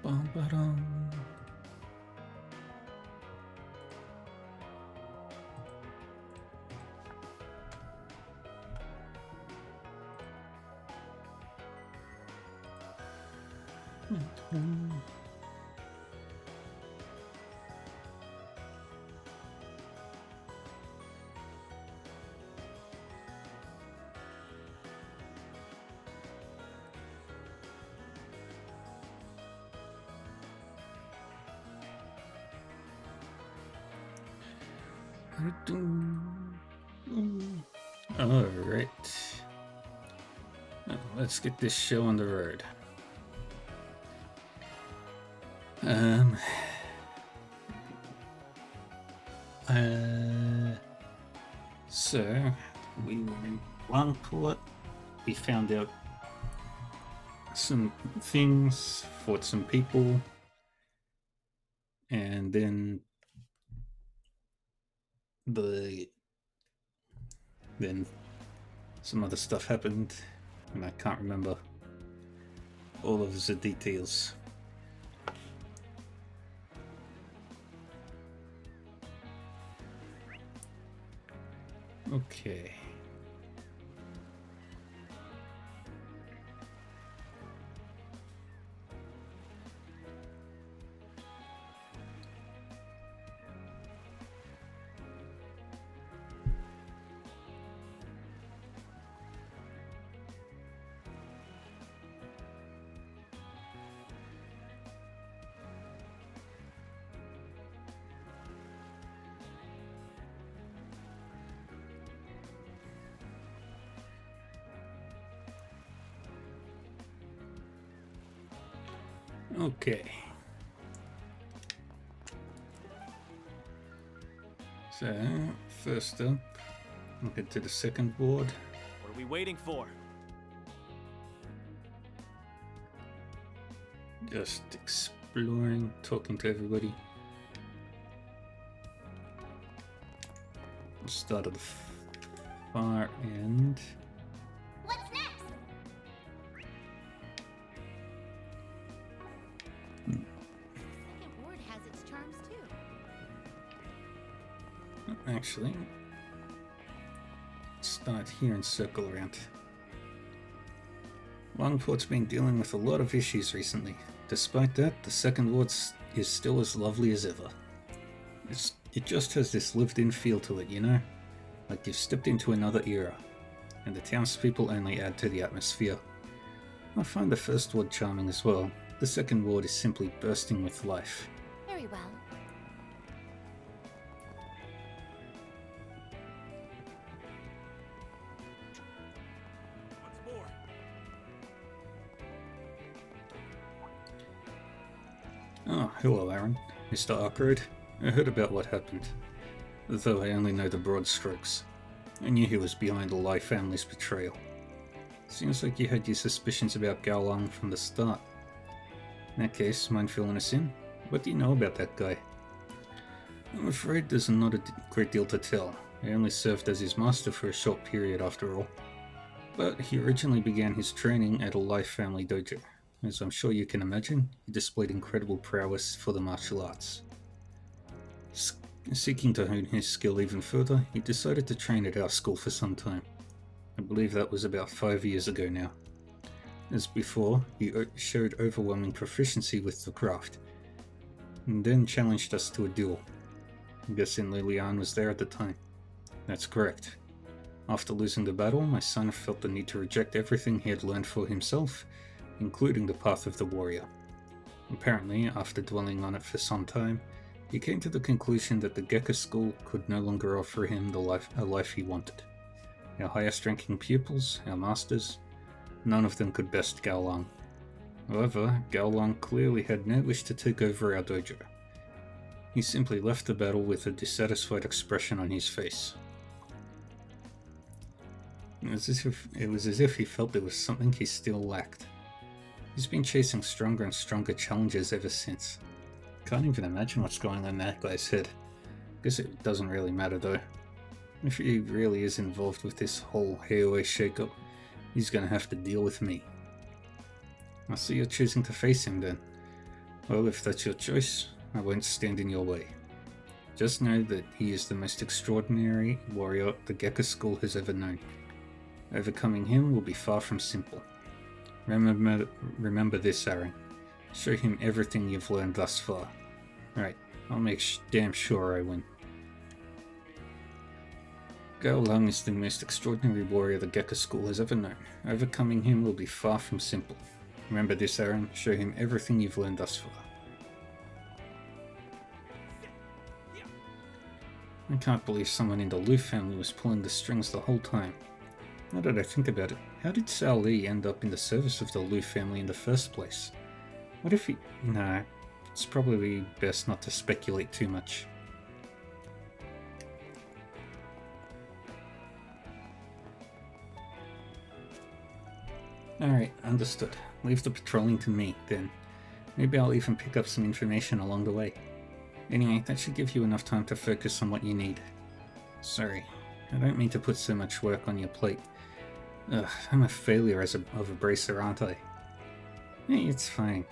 Bum, ba-dum. Alright. Now, let's get this show on the road. So we were in Longport. We found out some things, fought some people, and then some other stuff happened, and I can't remember all of the details. Okay. Okay. So, first up, we'll get to the second board. What are we waiting for? Just exploring, talking to everybody. We'll start at the far end. What's next? Second ward has its charms too. Actually, start here and circle around. Longport's been dealing with a lot of issues recently. Despite that, the second ward is still as lovely as ever. It just has this lived-in feel to it, you know? Like you've stepped into another era, and the townspeople only add to the atmosphere. I find the first ward charming as well. The second ward is simply bursting with life. Very well. What's more? Oh, hello Aaron. Mr. Arkroad. I heard about what happened, though I only know the broad strokes. I knew he was behind the Lai family's betrayal. Seems like you had your suspicions about Gaolang from the start. In that case, mind filling us in? What do you know about that guy? I'm afraid there's not a great deal to tell. I only served as his master for a short period after all. But he originally began his training at a Lai family dojo. As I'm sure you can imagine, he displayed incredible prowess for the martial arts. Seeking to hone his skill even further, he decided to train at our school for some time. I believe that was about 5 years ago now. As before, he showed overwhelming proficiency with the craft, and then challenged us to a duel. I'm guessing Lilian was there at the time. That's correct. After losing the battle, my son felt the need to reject everything he had learned for himself, including the path of the warrior. Apparently, after dwelling on it for some time, he came to the conclusion that the Geka school could no longer offer him a life he wanted. Our highest ranking pupils, our masters, none of them could best Gaolang. However, Gaolang clearly had no wish to take over our dojo. He simply left the battle with a dissatisfied expression on his face. It was as if he felt there was something he still lacked. He's been chasing stronger and stronger challenges ever since. Can't even imagine what's going on in that guy's head. Guess it doesn't really matter though. If he really is involved with this whole Heoi shakeup, he's gonna have to deal with me. I see you're choosing to face him then. Well, if that's your choice, I won't stand in your way. Just know that he is the most extraordinary warrior the Gecko School has ever known. Overcoming him will be far from simple. Remember this, Aaron. Show him everything you've learned thus far. Alright, I'll make damn sure I win. Gao Lung is the most extraordinary warrior the Gecko School has ever known. Overcoming him will be far from simple. Remember this, Aaron. Show him everything you've learned thus far. I can't believe someone in the Lu family was pulling the strings the whole time. Now that I think about it, how did Cao Li end up in the service of the Lu family in the first place? What if he... Nah, it's probably best not to speculate too much. Alright, understood. Leave the patrolling to me, then. Maybe I'll even pick up some information along the way. Anyway, that should give you enough time to focus on what you need. Sorry, I don't mean to put so much work on your plate. Ugh, I'm a failure of a bracer, aren't I? Hey, it's fine.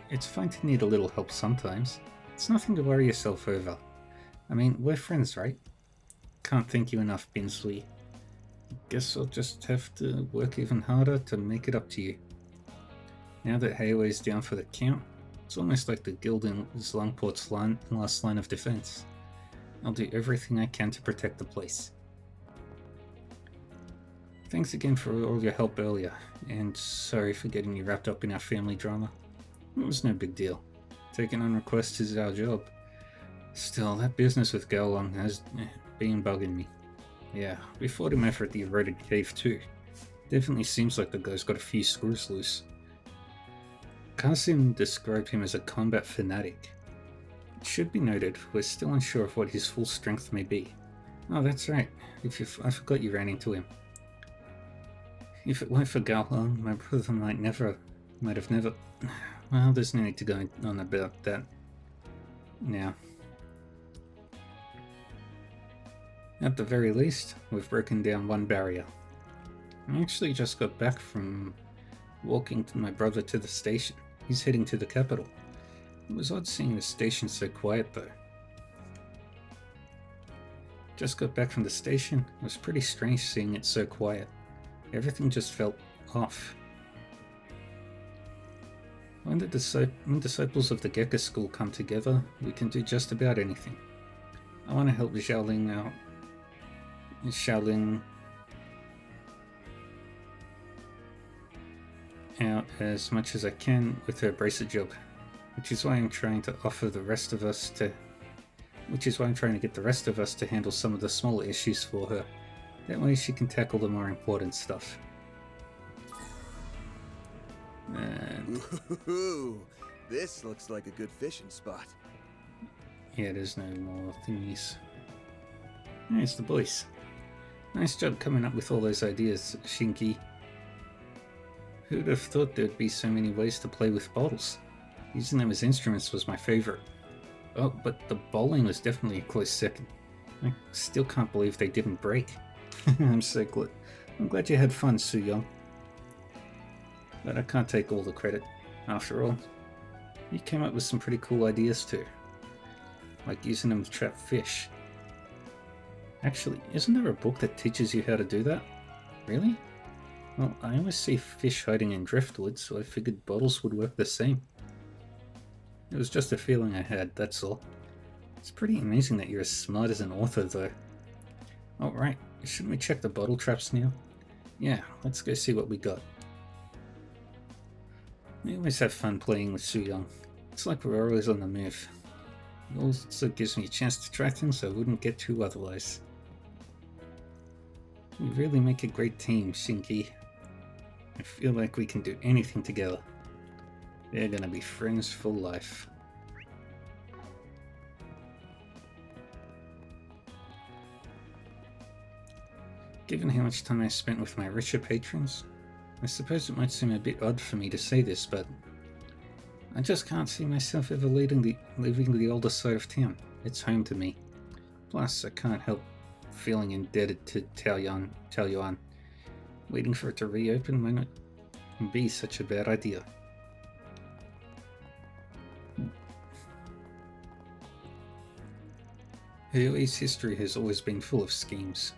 It's fine to need a little help sometimes. It's nothing to worry yourself over. I mean, we're friends, right? Can't thank you enough, Binsui. Guess I'll just have to work even harder to make it up to you. Now that Heiwei's down for the count, it's almost like the guild is Longport's last line of defense. I'll do everything I can to protect the place. Thanks again for all your help earlier, and sorry for getting you wrapped up in our family drama. It was no big deal. Taking on requests is our job. Still, that business with Gaolong has been bugging me. Yeah, we fought him over at the eroded cave too. Definitely seems like the guy's got a few screws loose. Kasim described him as a combat fanatic. It should be noted, we're still unsure of what his full strength may be. Oh, that's right. I forgot you ran into him. If it weren't for Gaolong, my brother might have never... Well, there's no need to go on about that now. At the very least, we've broken down one barrier. I actually just got back from walking my brother to the station. He's heading to the capital. It was odd seeing the station so quiet though. Just got back from the station. It was pretty strange seeing it so quiet. Everything just felt off. When disciples of the Gecko School come together, we can do just about anything. I want to help Xiaoling out. Out as much as I can with her bracer job, which is why I'm trying to get the rest of us to handle some of the smaller issues for her. That way she can tackle the more important stuff. Ooh, this looks like a good fishing spot. Yeah, there's no more thingies. Yeah, it's the boys. Nice job coming up with all those ideas, Shinki. Who'd have thought there'd be so many ways to play with bottles? Using them as instruments was my favorite. Oh, but the bowling was definitely a close second. I still can't believe they didn't break. I'm glad you had fun, Su-young. But I can't take all the credit. After all, you came up with some pretty cool ideas too. Like using them to trap fish. Actually, isn't there a book that teaches you how to do that? Really? Well, I always see fish hiding in driftwood, so I figured bottles would work the same. It was just a feeling I had, that's all. It's pretty amazing that you're as smart as an author, though. Oh, right. Shouldn't we check the bottle traps now? Yeah, let's go see what we got. We always have fun playing with Su-young. It's like we're always on the move. It also gives me a chance to try things I wouldn't get to otherwise. We really make a great team, Shinki. I feel like we can do anything together. We're gonna be friends for life. Given how much time I spent with my richer patrons, I suppose it might seem a bit odd for me to say this, but I just can't see myself ever leaving the older side of town. It's home to me. Plus, I can't help feeling indebted to Taoyuan. Waiting for it to reopen might not be such a bad idea. Haoi's history has always been full of schemes.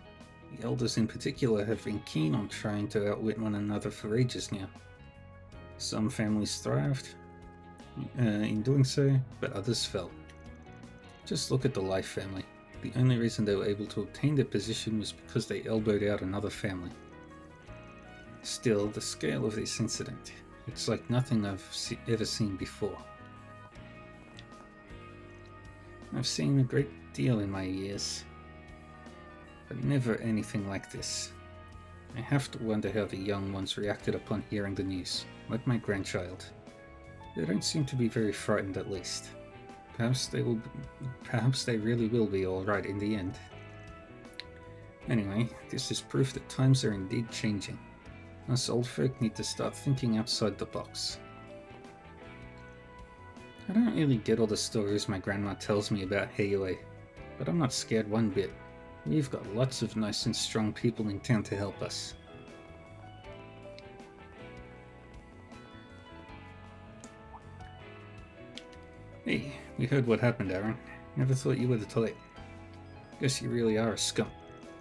The elders in particular have been keen on trying to outwit one another for ages now. Some families thrived in doing so, but others fell. Just look at the Life family. The only reason they were able to obtain their position was because they elbowed out another family. Still, the scale of this incident, it's like nothing I've ever seen before. I've seen a great deal in my years, but never anything like this. I have to wonder how the young ones reacted upon hearing the news, like my grandchild. They don't seem to be very frightened, at least. Perhaps they really will be alright in the end. Anyway, this is proof that times are indeed changing. Us old folk need to start thinking outside the box. I don't really get all the stories my grandma tells me about Haoi, but I'm not scared one bit. We've got lots of nice and strong people in town to help us. Hey, we heard what happened, Aaron. Never thought you were the type. Guess you really are a scum.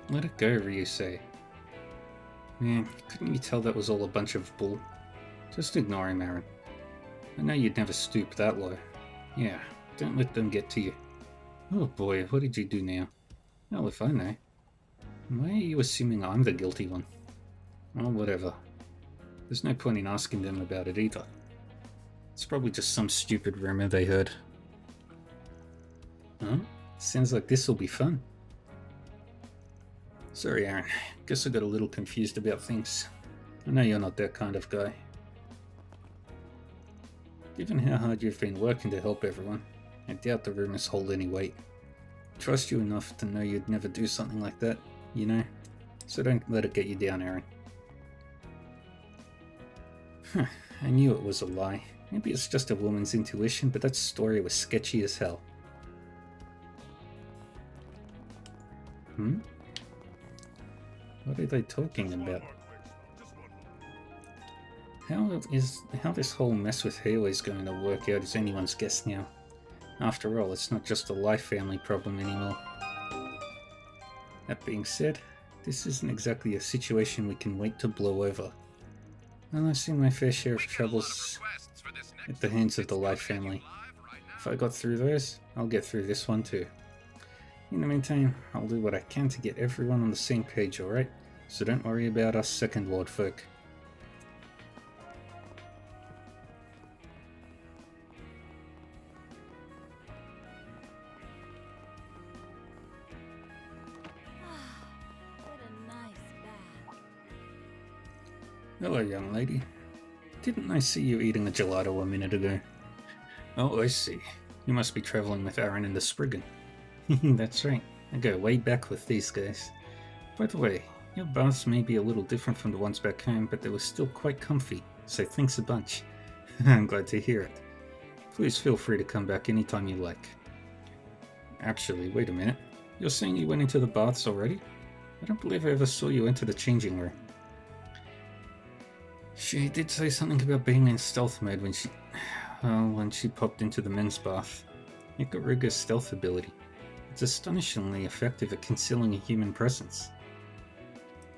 Let it go, Ryusei. Man, couldn't you tell that was all a bunch of bull? Just ignore him, Aaron. I know you'd never stoop that low. Yeah, don't let them get to you. Oh boy, what did you do now? Well, if I know. Why are you assuming I'm the guilty one? Oh, whatever. There's no point in asking them about it either. It's probably just some stupid rumor they heard. Huh? Sounds like this'll be fun. Sorry, Aaron. Guess I got a little confused about things. I know you're not that kind of guy. Given how hard you've been working to help everyone, I doubt the rumors hold any weight. I trust you enough to know you'd never do something like that, you know? So don't let it get you down, Aaron. I knew it was a lie. Maybe it's just a woman's intuition, but that story was sketchy as hell. What are they talking about? How this whole mess with Haoi is going to work out is anyone's guess now. After all, it's not just a Life family problem anymore. That being said, this isn't exactly a situation we can wait to blow over. Well, I've seen my fair share of troubles at the hands of the Life family. If I got through those, I'll get through this one too. In the meantime, I'll do what I can to get everyone on the same page, alright? So don't worry about us Second Lord folk. What a nice bath. Hello, young lady. Didn't I see you eating a gelato a minute ago? Oh, I see. You must be travelling with Aaron and the Spriggan. That's right. I go way back with these guys. By the way, your baths may be a little different from the ones back home, but they were still quite comfy, so thanks a bunch. I'm glad to hear it. Please feel free to come back anytime you like. Actually, wait a minute. You're saying you went into the baths already? I don't believe I ever saw you enter the changing room. She did say something about being in stealth mode when she popped into the men's bath. Ikaruga's stealth ability. It's astonishingly effective at concealing a human presence.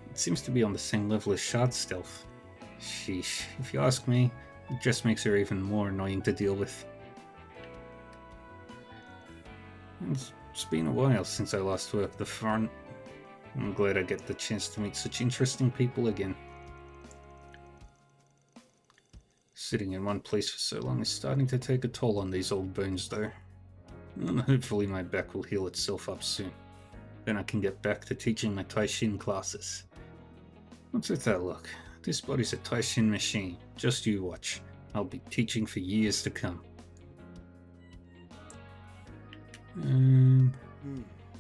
It seems to be on the same level as Shard's stealth. Sheesh, if you ask me, it just makes her even more annoying to deal with. It's been a while since I last worked the front. I'm glad I get the chance to meet such interesting people again. Sitting in one place for so long is starting to take a toll on these old bones though. And hopefully my back will heal itself up soon. Then I can get back to teaching my Taishin classes. What's with that look? This body's a Taishin machine. Just you watch. I'll be teaching for years to come.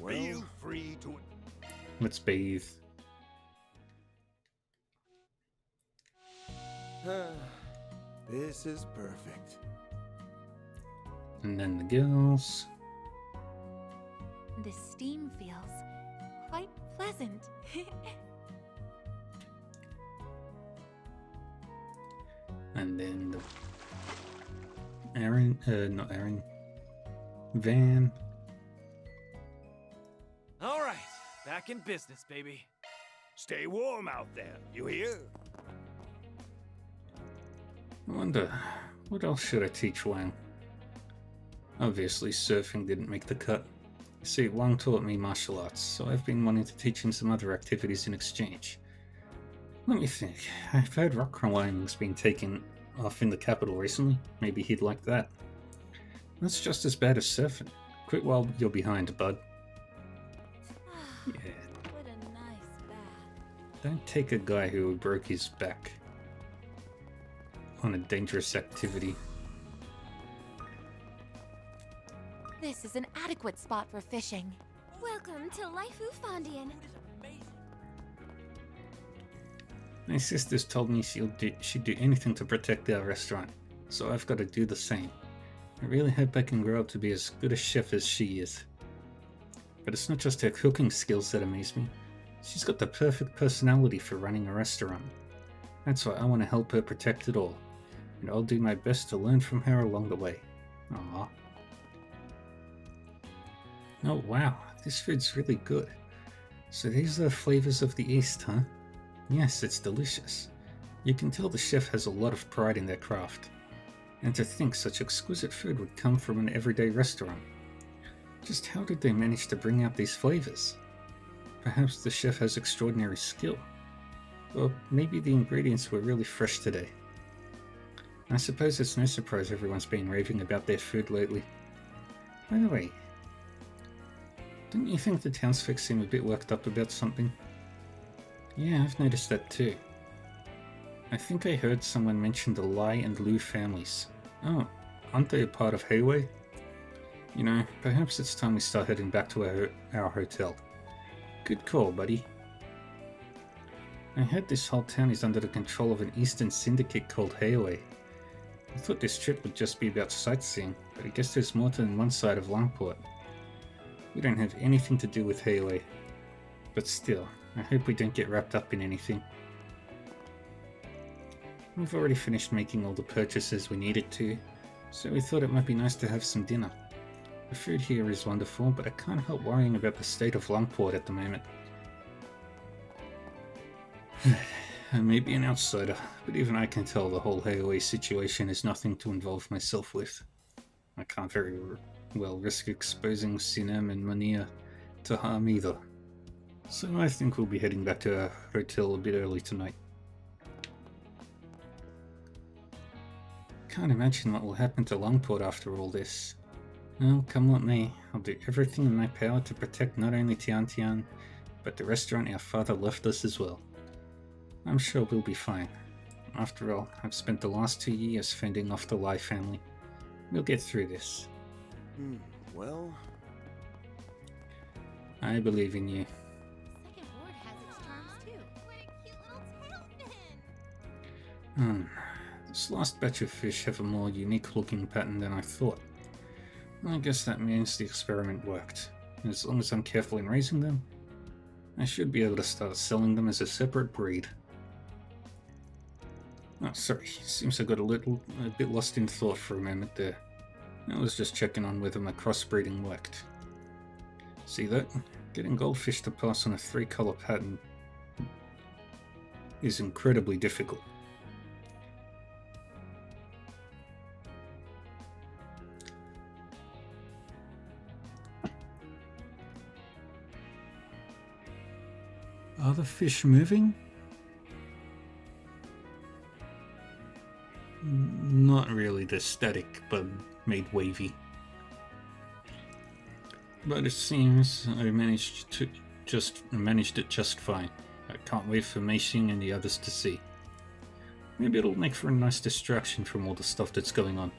Feel free to... Let's bathe. This is perfect. And then the girls. The steam feels quite pleasant. And then the not Aaron. Van. back in business, baby. Stay warm out there, you hear? I wonder, what else should I teach Wang? Obviously, surfing didn't make the cut. You see, Wang taught me martial arts, so I've been wanting to teach him some other activities in exchange. Let me think. I've heard rock climbing's been taken off in the capital recently. Maybe he'd like that. That's just as bad as surfing. Quit while you're behind, bud. Yeah. What a nice bath. Don't take a guy who broke his back on a dangerous activity. This is an adequate spot for fishing. Welcome to Laifu Fondian. My sister's told me she'd do anything to protect our restaurant, so I've got to do the same. I really hope I can grow up to be as good a chef as she is. But it's not just her cooking skills that amaze me. She's got the perfect personality for running a restaurant. That's why I want to help her protect it all, and I'll do my best to learn from her along the way. Aww. Oh wow, this food's really good. So these are the flavors of the East, huh? Yes, it's delicious. You can tell the chef has a lot of pride in their craft. And to think such exquisite food would come from an everyday restaurant. Just how did they manage to bring out these flavors? Perhaps the chef has extraordinary skill. Or maybe the ingredients were really fresh today. I suppose it's no surprise everyone's been raving about their food lately. By the way, don't you think the townsfolk seem a bit worked up about something? Yeah, I've noticed that too. I think I heard someone mention the Lai and Lu families. Oh, aren't they a part of Heiwei? You know, perhaps it's time we start heading back to our hotel. Good call, buddy. I heard this whole town is under the control of an eastern syndicate called Heiwei. I thought this trip would just be about sightseeing, but I guess there's more than one side of Langport. We don't have anything to do with Heiwei. But still, I hope we don't get wrapped up in anything. We've already finished making all the purchases we needed to, so we thought it might be nice to have some dinner. The food here is wonderful, but I can't help worrying about the state of Langport at the moment. I may be an outsider, but even I can tell the whole Heiwei situation is nothing to involve myself with. I can't very well risk exposing Sinem and Mania to harm either. So I think we'll be heading back to our hotel a bit early tonight. Can't imagine what will happen to Langport after all this. Well, come what may, I'll do everything in my power to protect not only Tian Tian, but the restaurant our father left us as well. I'm sure we'll be fine. After all, I've spent the last 2 years fending off the Lai family. We'll get through this. Well... I believe in you. Second ward has its charms too. What a cute little tailfin! This last batch of fish have a more unique looking pattern than I thought. I guess that means the experiment worked. As long as I'm careful in raising them, I should be able to start selling them as a separate breed. Oh, sorry, seems I got a bit lost in thought for a moment there. I was just checking on whether my crossbreeding worked. See that? Getting goldfish to pass on a 3-color pattern is incredibly difficult. Are the fish moving? Not really, they're static, but made wavy. But it seems I managed it just fine. I can't wait for Meishing and the others to see. Maybe it'll make for a nice distraction from all the stuff that's going on.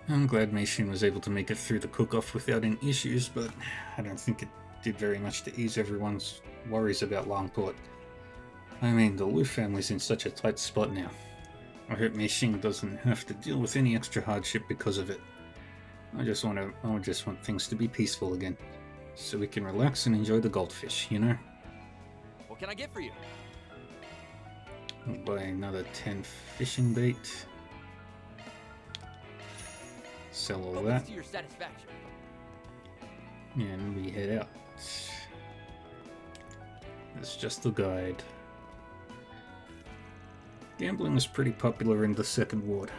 I'm glad Meishing was able to make it through the cook-off without any issues, but I don't think it did very much to ease everyone's worries about Langport. I mean, the Lu family's in such a tight spot now. I hope Meishing doesn't have to deal with any extra hardship because of it. I just want things to be peaceful again, so we can relax and enjoy the goldfish, you know? What can I get for you? I'll buy another 10 fishing bait. Sell all Hope that. it's to your satisfaction. And we head out. It's just a guide. Gambling was pretty popular in the Second Ward.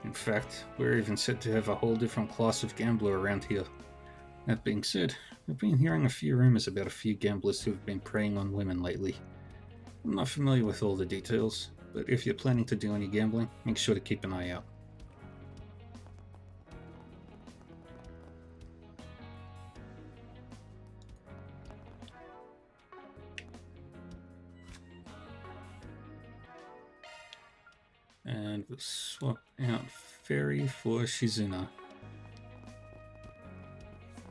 In fact, we're even said to have a whole different class of gambler around here. That being said, I've been hearing a few rumors about a few gamblers who have been preying on women lately. I'm not familiar with all the details, but if you're planning to do any gambling, make sure to keep an eye out. And we'll swap out Fairy for Shizuna.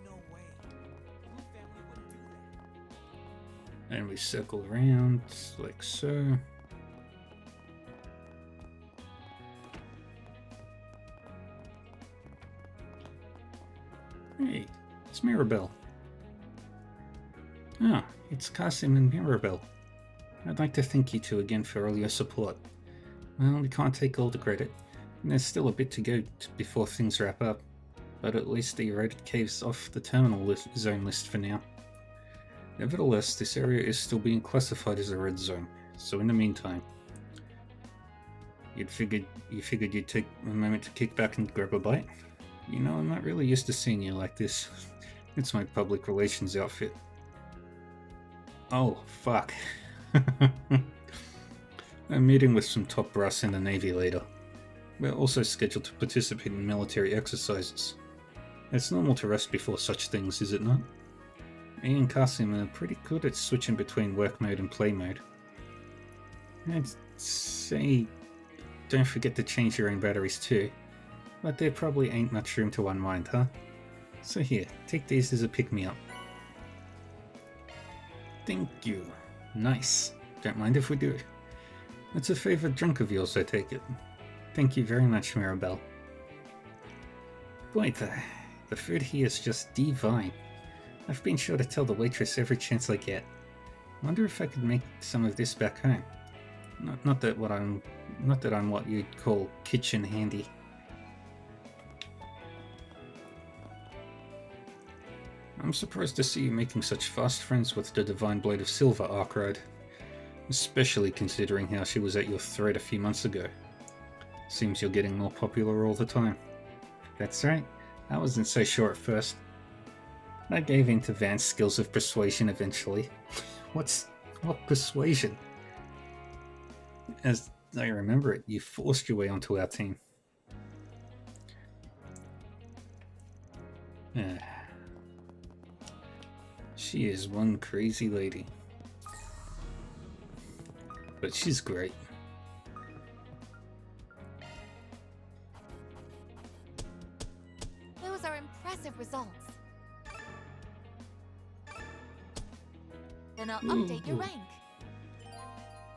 No way. Blue family wouldn't do that. And we circle around like so. Hey, it's Mirabelle. Ah, it's Kasim and Mirabelle. I'd like to thank you two again for all your support. Well, we can't take all the credit, and there's still a bit to go before things wrap up, but at least the eroded cave's off the terminal zone list for now. Nevertheless, this area is still being classified as a red zone, so in the meantime, you figured you'd take a moment to kick back and grab a bite? You know, I'm not really used to seeing you like this. It's my public relations outfit. Oh, fuck. I'm meeting with some top brass in the Navy later. We're also scheduled to participate in military exercises. It's normal to rest before such things, is it not? Me and Kasim are pretty good at switching between work mode and play mode. I'd say don't forget to change your own batteries too, but there probably ain't much room to unwind, huh? So here, take these as a pick-me-up. Thank you. Nice. Don't mind if we do. It's a favorite drink of yours, I take it. Thank you very much, Mirabelle. Boy, the food here is just divine. I've been sure to tell the waitress every chance I get. Wonder if I could make some of this back home. Not that I'm what you'd call kitchen handy. I'm surprised to see you making such fast friends with the Divine Blade of Silver, Arkride. Especially considering how she was at your throat a few months ago. Seems you're getting more popular all the time. That's right, I wasn't so sure at first. I gave in to Van's skills of persuasion eventually. What persuasion? As I remember it, you forced your way onto our team. She is one crazy lady. But she's great. Those are impressive results. Then I'll update your Ooh. rank.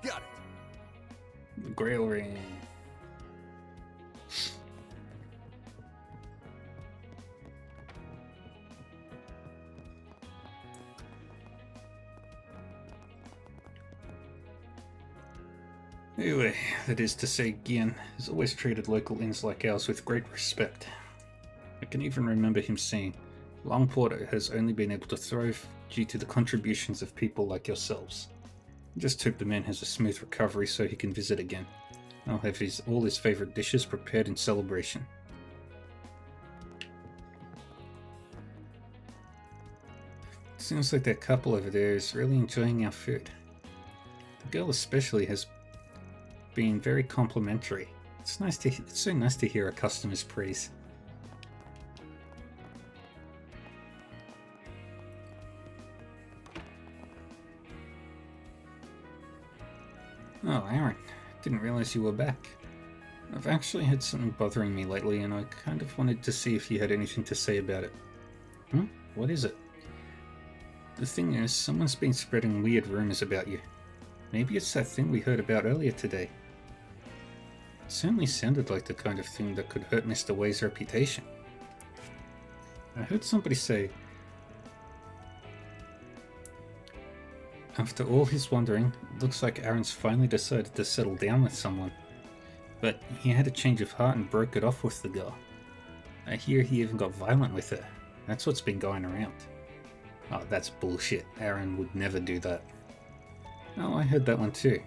Got it. The Grail Ring. Anyway, that is to say, Gian has always treated local inns like ours with great respect. I can even remember him saying, Longporter has only been able to thrive due to the contributions of people like yourselves. I just hope the man has a smooth recovery so he can visit again. I'll have all his favourite dishes prepared in celebration. Seems like that couple over there is really enjoying our food. The girl especially has been very complimentary. It's so nice to hear a customer's praise. Oh, Aaron, didn't realize you were back. I've actually had something bothering me lately, and I kind of wanted to see if you had anything to say about it. What is it? The thing is, someone's been spreading weird rumors about you. Maybe it's that thing we heard about earlier today. It certainly sounded like the kind of thing that could hurt Mr. Way's reputation. I heard somebody say, after all his wandering, it looks like Aaron's finally decided to settle down with someone. But he had a change of heart and broke it off with the girl. I hear he even got violent with her. That's what's been going around. Oh, that's bullshit. Aaron would never do that. Oh, I heard that one too.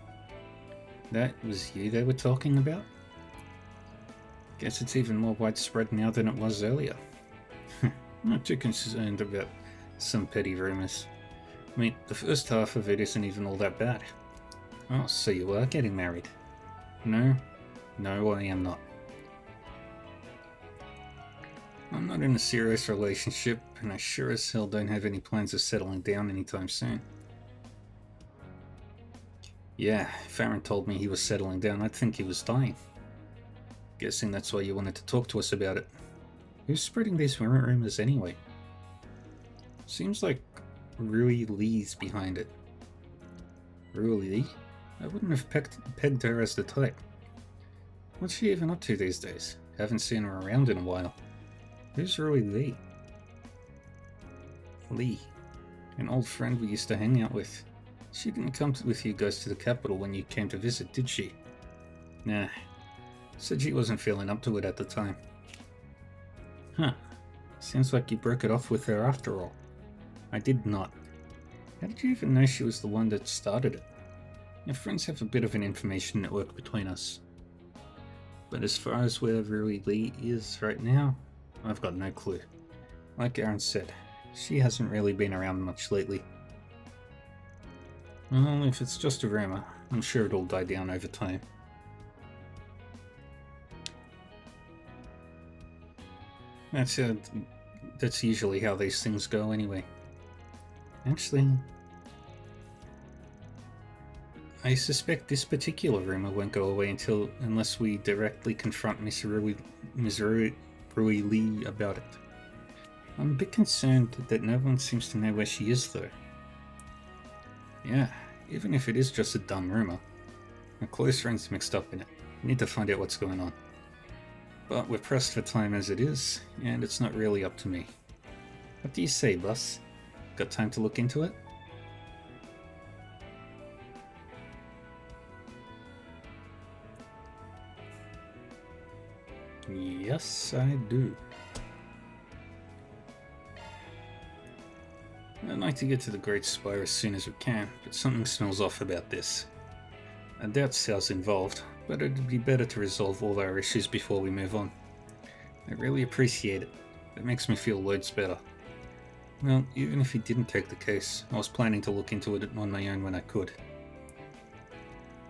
That was you they were talking about? Guess it's even more widespread now than it was earlier. I'm not too concerned about some petty rumours. I mean, the first half of it isn't even all that bad. Oh, so you are getting married? No, I am not. I'm not in a serious relationship, and I sure as hell don't have any plans of settling down anytime soon. Yeah, if Aaron told me he was settling down, I'd think he was dying. Guessing that's why you wanted to talk to us about it. Who's spreading these rumors anyway? Seems like Rui Lee's behind it. Rui Lee? I wouldn't have pegged her as the type. What's she even up to these days? Haven't seen her around in a while. Who's Rui Lee? Lee. An old friend we used to hang out with. She didn't come with you guys to the capital when you came to visit, did she? Nah. Said she wasn't feeling up to it at the time. Huh. Seems like you broke it off with her after all. I did not. How did you even know she was the one that started it? Your friends have a bit of an information network between us. But as far as where Rui Lee is right now, I've got no clue. Like Aaron said, she hasn't really been around much lately. Well, if it's just a rumor, I'm sure it'll die down over time. That's usually how these things go anyway. Actually, I suspect this particular rumor won't go away unless we directly confront Miss Rui Lee about it. I'm a bit concerned that no one seems to know where she is though. Yeah, even if it is just a dumb rumor, my close friends mixed up in it. We need to find out what's going on. But we're pressed for time as it is, and it's not really up to me. What do you say, boss? Got time to look into it? Yes, I do. I'd like to get to the Great Spire as soon as we can, but something smells off about this. I doubt Sal's involved, but it'd be better to resolve all our issues before we move on. I really appreciate it. It makes me feel loads better. Well, even if he didn't take the case, I was planning to look into it on my own when I could.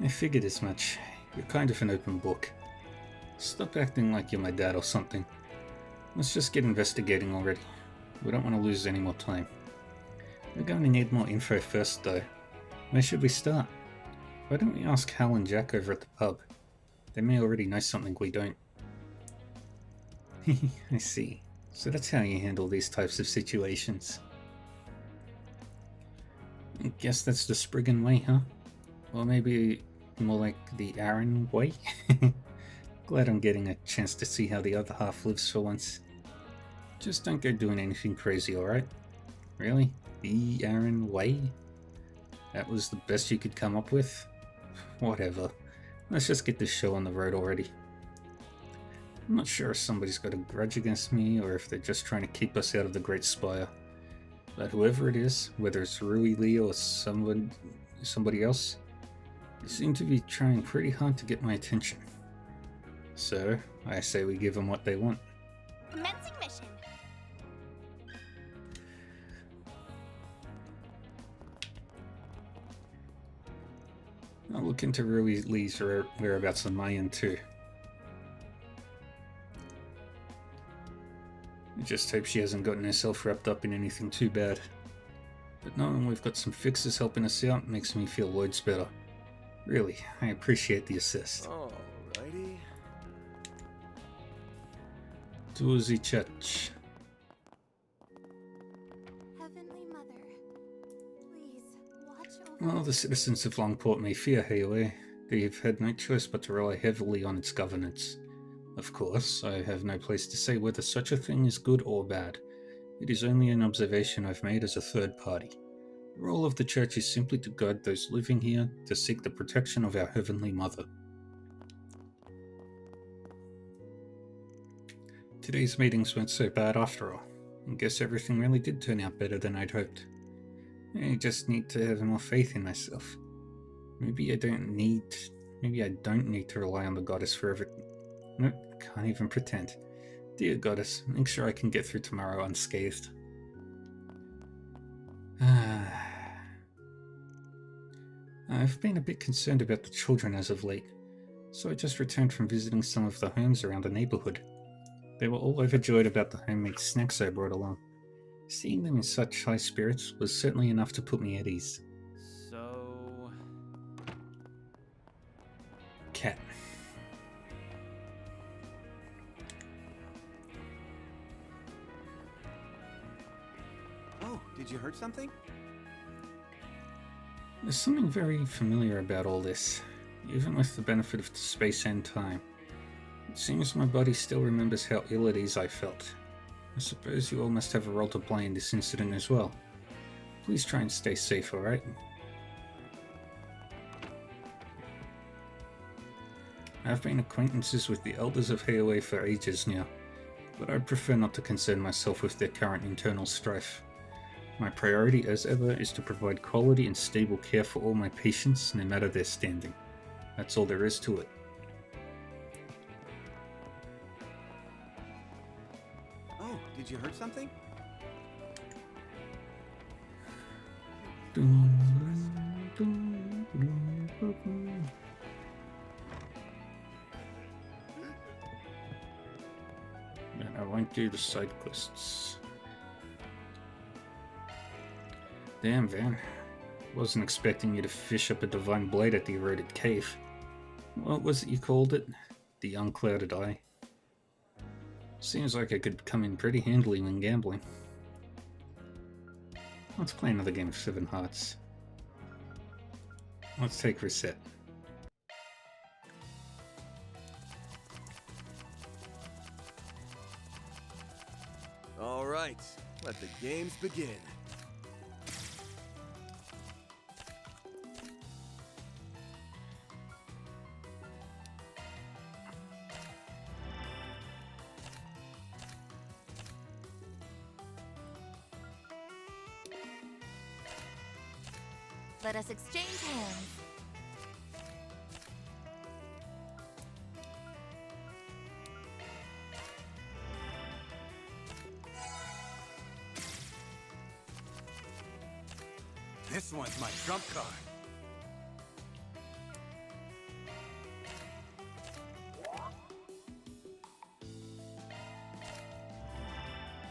I figured as much. You're kind of an open book. Stop acting like you're my dad or something. Let's just get investigating already. We don't want to lose any more time. We're going to need more info first though. Where should we start? Why don't we ask Hal and Jack over at the pub? They may already know something we don't. I see. So that's how you handle these types of situations. I guess that's the Spriggan way, huh? Or maybe more like the Aaron way? Glad I'm getting a chance to see how the other half lives for once. Just don't go doing anything crazy, alright? Really? The Aaron way? That was the best you could come up with? Whatever. Let's just get this show on the road already. I'm not sure if somebody's got a grudge against me or if they're just trying to keep us out of the Great Spire. But whoever it is, whether it's Rui Lee or somebody else, they seem to be trying pretty hard to get my attention. So, I say we give them what they want. Commencing mission. I'll look into Rui Lee's whereabouts on my end too. I just hope she hasn't gotten herself wrapped up in anything too bad. But knowing we've got some fixers helping us out makes me feel loads better. Really, I appreciate the assist. Alrighty. To the church. Heavenly Mother, please watch over. Well, the citizens of Longport may fear Hayway. They've had no choice but to rely heavily on its governance. Of course, I have no place to say whether such a thing is good or bad. It is only an observation I've made as a third party. The role of the church is simply to guide those living here to seek the protection of our Heavenly Mother. Today's meetings weren't so bad after all. I guess everything really did turn out better than I'd hoped. I just need to have more faith in myself. Maybe I don't need to rely on the goddess for everything. Nope, can't even pretend. Dear goddess, make sure I can get through tomorrow unscathed. I've been a bit concerned about the children as of late, so I just returned from visiting some of the homes around the neighborhood. They were all overjoyed about the homemade snacks I brought along. Seeing them in such high spirits was certainly enough to put me at ease. So... Cat. Oh, did you hurt something? There's something very familiar about all this, even with the benefit of space and time. It seems my body still remembers how ill at ease I felt. I suppose you all must have a role to play in this incident as well. Please try and stay safe, alright? I've been acquaintances with the elders of Hayway for ages now, but I'd prefer not to concern myself with their current internal strife. My priority, as ever, is to provide quality and stable care for all my patients, no matter their standing. That's all there is to it. Oh, did you hurt something? And I won't do the side quests. Damn, Van. Wasn't expecting you to fish up a divine blade at the eroded cave. What was it you called it? The unclouded eye. Seems like I could come in pretty handily when gambling. Let's play another game of Seven Hearts. Let's take Reset. All right, let the games begin. Let us exchange hands. This one's my trump card.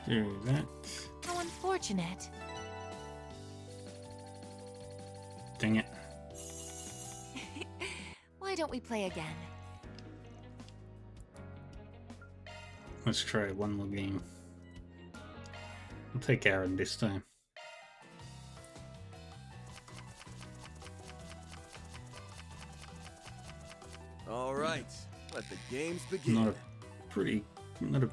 Do that. How unfortunate. Dang it. Why don't we play again? Let's try one more game. I'll take Aaron this time. All right, let the games begin. Not a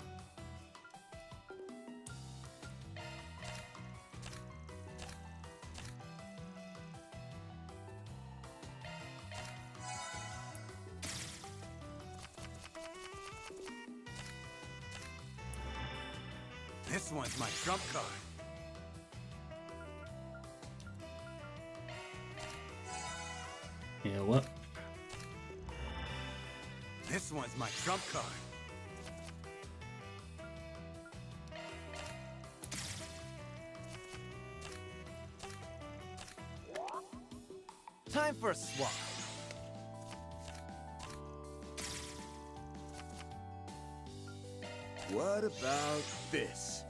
This one's my trump card. yeah, what? This one's my trump card. Time for a swap. What about this?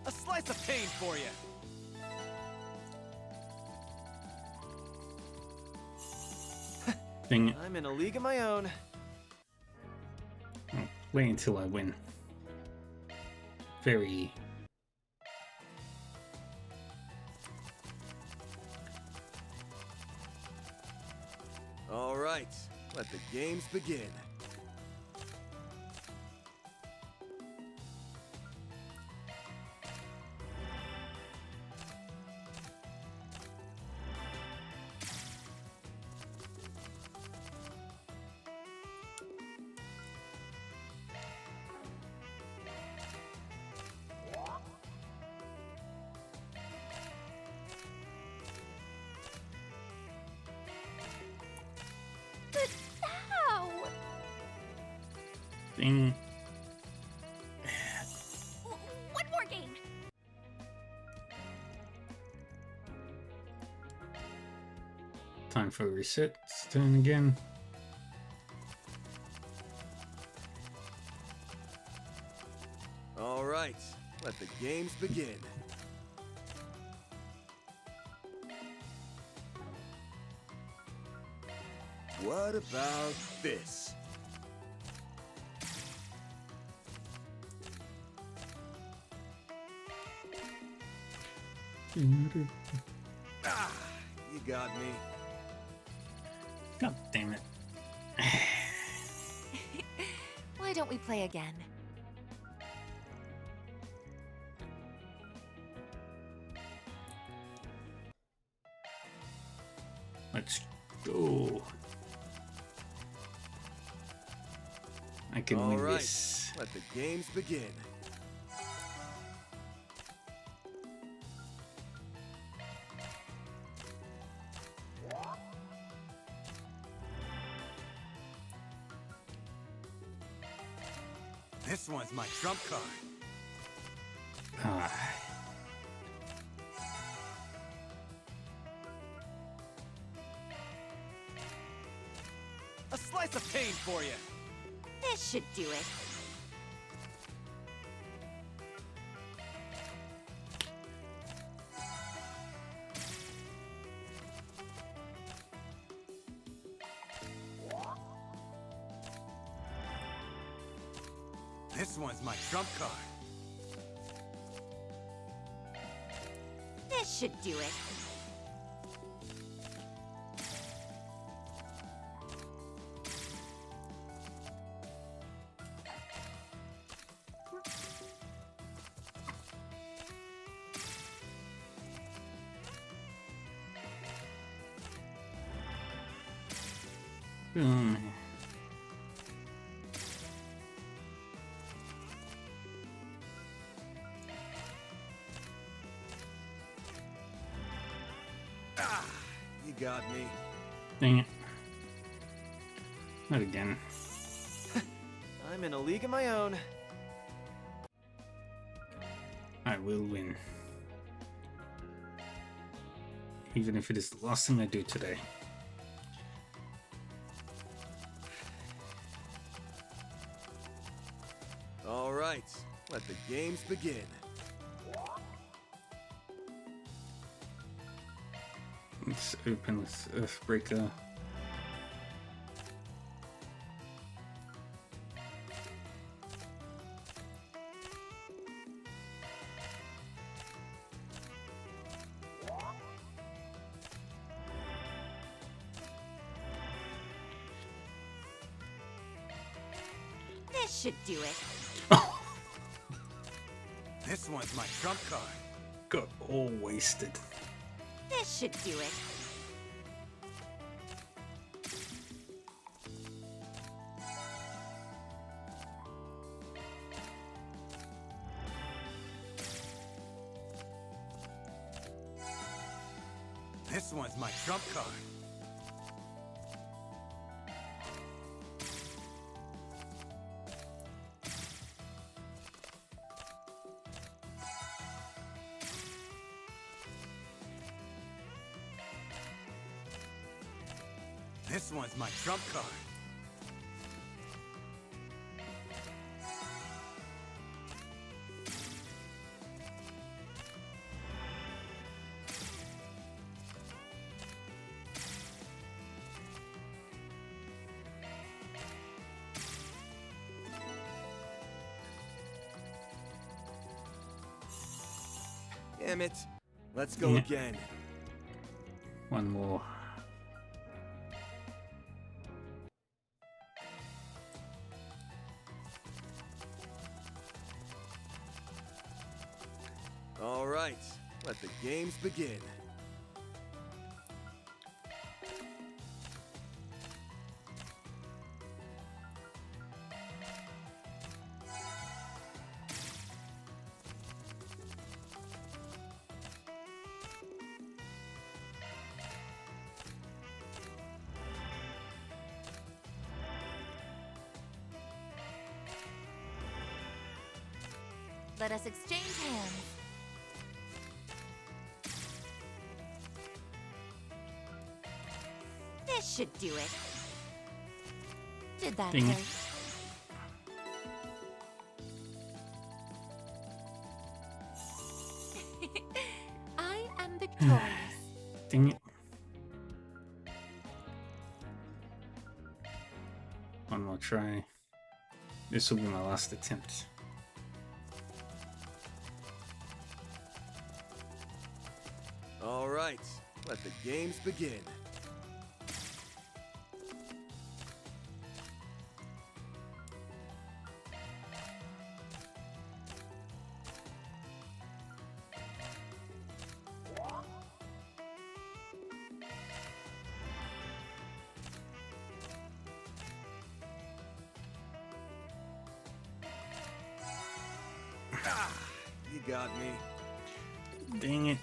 A slice of pain for you. Dang it. I'm in a league of my own. I'll play until I win. Very. All right, let the games begin. Dang. One more game. Time for a reset. It's turn again. All right, let the games begin. What about this? Ah, you got me. God damn it. Why don't we play again? Let's go. I can All win right, this. let the games begin. This one's my trump card. Ah. A slice of pain for you. This should do it. This one's my trump card. This should do it. Hmm. Ah, you got me. Dang it. Not again. I'm in a league of my own. I will win. Even if it is the last thing I do today. All right, let the games begin. Let's open with Earthbreaker. This should do it. This one's my trump card. Got all wasted. This should do it. This one's my trump card. This one's my trump card. Damn it. Let's go Yeah. again. One more. All right, let the games begin. Let us exchange hands. This should do it. Did that Ding it. hurt? I am victorious. Dang it. One more try. This will be my last attempt. All right, let the games begin. Ah, you got me. Dang it.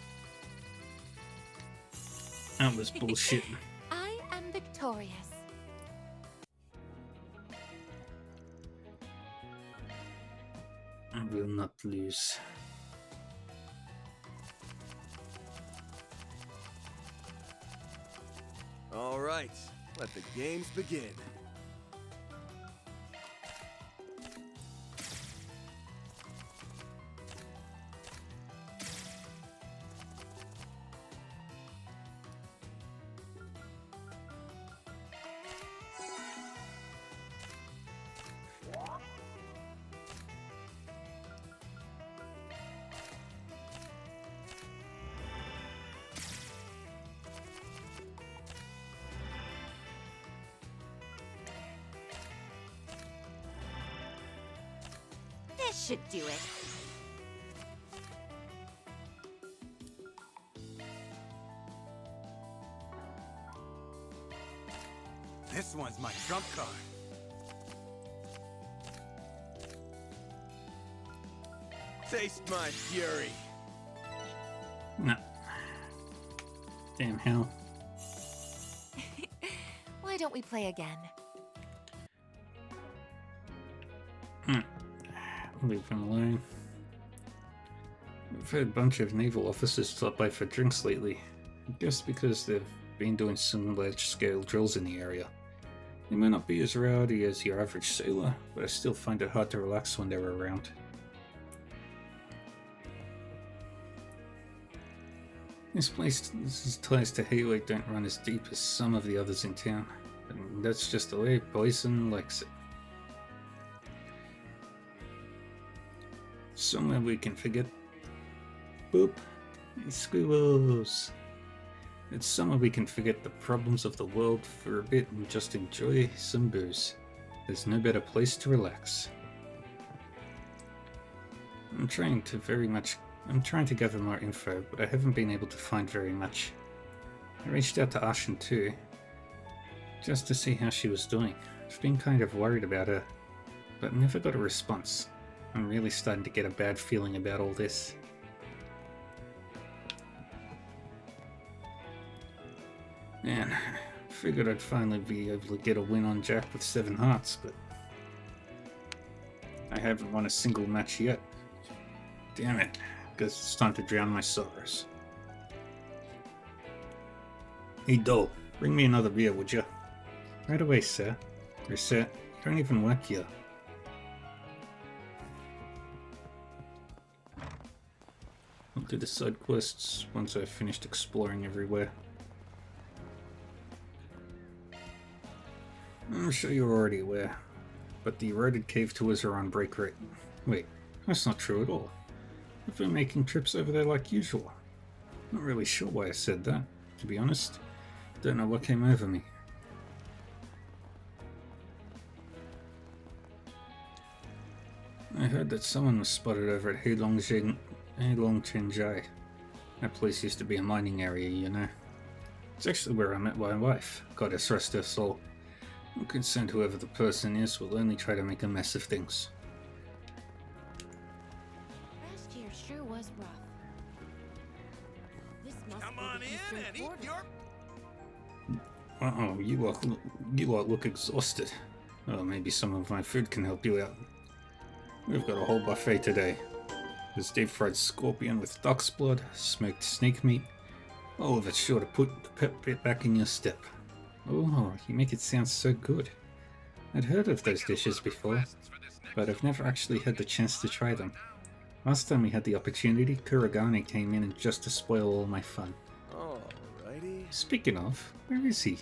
That was bullshit. I am victorious. I will not lose. All right, let the games begin. This should do it. This one's my trump card. Taste my fury. No. Damn hell. Why don't we play again? Leave him alone. We've had a bunch of naval officers stop by for drinks lately. I guess because they've been doing some large-scale drills in the area. They may not be as rowdy as your average sailor, but I still find it hard to relax when they're around. This ties to Hayway don't run as deep as some of the others in town, and that's just the way Poison likes it. Somewhere we can forget. Boop! Squibbles! It's somewhere we can forget the problems of the world for a bit and just enjoy some booze. There's no better place to relax. I'm trying to gather more info, but I haven't been able to find very much. I reached out to Ashen too, just to see how she was doing. I've been kind of worried about her, but never got a response. I'm really starting to get a bad feeling about all this. Man, I figured I'd finally be able to get a win on Jack with 7 hearts, but I haven't won a single match yet. Damn it, guess it's time to drown my sorrows. Hey Dole, bring me another beer, would ya? Right away, sir. Reset, you don't even work here. I'll do the side quests once I've finished exploring everywhere. I'm sure you're already aware, but the eroded cave tours are on break right. Wait, that's not true at all. I've been making trips over there like usual. Not really sure why I said that, to be honest. Don't know what came over me. I heard that someone was spotted over at Heilong Chenjai. That place used to be a mining area, you know. It's actually where I met my wife, goddess rest her soul. I'm concerned whoever the person is will only try to make a mess of things. Last year sure was rough. This must Come be on the in eastern and eat border. your... Uh-oh, you lot look exhausted. Oh, maybe some of my food can help you out. We've got a whole buffet today. There's deep-fried scorpion with duck's blood, smoked snake meat. All of it's sure to put the pep bit back in your step. Oh, you make it sound so good. I'd heard of those dishes before, but I've never actually had the chance to try them. Last time we had the opportunity, Kuragane came in and just to spoil all my fun. Alrighty. Speaking of, where is he?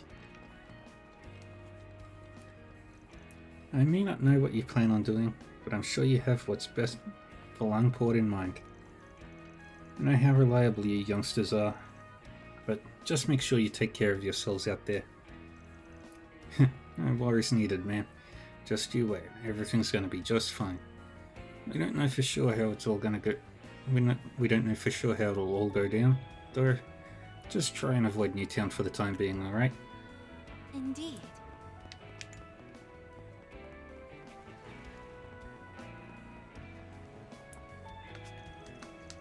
I may not know what you plan on doing, but I'm sure you have what's best for Langport in mind. I know how reliable you youngsters are, but just make sure you take care of yourselves out there. No worries needed, man. Just you wait. Everything's gonna be just fine. We don't know for sure how it's all gonna go. We don't know for sure how it'll all go down, though. Just try and avoid Newtown for the time being, alright? Indeed.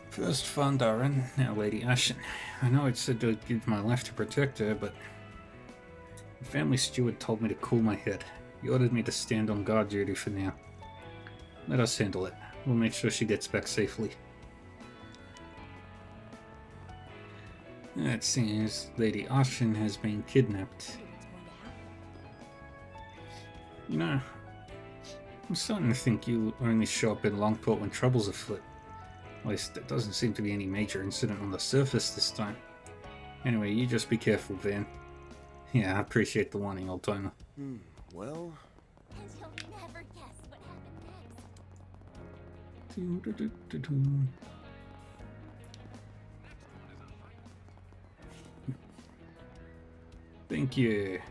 First Fondarin, now Lady Ashen. I know I'd said I'd give my life to protect her, but the family steward told me to cool my head. He ordered me to stand on guard duty for now. Let us handle it. We'll make sure she gets back safely. It seems Lady Ashen has been kidnapped. You know, I'm starting to think you only show up in Longport when trouble's afoot. At least there doesn't seem to be any major incident on the surface this time. Anyway, you just be careful, Van. Yeah, I appreciate the warning, old timer. Well, And you'll never guess what happened next. Doo-doo-doo-doo-doo. Thank you.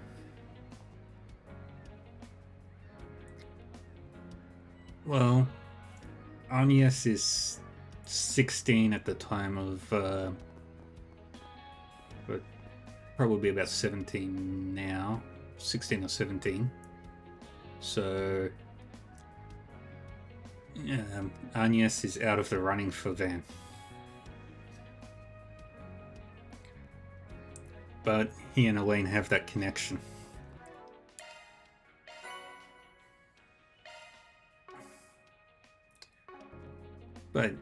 Well, Agnes is 16 at the time of, but probably about 17 now, 16 or 17. So, Agnes is out of the running for Van. But he and Elaine have that connection. But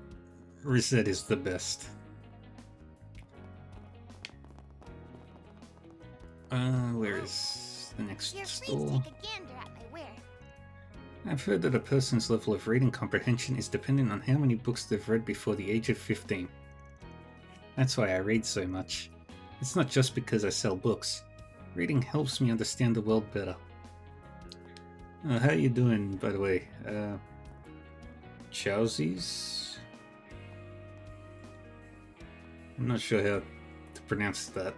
Reset is the best. Where is the next You're free store? to take a gander at my wares. I've heard that a person's level of reading comprehension is dependent on how many books they've read before the age of 15. That's why I read so much. It's not just because I sell books. Reading helps me understand the world better. How you doing, by the way? Chowsies? I'm not sure how to pronounce that.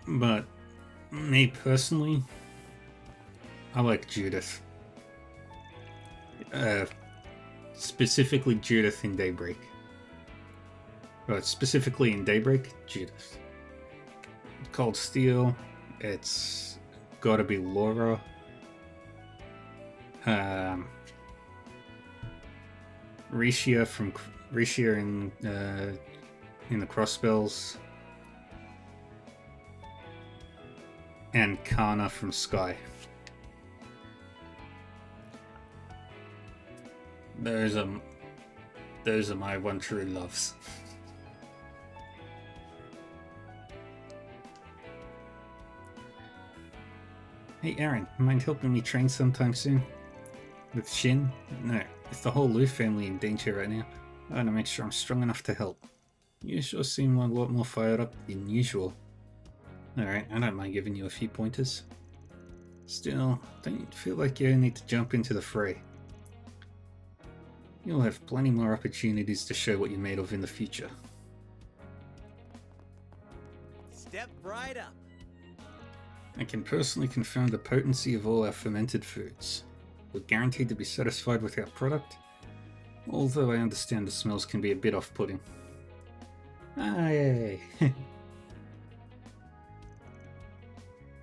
But me personally, I like Judith. Specifically Judith in Daybreak. But specifically in Daybreak, Judith. Cold Steel, it's gotta be Laura. Risha from Risha in the Crossbells. And Kana from Sky. Those are my one true loves. Hey Aaron, mind helping me train sometime soon? With Shin? No, with the whole Lu family in danger right now. I want to make sure I'm strong enough to help. You sure seem a lot more fired up than usual. Alright, I don't mind giving you a few pointers. Still, don't feel like you need to jump into the fray. You'll have plenty more opportunities to show what you're made of in the future. Step right up. I can personally confirm the potency of all our fermented foods. We're guaranteed to be satisfied with our product, although I understand the smells can be a bit off-putting. Yay!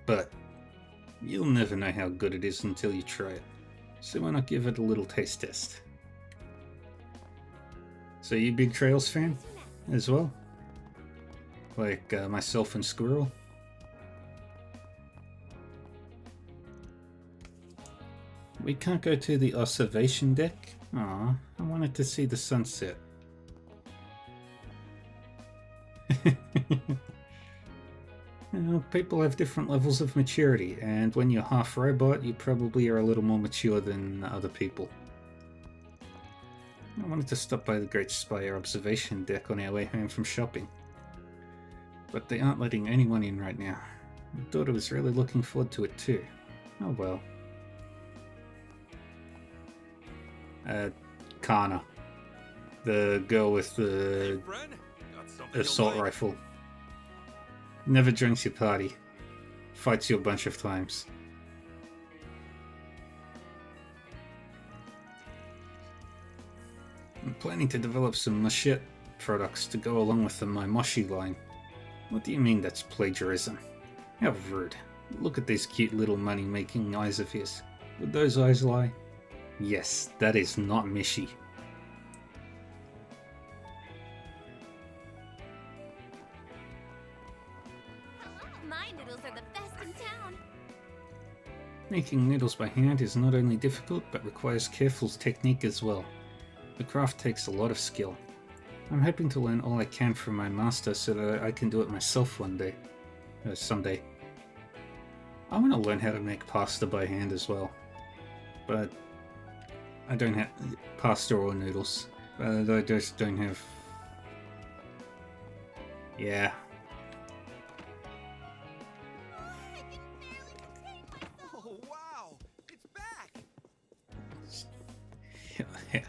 But you'll never know how good it is until you try it, so why not give it a little taste test? So you big Trails fan? as well. Like myself and Squirrel. We can't go to the observation deck? Aw, I wanted to see the sunset. Well, people have different levels of maturity, and when you're half robot, you probably are a little more mature than other people. I wanted to stop by the Great Spire observation deck on our way home from shopping. But they aren't letting anyone in right now. My daughter was really looking forward to it too. Oh well. Kana. The girl with the Friend, got something assault you'll like. rifle. Never joins your party. Fights you a bunch of times. I'm planning to develop some machete products to go along with the My Moshi line. What do you mean that's plagiarism? How rude. Look at these cute little money-making eyes of his. Would those eyes lie? Yes, that is not Mishi. My noodles are the best in town. Making noodles by hand is not only difficult, but requires careful technique as well. The craft takes a lot of skill. I'm hoping to learn all I can from my master so that I can do it myself one day. Someday. I want to learn how to make pasta by hand as well. But I don't have pasta or noodles. I just don't have... Yeah. I can barely contain myself. Oh, wow! It's back! Yeah.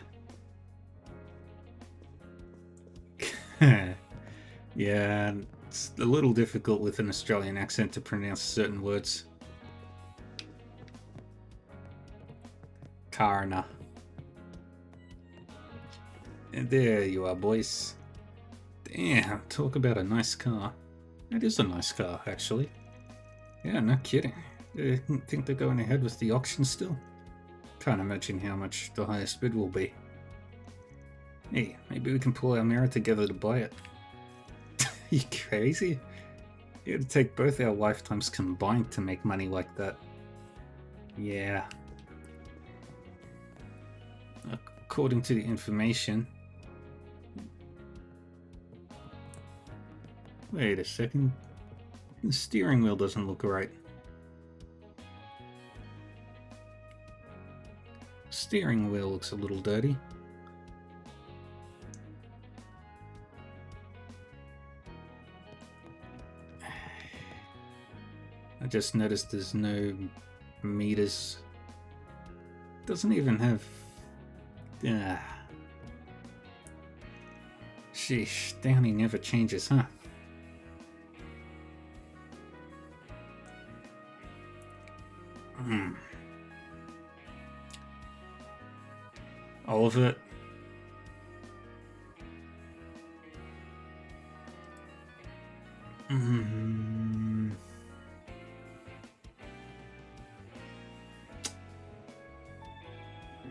Yeah, it's a little difficult with an Australian accent to pronounce certain words. Karna. And there you are, boys. Damn, talk about a nice car. It is a nice car, actually. Yeah, no kidding. I think they're going ahead with the auction still. Can't imagine how much the highest bid will be. Hey, maybe we can pull our mirror together to buy it. You crazy? It'd take both our lifetimes combined to make money like that. Yeah. According to the information... Wait a second. The steering wheel doesn't look right. Steering wheel looks a little dirty. I just noticed there's no meters. Doesn't even have... Sheesh, Downey never changes, huh? All of it.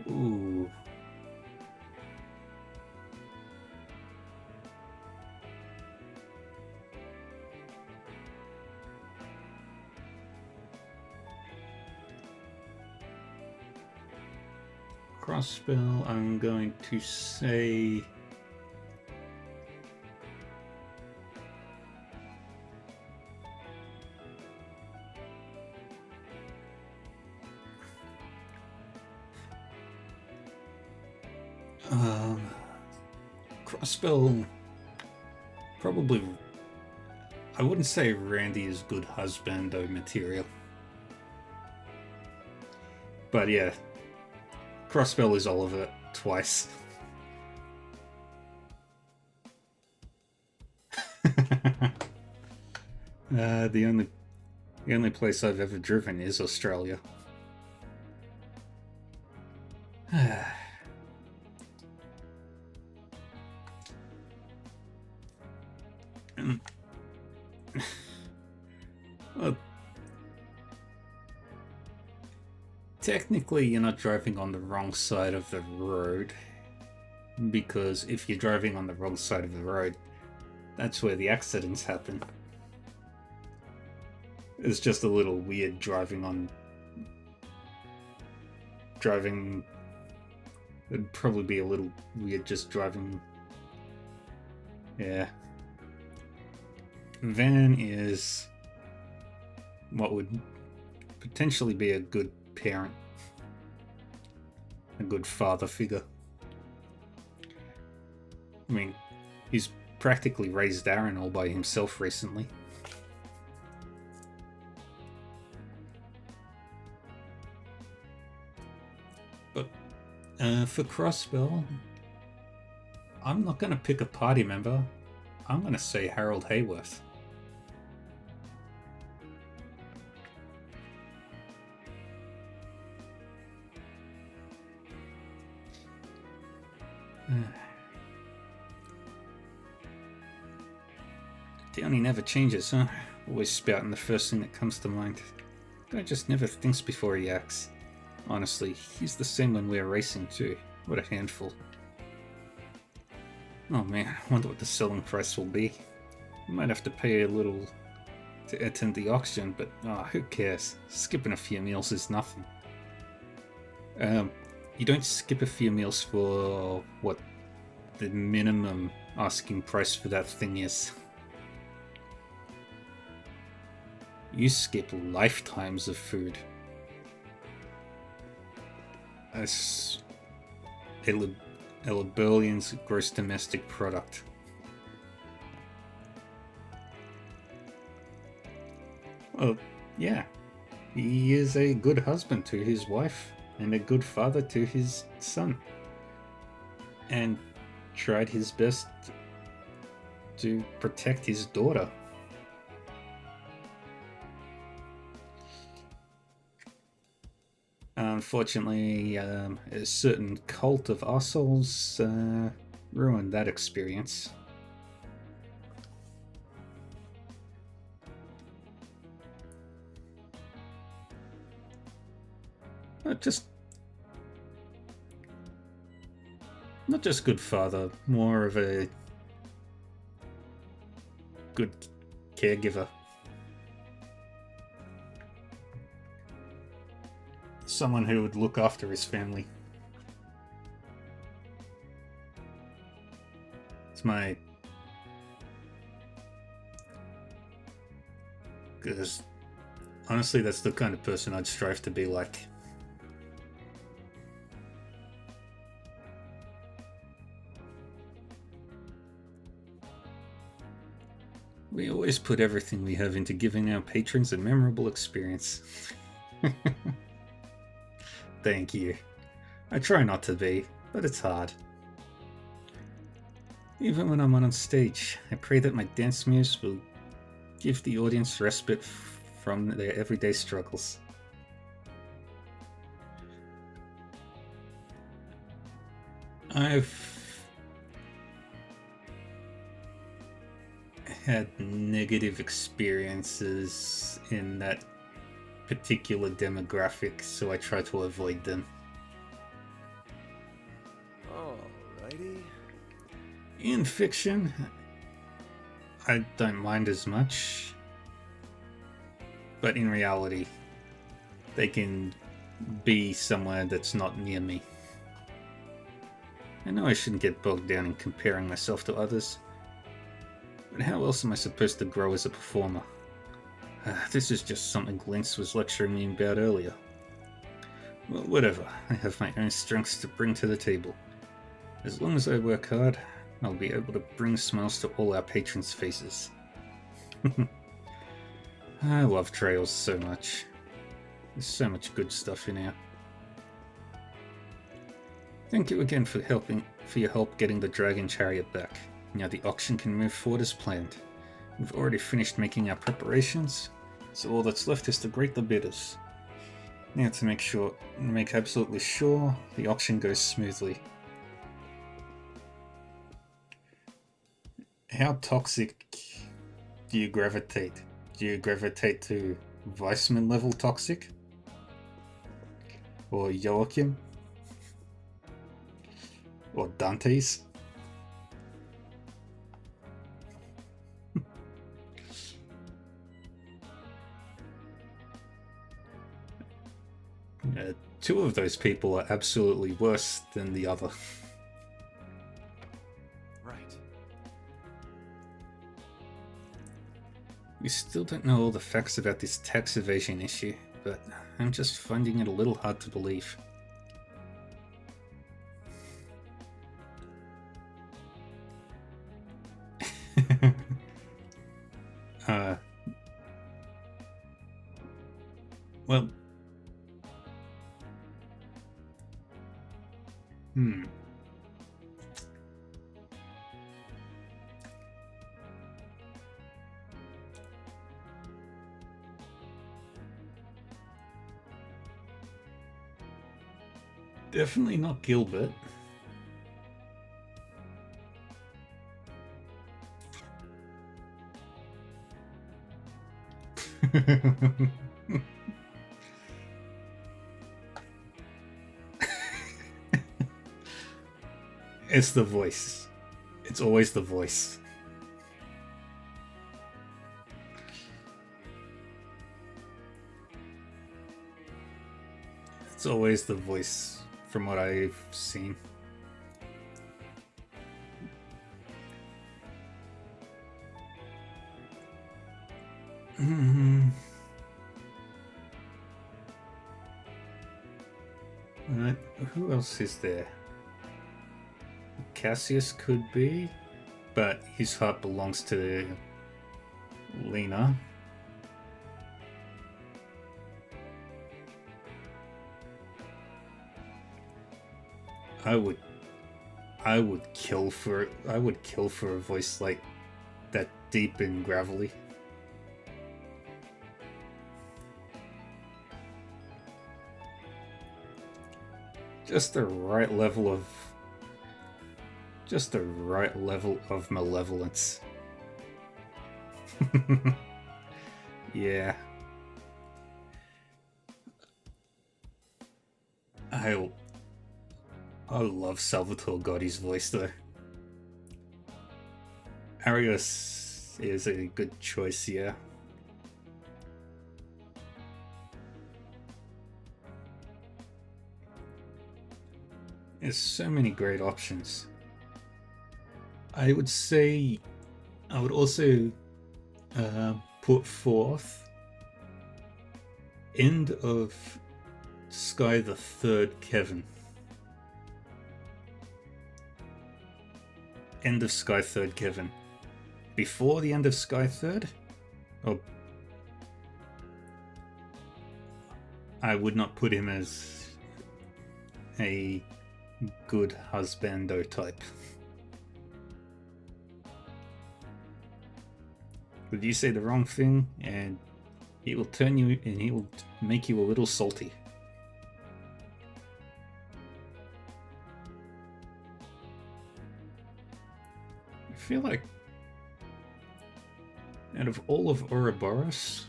Ooh. Crossbill, I'm going to say... Crossbill... Probably... I wouldn't say Randy is good husbando material. But yeah. Crossbell is Oliver twice. The only place I've ever driven is Australia. Well, technically, you're not driving on the wrong side of the road, because if you're driving on the wrong side of the road, That's where the accidents happen. It's just a little weird driving. It'd probably be a little weird just driving. Yeah. Van is what would potentially be a good parent, a good father figure. I mean, he's practically raised Aaron all by himself recently. But for Crossbell, I'm not going to pick a party member. I'm going to say Harold Hayworth. Downey never changes, huh? Always spouting the first thing that comes to mind. Guy just never thinks before he acts. Honestly, he's the same when we're racing too. What a handful. Oh man, I wonder what the selling price will be. I might have to pay a little to attend the auction, but who cares? Skipping a few meals is nothing. You don't skip a few meals for what the minimum asking price for that thing is. You skip lifetimes of food. That's Eliberlian's gross domestic product. Well, yeah. He is a good husband to his wife and a good father to his son. And tried his best to protect his daughter. Unfortunately, a certain cult of assholes ruined that experience. Not just good father, more of a good caregiver. Someone who would look after his family. It's my... Because honestly, that's the kind of person I'd strive to be like. We always put everything we have into giving our patrons a memorable experience. Thank you. I try not to be, but it's hard. Even when I'm on stage, I pray that my dance moves will give the audience respite from their everyday struggles. I've had negative experiences in that particular demographic, so I try to avoid them. Alrighty. In fiction, I don't mind as much, but in reality, they can be somewhere that's not near me. I know I shouldn't get bogged down in comparing myself to others, but how else am I supposed to grow as a performer? This is just something Linz was lecturing me about earlier. Well, whatever, I have my own strengths to bring to the table. As long as I work hard, I'll be able to bring smiles to all our patrons' faces. I love Trails so much. There's so much good stuff in here. Thank you again for your help getting the Dragon Chariot back. Now the auction can move forward as planned. We've already finished making our preparations, so all that's left is to grate the bidders. Now to make absolutely sure the auction goes smoothly. How toxic do you gravitate? Do you gravitate to Weissman level toxic? Or Joachim? Or Dante's? Two of those people are absolutely worse than the other. Right. We still don't know all the facts about this tax evasion issue, but I'm just finding it a little hard to believe. uh, well, definitely not Gilbert. It's the voice. It's always the voice. It's always the voice, from what I've seen. Right, who else is there? Cassius could be, but his heart belongs to Lena. I would kill for a voice like that, deep and gravelly. Just the right level of malevolence. Yeah. I love Salvatore Gotti's voice though. Arius is a good choice, yeah. There's so many great options. I would also put forth End of Sky the Third Kevin. End of Sky Third Kevin. Before the end of Sky Third? Or I would not put him as a good husbando type. But you say the wrong thing and he will turn you and he will make you a little salty. I feel like out of all of Ouroboros,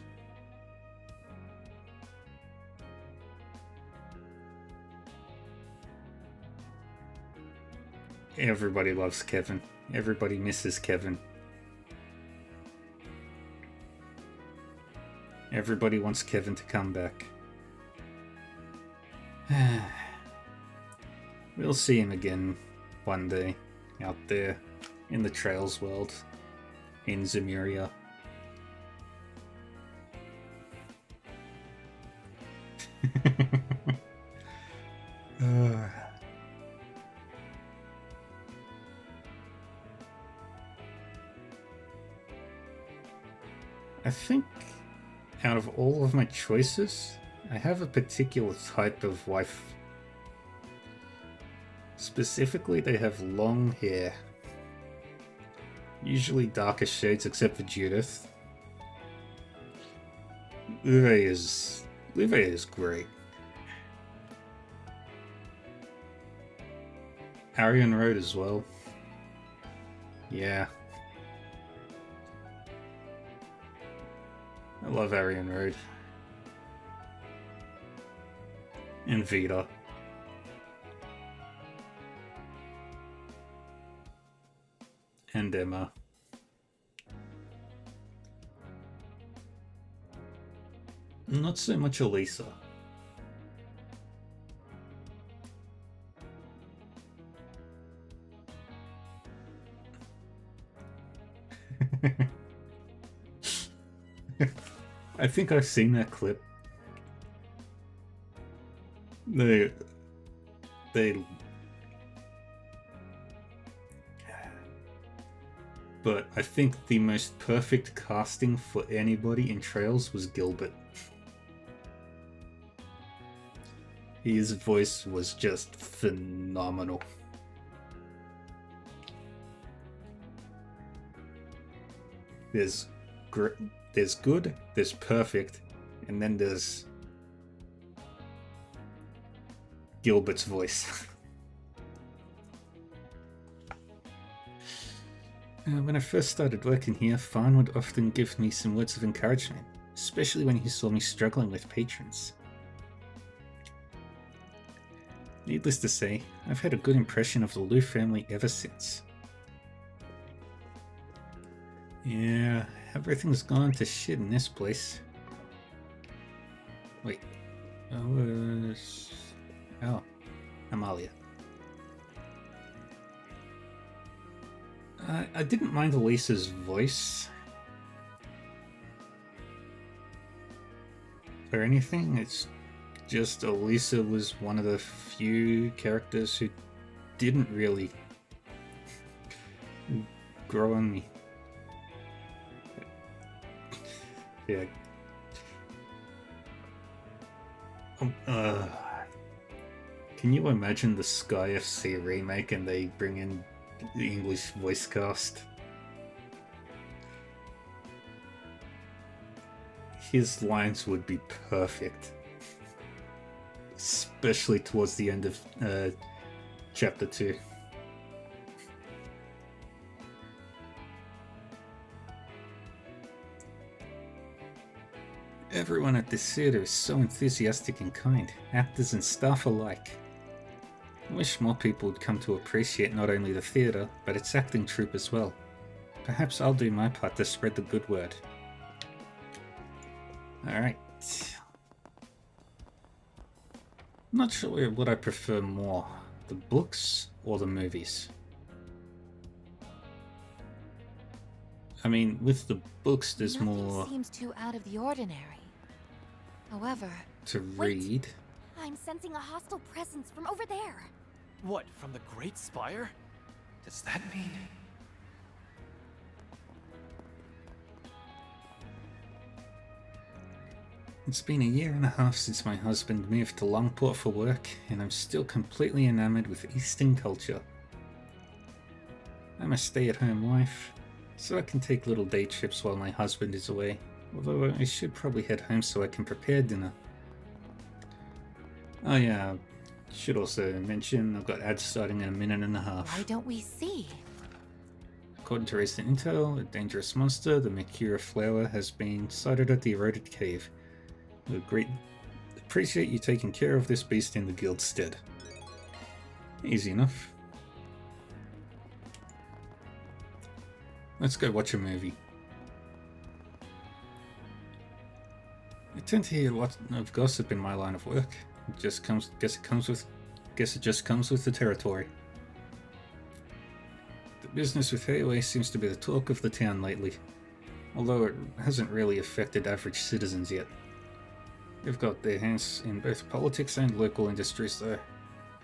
everybody loves Kevin. Everybody misses Kevin. Everybody wants Kevin to come back. We'll see him again one day out there in the Trails world in Zemuria. I think out of all of my choices, I have a particular type of wife. Specifically, they have long hair. Usually darker shades except for Judith. Uwe is great. Arian Road as well. Yeah. I love Arian Road. And Vita. And Emma. Not so much Elisa. I think I've seen that clip. They but I think the most perfect casting for anybody in Trails was Gilbert. His voice was just phenomenal. There's good, there's perfect, and then there's Gilbert's voice. When I first started working here, Fawn would often give me some words of encouragement, especially when he saw me struggling with patrons. Needless to say, I've had a good impression of the Liu family ever since. Yeah, everything's gone to shit in this place. Wait, oh, Amalia. I didn't mind Elisa's voice or anything. It's just Elisa was one of the few characters who didn't really grow on me. Yeah. Can you imagine the Sky FC remake and they bring in the English voice cast? His lines would be perfect. Especially towards the end of Chapter 2. Everyone at this theatre is so enthusiastic and kind, actors and staff alike. I wish more people would come to appreciate not only the theatre, but its acting troupe as well. Perhaps I'll do my part to spread the good word. Alright. Not sure what I prefer more, the books or the movies. I mean, with the books there's Nothing more seems too out of the ordinary. However, to wait. read. I'm sensing a hostile presence from over there. What, from the Great Spire? Does that mean... It's been a year and a half since my husband moved to Longport for work, and I'm still completely enamored with Eastern culture. I'm a stay-at-home wife, so I can take little day trips while my husband is away, although I should probably head home so I can prepare dinner. Oh yeah, should also mention I've got ads starting in a minute and a half. Why don't we see? According to recent intel, a dangerous monster, the Mercura flower, has been sighted at the eroded cave. We great appreciate you taking care of this beast in the guild's stead. Easy enough. Let's go watch a movie. I tend to hear a lot of gossip in my line of work. Guess it just comes with the territory. The business with Hayway seems to be the talk of the town lately, although it hasn't really affected average citizens yet. They've got their hands in both politics and local industries though.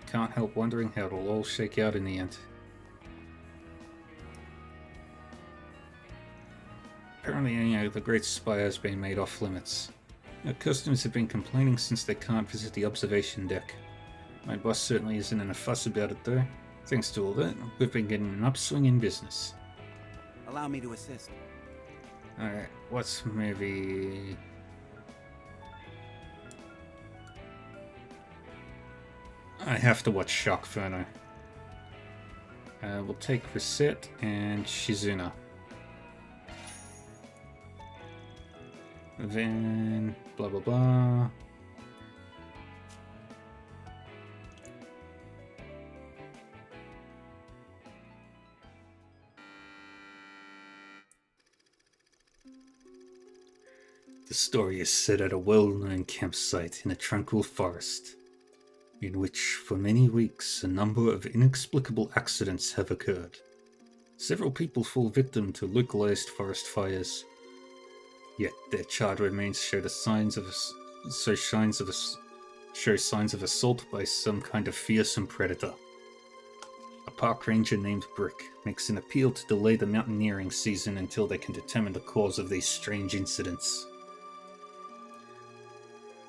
Can't help wondering how it'll all shake out in the end. Apparently, the Great Spire has been made off limits. Our customers have been complaining since they can't visit the observation deck. My boss certainly isn't in a fuss about it though. Thanks to all that, we've been getting an upswing in business. Allow me to assist. Alright, what's maybe... I have to watch Shock Inferno. We'll take Reset and Shizuna. Then blah blah blah. The story is set at a well-known campsite in a tranquil forest, in which for many weeks a number of inexplicable accidents have occurred. Several people fall victim to localized forest fires. Yet their charred remains show signs of assault by some kind of fearsome predator. A park ranger named Brick makes an appeal to delay the mountaineering season until they can determine the cause of these strange incidents.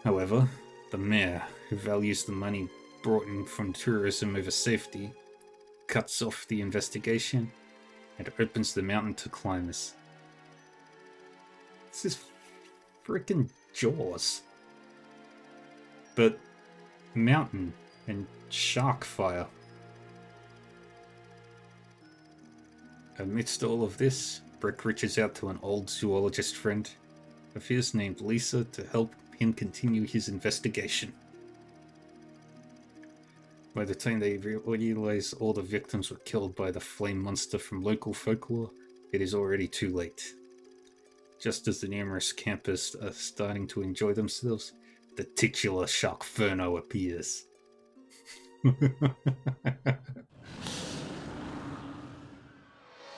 However, the mayor, who values the money brought in from tourism over safety, cuts off the investigation and opens the mountain to climbers. This is freaking Jaws. But mountain and shark fire. Amidst all of this, Brick reaches out to an old zoologist friend of his named Lisa to help him continue his investigation. By the time they realize all the victims were killed by the flame monster from local folklore, it is already too late. Just as the numerous campers are starting to enjoy themselves, the titular Sharkferno appears.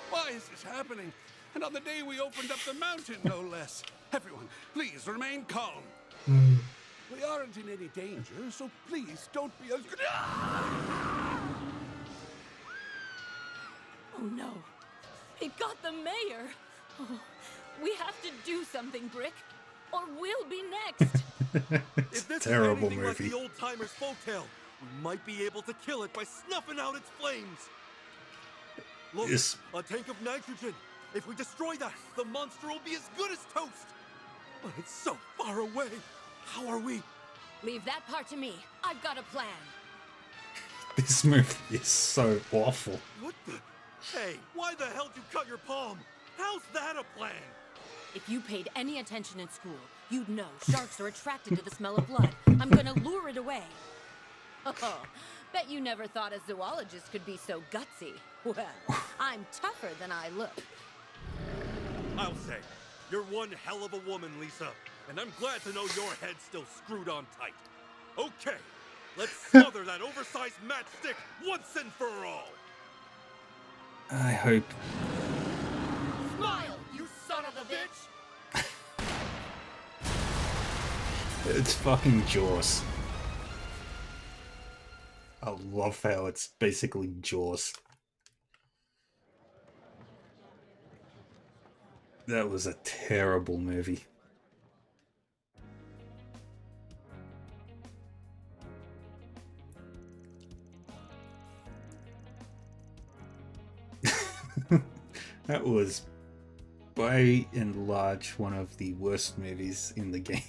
Why is this happening? And on the day we opened up the mountain, no less. Everyone, please remain calm. We aren't in any danger, so please don't be as... Oh no. It got the mayor. Oh, we have to do something, Brick, or we'll be next. If this terrible is anything movie. like the old-timers' folktale, we might be able to kill it by snuffing out its flames. Look, Yes. a tank of nitrogen. If we destroy that, the monster will be as good as toast. But it's so far away. How are we? Leave that part to me. I've got a plan. This movie is so awful. What the? Hey, why the hell did you cut your palm? How's that a plan? If you paid any attention in school, you'd know sharks are attracted to the smell of blood. I'm gonna lure it away. Oh, bet you never thought a zoologist could be so gutsy. Well, I'm tougher than I look. I'll say, you're one hell of a woman, Lisa. And I'm glad to know your head's still screwed on tight. Okay, let's smother that oversized matchstick once and for all. I hope. Smile, you son of a bitch! It's fucking Jaws. I love how it's basically Jaws. That was a terrible movie. That was, by and large, one of the worst movies in the game.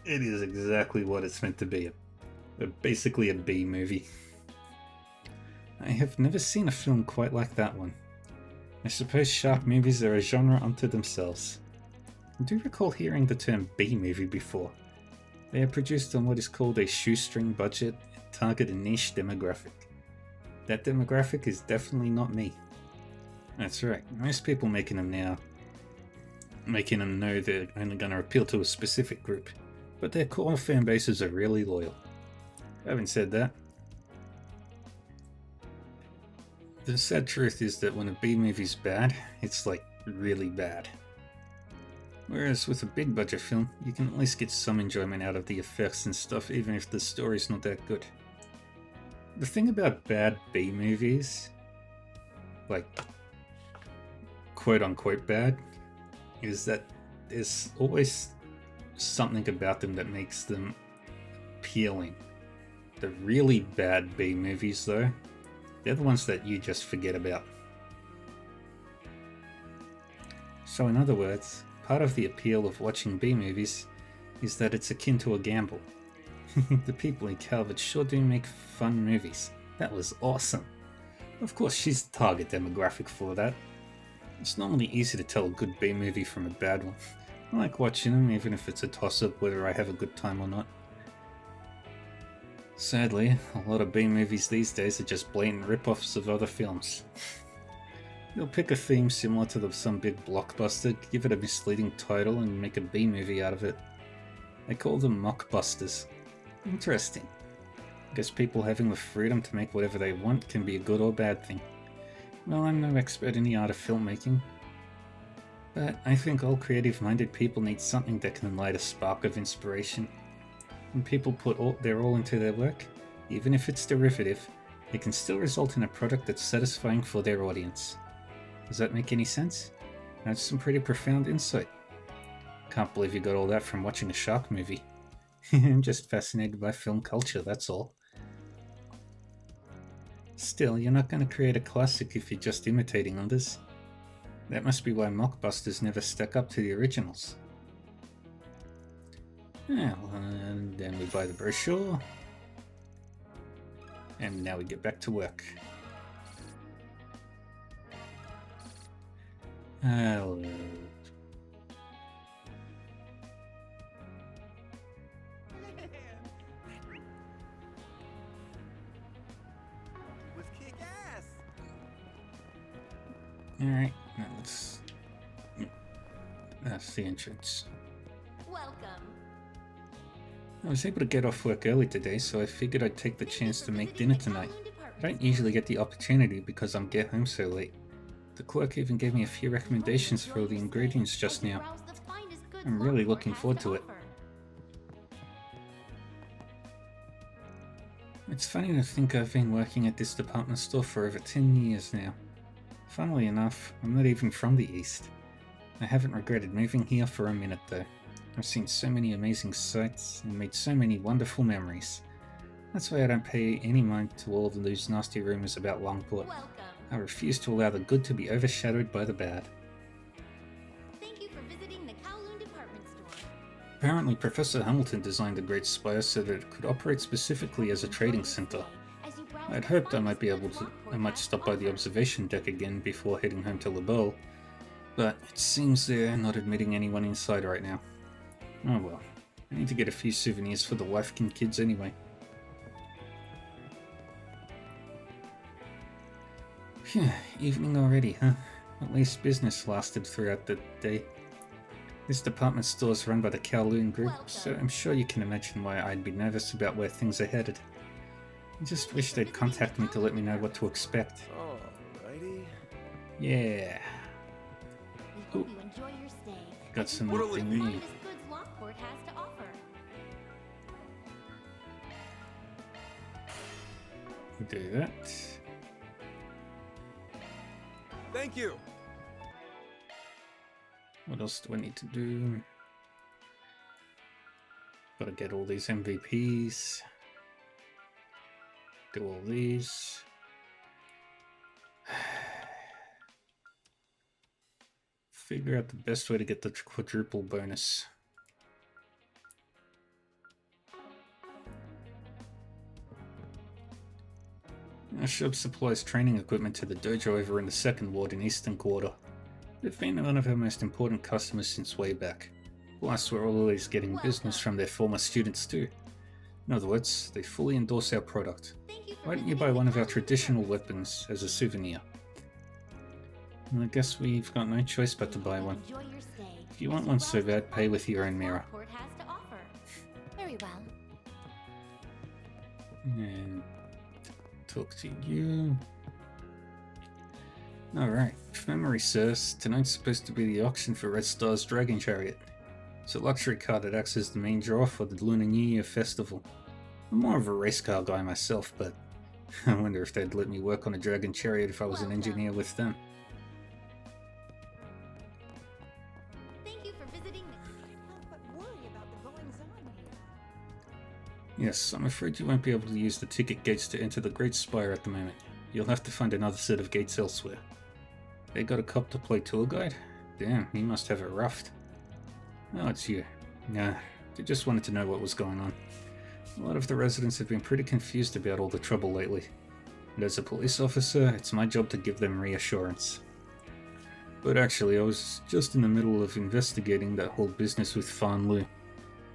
It is exactly what it's meant to be. Basically a B movie. I have never seen a film quite like that one. I suppose shark movies are a genre unto themselves. I do recall hearing the term B movie before. They are produced on what is called a shoestring budget and target a niche demographic. That demographic is definitely not me. That's right, most people making them now know they're only going to appeal to a specific group, but their core fan bases are really loyal. Having said that, the sad truth is that when a B movie's bad, it's like really bad. Whereas with a big budget film, you can at least get some enjoyment out of the effects and stuff even if the story's not that good. The thing about bad B movies, like quote unquote bad, is that there's always something about them that makes them appealing. The really bad B movies though, they're the ones that you just forget about. So in other words, part of the appeal of watching B movies is that it's akin to a gamble. The people in Calvert sure do make fun movies. That was awesome. Of course, she's the target demographic for that. It's normally easy to tell a good B movie from a bad one. I like watching them even if it's a toss-up whether I have a good time or not. Sadly, a lot of B movies these days are just blatant rip-offs of other films. They'll pick a theme similar to some big blockbuster, give it a misleading title and make a B movie out of it. They call them mockbusters. Interesting. I guess people having the freedom to make whatever they want can be a good or bad thing. Well, I'm no expert in the art of filmmaking, but I think all creative-minded people need something that can light a spark of inspiration. When people put their all into their work, even if it's derivative, it can still result in a product that's satisfying for their audience. Does that make any sense? That's some pretty profound insight. Can't believe you got all that from watching a shark movie. I'm just fascinated by film culture, that's all. Still, you're not going to create a classic if you're just imitating others. That must be why mockbusters never stack up to the originals. Well, and then we buy the brochure. And now we get back to work. Hello. Was kick ass. Alright, now let's... That's the entrance. Welcome. I was able to get off work early today, so I figured I'd take the chance to make dinner tonight. I don't usually get the opportunity because I'm get home so late. The clerk even gave me a few recommendations for the ingredients just now. I'm really looking forward to it. It's funny to think I've been working at this department store for over 10 years now. Funnily enough, I'm not even from the East. I haven't regretted moving here for a minute though. I've seen so many amazing sights and made so many wonderful memories. That's why I don't pay any mind to all of those nasty rumors about Longport. Welcome. I refuse to allow the good to be overshadowed by the bad. Thank you for visiting the Kowloon department store. Apparently, Professor Hamilton designed the Great Spire so that it could operate specifically as a trading center. I'd hoped I might stop by the observation deck again before heading home to LaBelle, but it seems they're not admitting anyone inside right now. Oh well, I need to get a few souvenirs for the wife and kids anyway. Phew, evening already, huh? At least business lasted throughout the day. This department store is run by the Kowloon Group, so I'm sure you can imagine why I'd be nervous about where things are headed. I just wish they'd contact me to let me know what to expect. Alrighty. Yeah, We hope you enjoy your stay. got some What'll it thing be? new. Finest goods Lockport has to offer. Do that. Thank you. What else do I need to do? Gotta get all these MVPs. Do all these. Figure out the best way to get the quadruple bonus. Shub supplies training equipment to the dojo over in the second ward in Eastern Quarter. They've been one of our most important customers since way back. Plus, we're always getting business from their former students too. In other words, they fully endorse our product. Thank you for Why don't you visiting buy the one of our Kowloon traditional department weapons as a souvenir? And I guess we've got no choice but to store. buy We one. hope you enjoy your stay. If you want one so Browse the bad, pay with your own finest mirror. Lockport has to offer. Very well. And talk to you. Alright, if memory serves, tonight's supposed to be the auction for Red Star's Dragon Chariot. It's a luxury car that acts as the main draw for the Lunar New Year festival. I'm more of a race car guy myself, but I wonder if they'd let me work on a Dragon Chariot if I was an engineer with them. Thank you for visiting the... But worry about the goings-on here. Yes, I'm afraid you won't be able to use the ticket gates to enter the Great Spire at the moment. You'll have to find another set of gates elsewhere. They got a cop to play tour guide? Damn, he must have it roughed. Oh, it's you. Nah, they just wanted to know what was going on. A lot of the residents have been pretty confused about all the trouble lately. And as a police officer, it's my job to give them reassurance. But actually, I was just in the middle of investigating that whole business with Fan Lu.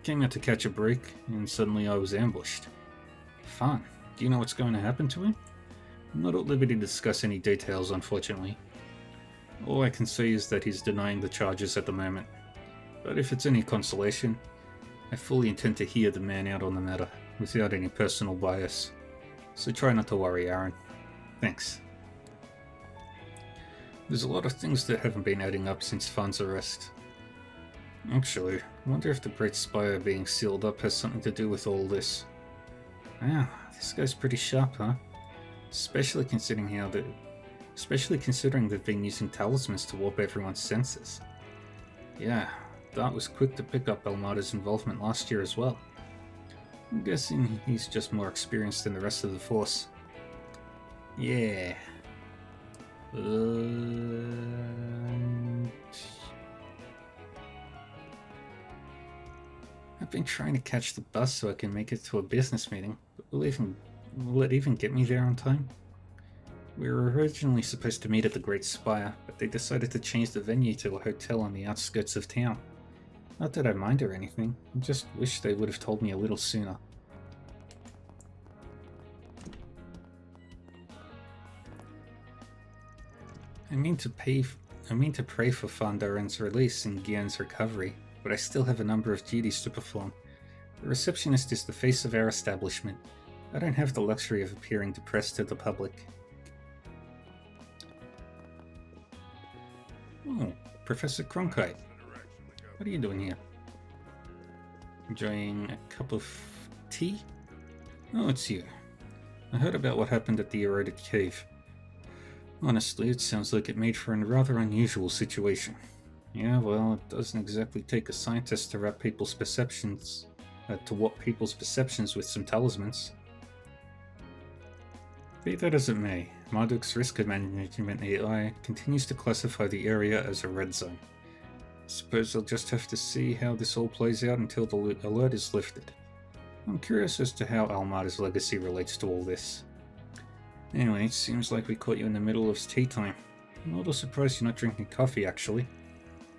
Came out to catch a break, and suddenly I was ambushed. Fan, do you know what's going to happen to him? I'm not at liberty to discuss any details, unfortunately. All I can say is that he's denying the charges at the moment. But if it's any consolation, I fully intend to hear the man out on the matter, without any personal bias. So try not to worry, Aaron. Thanks. There's a lot of things that haven't been adding up since Fahn's arrest. Actually, I wonder if the Great Spire being sealed up has something to do with all this. Wow, this guy's pretty sharp, huh? Especially considering they've been using talismans to warp everyone's senses. Yeah, Dart was quick to pick up Almada's involvement last year as well. I'm guessing he's just more experienced than the rest of the force. Yeah. I've been trying to catch the bus so I can make it to a business meeting, but will it even get me there on time? We were originally supposed to meet at the Great Spire, but they decided to change the venue to a hotel on the outskirts of town. Not that I mind or anything, I just wish they would have told me a little sooner. I mean to pray for Fandaren's release and Gian's recovery, but I still have a number of duties to perform. The receptionist is the face of our establishment. I don't have the luxury of appearing depressed to the public. Oh, Professor Cronkite. What are you doing here? Enjoying a cup of tea? Oh, it's you. I heard about what happened at the eroded cave. Honestly, it sounds like it made for a rather unusual situation. Yeah, well, it doesn't exactly take a scientist to warp people's perceptions with some talismans. Be that as it may, Marduk's risk management AI continues to classify the area as a red zone. Suppose I'll just have to see how this all plays out until the alert is lifted. I'm curious as to how Almada's legacy relates to all this. Anyway, it seems like we caught you in the middle of tea time. I'm a little surprised you're not drinking coffee, actually.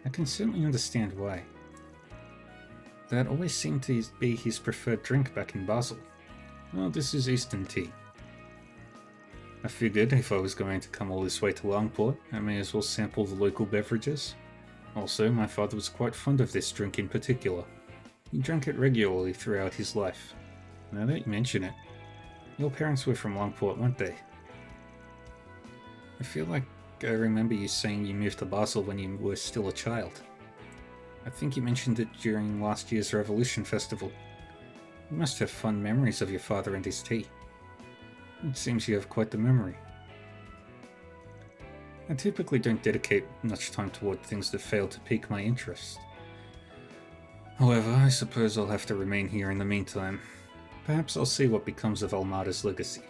I can certainly understand why. That always seemed to be his preferred drink back in Basel. Well, this is Eastern tea. I figured if I was going to come all this way to Langport, I may as well sample the local beverages. Also, my father was quite fond of this drink in particular. He drank it regularly throughout his life. Now that you mention it, your parents were from Langport, weren't they? I feel like I remember you saying you moved to Basel when you were still a child. I think you mentioned it during last year's Revolution Festival. You must have fond memories of your father and his tea. It seems you have quite the memory. I typically don't dedicate much time toward things that fail to pique my interest. However, I suppose I'll have to remain here in the meantime. Perhaps I'll see what becomes of Almada's legacy.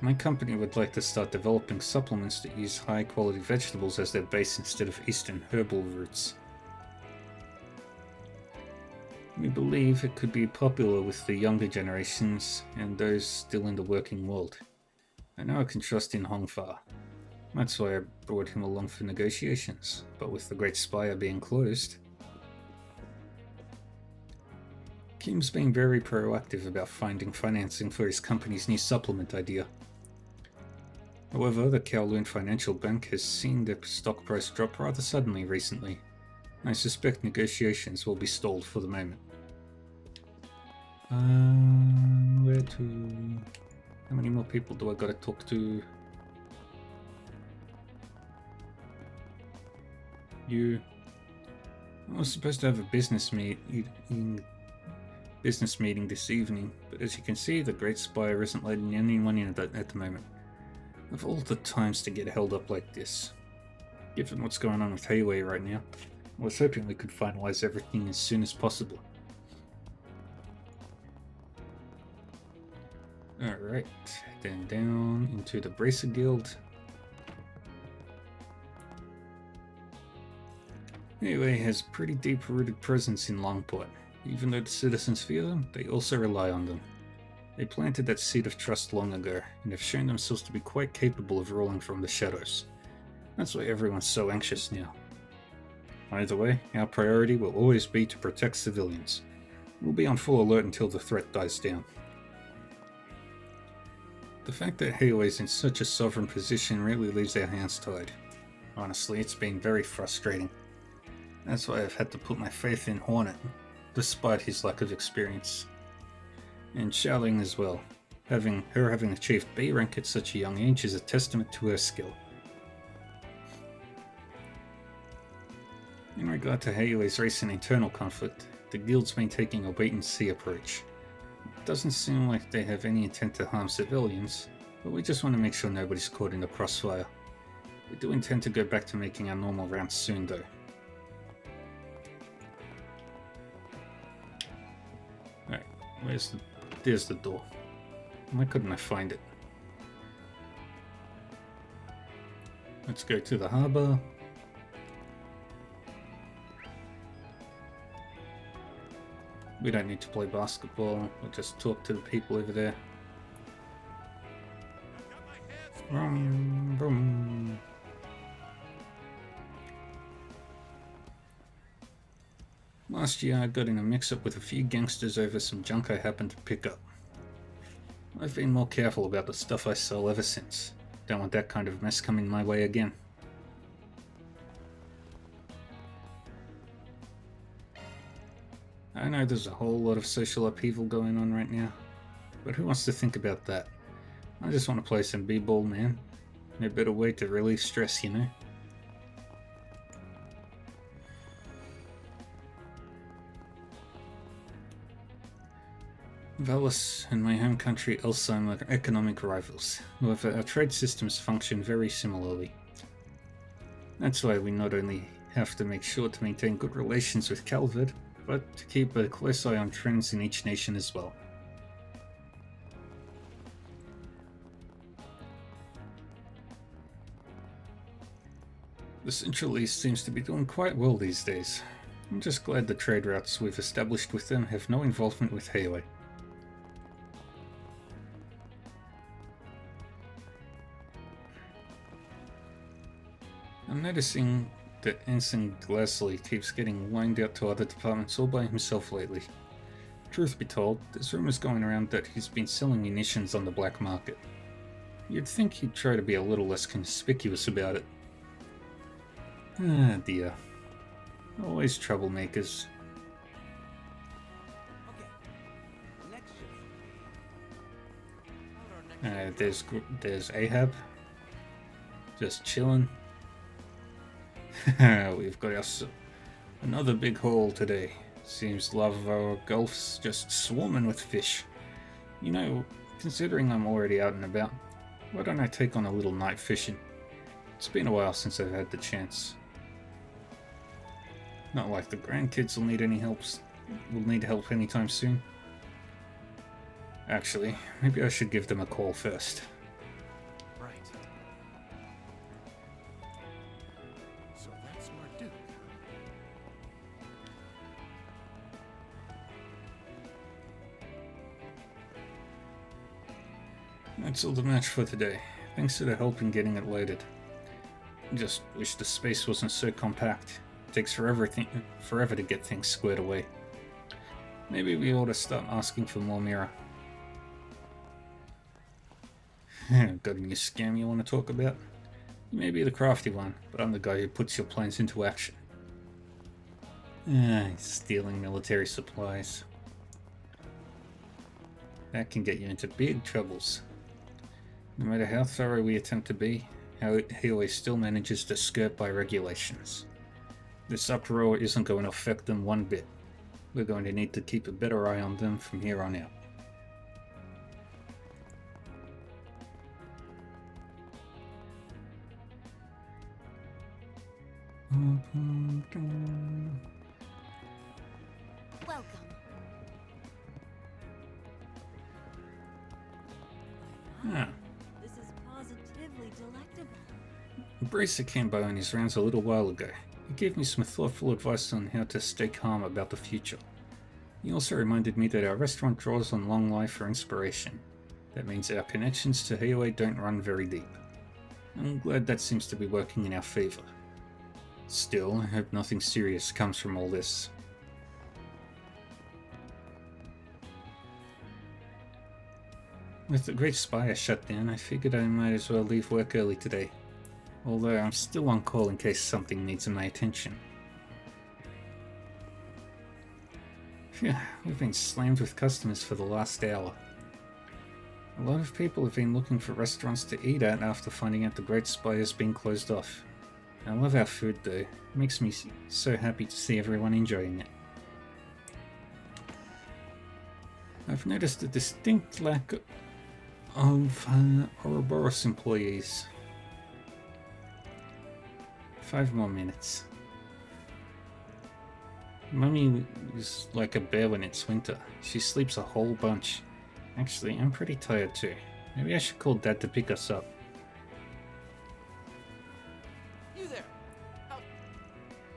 My company would like to start developing supplements that use high-quality vegetables as their base instead of Eastern herbal roots. We believe it could be popular with the younger generations and those still in the working world. I know I can trust in Hongfa. That's why I brought him along for negotiations, but with the Great Spire being closed... Kim's been very proactive about finding financing for his company's new supplement idea. However, the Kowloon Financial Bank has seen the stock price drop rather suddenly recently. I suspect negotiations will be stalled for the moment. Where to... How many more people do I gotta talk to? You... I was supposed to have a business meeting this evening, but as you can see, the Great Spire isn't letting anyone in at the moment. Of all the times to get held up like this. Given what's going on with Hayway right now, I was hoping we could finalize everything as soon as possible. Alright, then down into the Bracer Guild. Hayway has pretty deep-rooted presence in Longport. Even though the citizens fear them, they also rely on them. They planted that seed of trust long ago, and have shown themselves to be quite capable of ruling from the shadows. That's why everyone's so anxious now. Either way, our priority will always be to protect civilians. We'll be on full alert until the threat dies down. The fact that Hayway's in such a sovereign position really leaves our hands tied. Honestly, it's been very frustrating. That's why I've had to put my faith in Hornet, despite his lack of experience. And Xiaoling as well. Having achieved B rank at such a young age is a testament to her skill. In regard to Hayway's recent internal conflict, the guild's been taking a wait-and-see approach. It doesn't seem like they have any intent to harm civilians, but we just want to make sure nobody's caught in the crossfire. We do intend to go back to making our normal rounds soon, though. Alright, there's the door. Why couldn't I find it? Let's go to the harbour. We don't need to play basketball, we'll just talk to the people over there. Vroom, vroom. Last year I got in a mix-up with a few gangsters over some junk I happened to pick up. I've been more careful about the stuff I sell ever since. Don't want that kind of mess coming my way again. I know there's a whole lot of social upheaval going on right now, but who wants to think about that? I just want to play some b-ball, man. No better way to relieve stress, you know? Valis and my home country Elsheim are economic rivals. However, our trade systems function very similarly. That's why we not only have to make sure to maintain good relations with Calvert, but to keep a close eye on trends in each nation as well. The Central East seems to be doing quite well these days. I'm just glad the trade routes we've established with them have no involvement with Hayway. I'm noticing that Ensign Glassley keeps getting loaned out to other departments all by himself lately. Truth be told, there's rumors going around that he's been selling munitions on the black market. You'd think he'd try to be a little less conspicuous about it. Ah dear. Always troublemakers. There's Ahab. Just chilling. We've got another big haul today. Seems Lava Gulf's just swarming with fish. You know, considering I'm already out and about, why don't I take on a little night fishing? It's been a while since I've had the chance. Not like the grandkids will need help anytime soon. Actually, maybe I should give them a call first. Right. So that's Marduk. That's all the match for today. Thanks for the help in getting it loaded. Just wish the space wasn't so compact. It takes forever to get things squared away. Maybe we ought to start asking for more mirror. Got a new scam you want to talk about? You may be the crafty one, but I'm the guy who puts your plans into action. Stealing military supplies. That can get you into big troubles. No matter how thorough we attempt to be, he always still manages to skirt by regulations. This uproar isn't going to affect them one bit. We're going to need to keep a better eye on them from here on out. Welcome. Ah. This is positively delectable. Bracer came by on his rounds a little while ago. He gave me some thoughtful advice on how to stay calm about the future. He also reminded me that our restaurant draws on long life for inspiration. That means our connections to Hayway don't run very deep. I'm glad that seems to be working in our favour. Still, I hope nothing serious comes from all this. With the Great Spire shut down, I figured I might as well leave work early today. Although I'm still on call in case something needs my attention. Phew, we've been slammed with customers for the last hour. A lot of people have been looking for restaurants to eat at after finding out the Great Spire has been closed off. I love our food though. It makes me so happy to see everyone enjoying it. I've noticed a distinct lack of Ouroboros employees. 5 more minutes. Mummy is like a bear when it's winter. She sleeps a whole bunch. Actually, I'm pretty tired too. Maybe I should call Dad to pick us up. You there?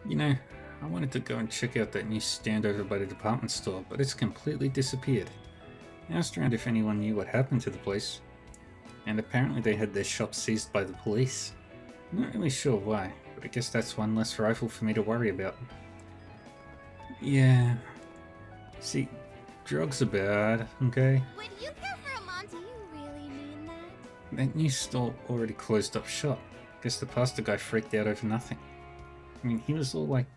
You know, I wanted to go and check out that new stand over by the department store, but it's completely disappeared. I asked around if anyone knew what happened to the place, and apparently they had their shop seized by the police. I'm not really sure why, but I guess that's one less rifle for me to worry about. Yeah. See, drugs are bad, okay? Would you care for a mom? Do you really mean that? That new store already closed up shop. Guess the pastor guy freaked out over nothing. I mean, he was all like,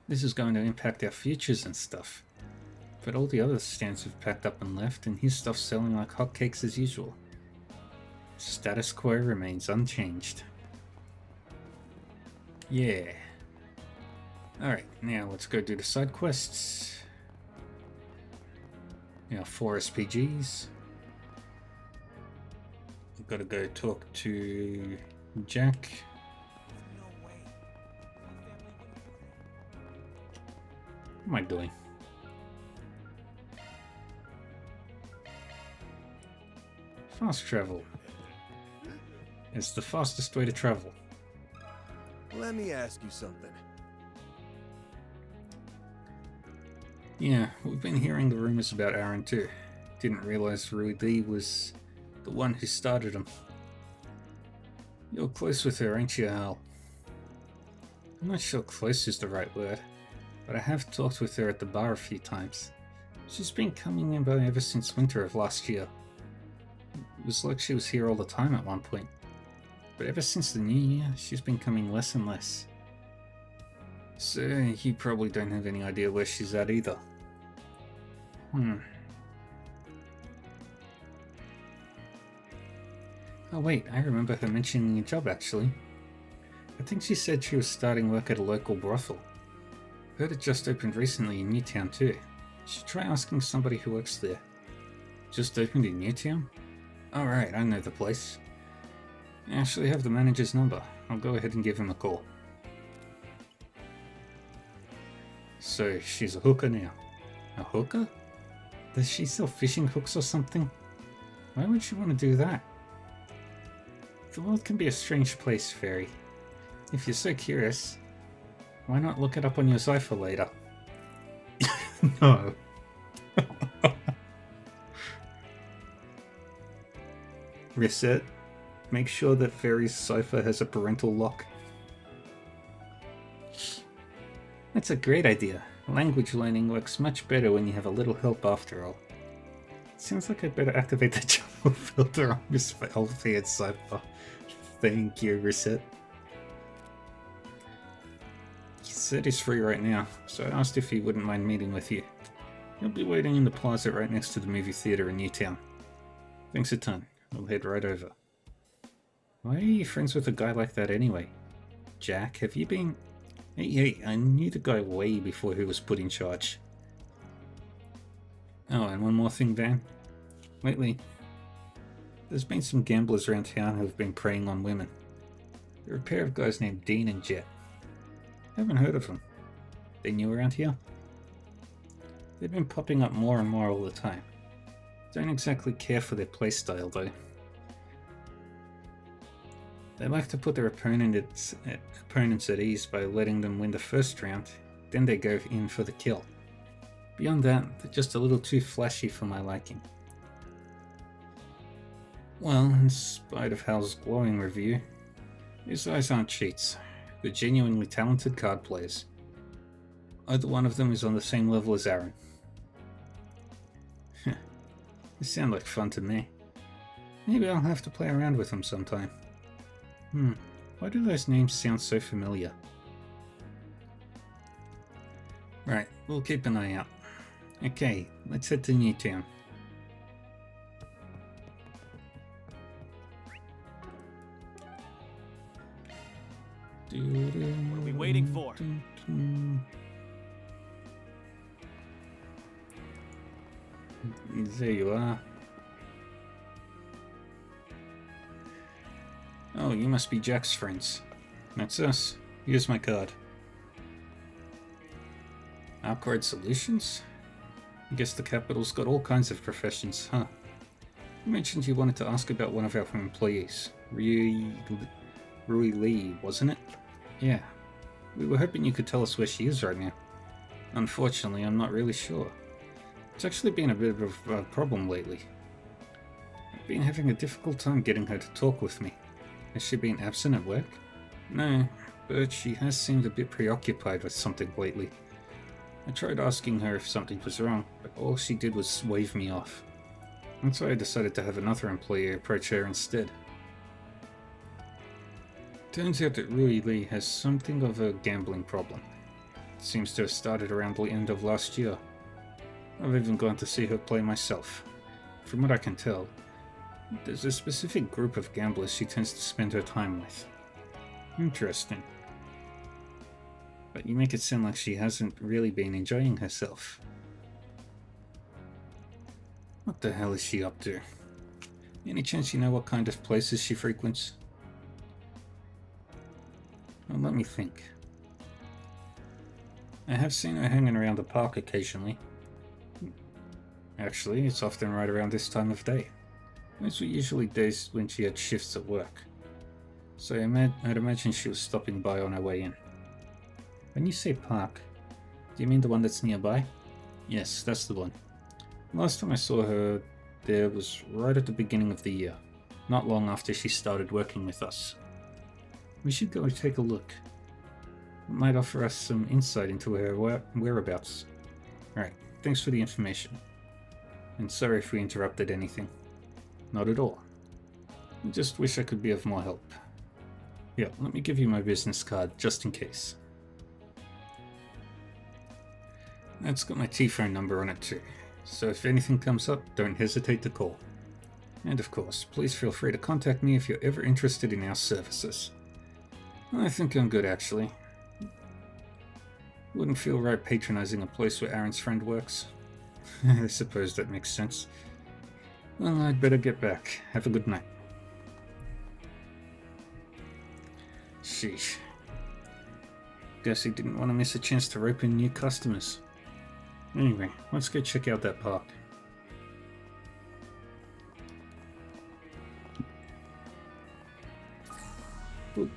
this is going to impact our futures and stuff. But all the other stands have packed up and left, and his stuff's selling like hotcakes as usual. Status quo remains unchanged. Yeah. Alright, now let's go do the side quests. Now 4 SPGs. We've got to go talk to Jack. What am I doing? Fast travel. It's the fastest way to travel. Let me ask you something. Yeah, we've been hearing the rumors about Aaron too. Didn't realize Rudy was the one who started them. You're close with her, ain't you, Hal? I'm not sure close is the right word, but I have talked with her at the bar a few times. She's been coming in by ever since winter of last year. It was like she was here all the time at one point, but ever since the new year, she's been coming less and less. So you probably don't have any idea where she's at either. Oh wait, I remember her mentioning a job actually. I think she said she was starting work at a local brothel. Heard it just opened recently in Newtown too. Should try asking somebody who works there. Just opened in Newtown? Alright, I know the place. I actually have the manager's number. I'll go ahead and give him a call. So she's a hooker now. A hooker? Does she sell fishing hooks or something? Why would she want to do that? The world can be a strange place, Fairy. If you're so curious, why not look it up on your cipher later? No. Reset. Make sure that Fairy's cipher has a parental lock. That's a great idea. Language learning works much better when you have a little help after all. Sounds like I'd better activate the jumble filter on Miss Alfie's cipher. Thank you, Reset. He said he's free right now, so I asked if he wouldn't mind meeting with you. He'll be waiting in the plaza right next to the movie theater in Newtown. Thanks a ton. I'll head right over. Why are you friends with a guy like that anyway? Jack, have you been... Hey, I knew the guy way before he was put in charge. Oh, and one more thing, Van. Lately, there's been some gamblers around town who have been preying on women. There are a pair of guys named Dean and Jet. Haven't heard of them. They new around here? They've been popping up more and more all the time. Don't exactly care for their playstyle though. They like to put their opponents at ease by letting them win the first round, then they go in for the kill. Beyond that, they're just a little too flashy for my liking. Well, in spite of Hal's glowing review, these guys aren't cheats. They're genuinely talented card players. Either one of them is on the same level as Aaron. They sound like fun to me. Maybe I'll have to play around with them sometime. Why do those names sound so familiar? Right, we'll keep an eye out. Okay, let's head to Newtown. What are we waiting for? There you are. Oh, you must be Jack's friends. That's us. Here's my card. Arcade Solutions? I guess the capital's got all kinds of professions, huh? You mentioned you wanted to ask about one of our employees. Rui Lee, wasn't it? Yeah. We were hoping you could tell us where she is right now. Unfortunately, I'm not really sure. It's actually been a bit of a problem lately. I've been having a difficult time getting her to talk with me. Has she been absent at work? No, but she has seemed a bit preoccupied with something lately. I tried asking her if something was wrong, but all she did was wave me off. And so I decided to have another employee approach her instead. Turns out that Rui Lee has something of a gambling problem. It seems to have started around the end of last year. I've even gone to see her play myself. From what I can tell, there's a specific group of gamblers she tends to spend her time with. Interesting. But you make it sound like she hasn't really been enjoying herself. What the hell is she up to? Any chance you know what kind of places she frequents? Well, let me think. I have seen her hanging around the park occasionally. Actually, it's often right around this time of day. Those were usually days when she had shifts at work. So I'd imagine she was stopping by on her way in. When you say park, do you mean the one that's nearby? Yes, that's the one. Last time I saw her there was right at the beginning of the year, not long after she started working with us. We should go and take a look. It might offer us some insight into her whereabouts. Alright, thanks for the information. And sorry if we interrupted anything. Not at all. I just wish I could be of more help. Yeah, let me give you my business card, just in case. It's got my T-phone number on it too, so if anything comes up, don't hesitate to call. And of course, please feel free to contact me if you're ever interested in our services. I think I'm good, actually. Wouldn't feel right patronizing a place where Aaron's friend works. I suppose that makes sense. Well, I'd better get back. Have a good night. Sheesh. Guess he didn't want to miss a chance to rope in new customers. Anyway, let's go check out that park. Would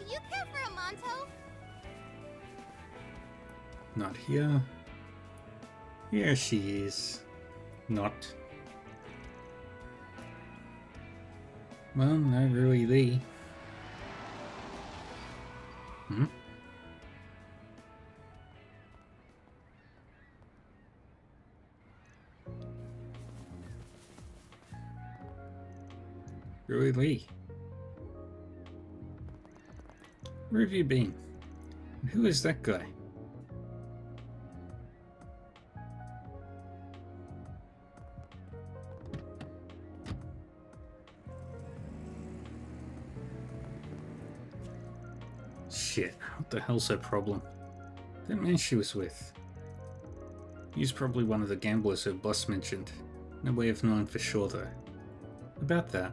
you care for a Monto? Not here. Here she is. Not. Well, no Rui Lee. Rui Lee. Where have you been? Who is that guy? Shit, what the hell's her problem? That man she was with. He's probably one of the gamblers her boss mentioned. No way of knowing for sure though. About that,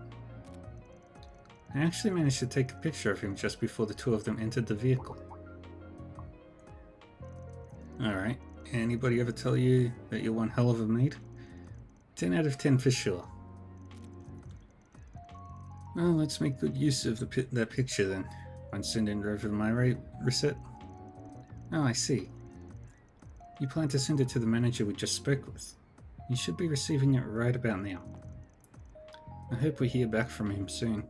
I actually managed to take a picture of him just before the two of them entered the vehicle. Alright, anybody ever tell you that you're one hell of a maid? 10 out of 10 for sure. Well, let's make good use of that picture then. And send in over my receipt. Oh, I see. You plan to send it to the manager we just spoke with. You should be receiving it right about now. I hope we hear back from him soon.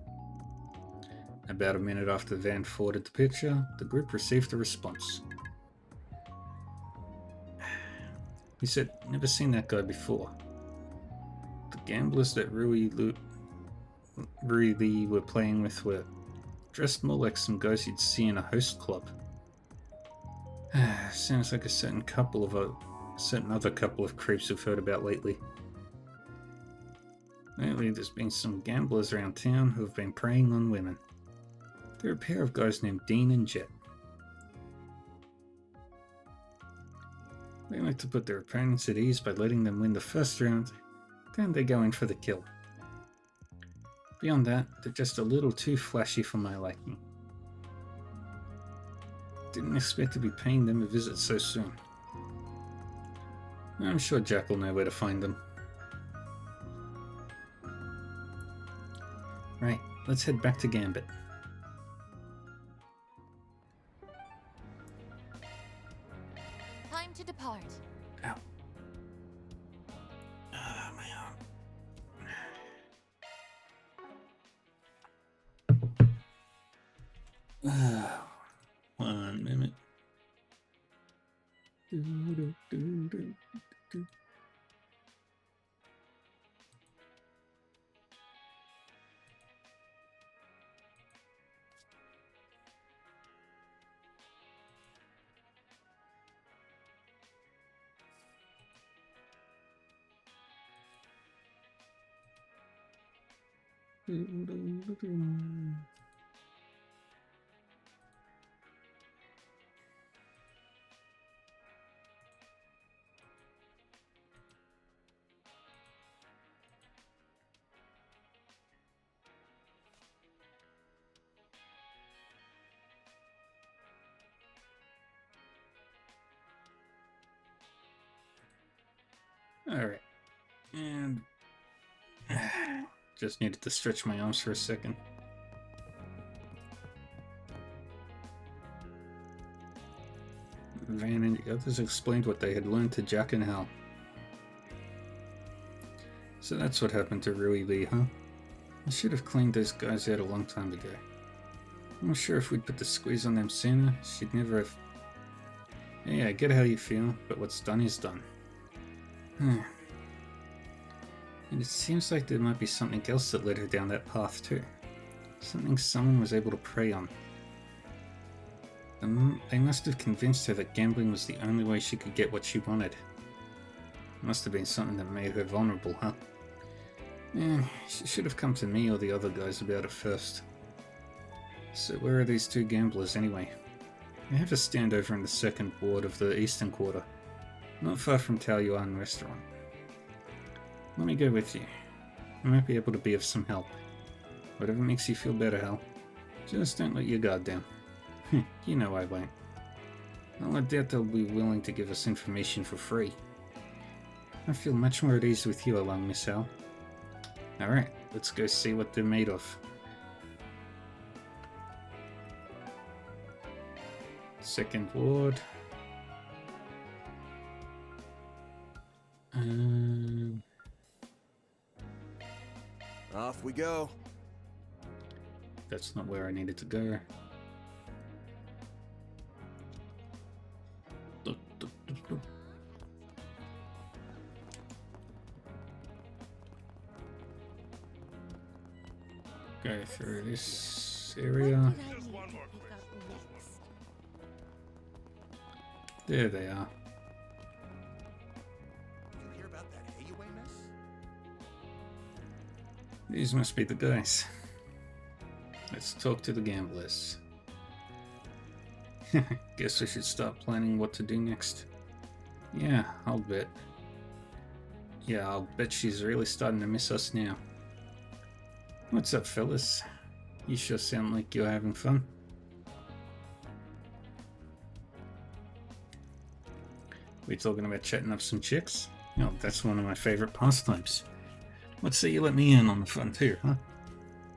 About a minute after Van forwarded the picture, the group received a response. He said, never seen that guy before. The gamblers that Rui Lee were playing with were dressed more like some guys you'd see in a host club. Sounds like a certain other couple of creeps we've heard about lately. Lately, there's been some gamblers around town who have been preying on women. They're a pair of guys named Dean and Jet. They like to put their opponents at ease by letting them win the first round, then they go in for the kill. Beyond that, they're just a little too flashy for my liking. Didn't expect to be paying them a visit so soon. I'm sure Jack will know where to find them. Right, let's head back to Gambit. Time to depart. Ow. My arm. 1 minute. Alright, and just needed to stretch my arms for a second. Van and the others explained what they had learned to Jack and Hal. So that's what happened to Rui Lee, huh? I should have cleaned those guys out a long time ago. I'm not sure if we'd put the squeeze on them sooner, she'd never have... Yeah, I get how you feel, but what's done is done. And it seems like there might be something else that led her down that path too. Something someone was able to prey on. They must have convinced her that gambling was the only way she could get what she wanted. It must have been something that made her vulnerable, huh? Yeah, she should have come to me or the other guys about it first. So where are these two gamblers anyway? They have a stand over in the second ward of the Eastern Quarter, not far from Taoyuan Restaurant. Let me go with you. I might be able to be of some help. Whatever makes you feel better, Hal. Just don't let your guard down. You know I won't. Well, I doubt they'll be willing to give us information for free. I feel much more at ease with you along, Miss Hal. Alright, let's go see what they're made of. Second ward. Off we go. That's not where I needed to go. Go through this area. What did I need to pick up next? There they are. Did you hear about that hay-away mess? These must be the guys. Let's talk to the gamblers. Guess I should start planning what to do next. Yeah, I'll bet. Yeah, I'll bet she's really starting to miss us now. What's up, fellas? You sure sound like you're having fun. We talking about chatting up some chicks? Oh, that's one of my favorite pastimes. Let's say you let me in on the fun too, huh?